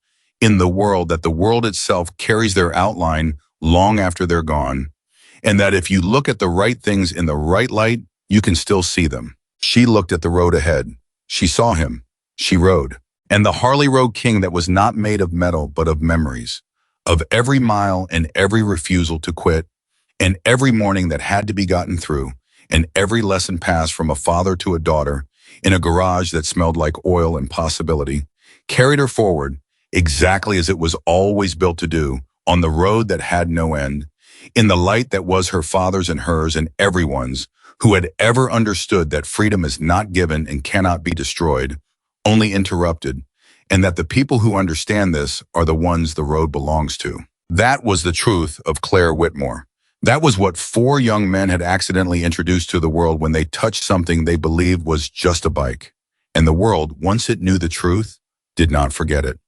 in the world that the world itself carries their outline long after they're gone, and that if you look at the right things in the right light, you can still see them. She looked at the road ahead. She saw him. She rode. And the Harley Road King that was not made of metal but of memories, of every mile and every refusal to quit, and every morning that had to be gotten through, and every lesson passed from a father to a daughter in a garage that smelled like oil and possibility, carried her forward exactly as it was always built to do, on the road that had no end, in the light that was her father's and hers and everyone's, who had ever understood that freedom is not given and cannot be destroyed, only interrupted, and that the people who understand this are the ones the road belongs to. That was the truth of Claire Whitmore. That was what 4 young men had accidentally introduced to the world when they touched something they believed was just a bike. And the world, once it knew the truth, did not forget it.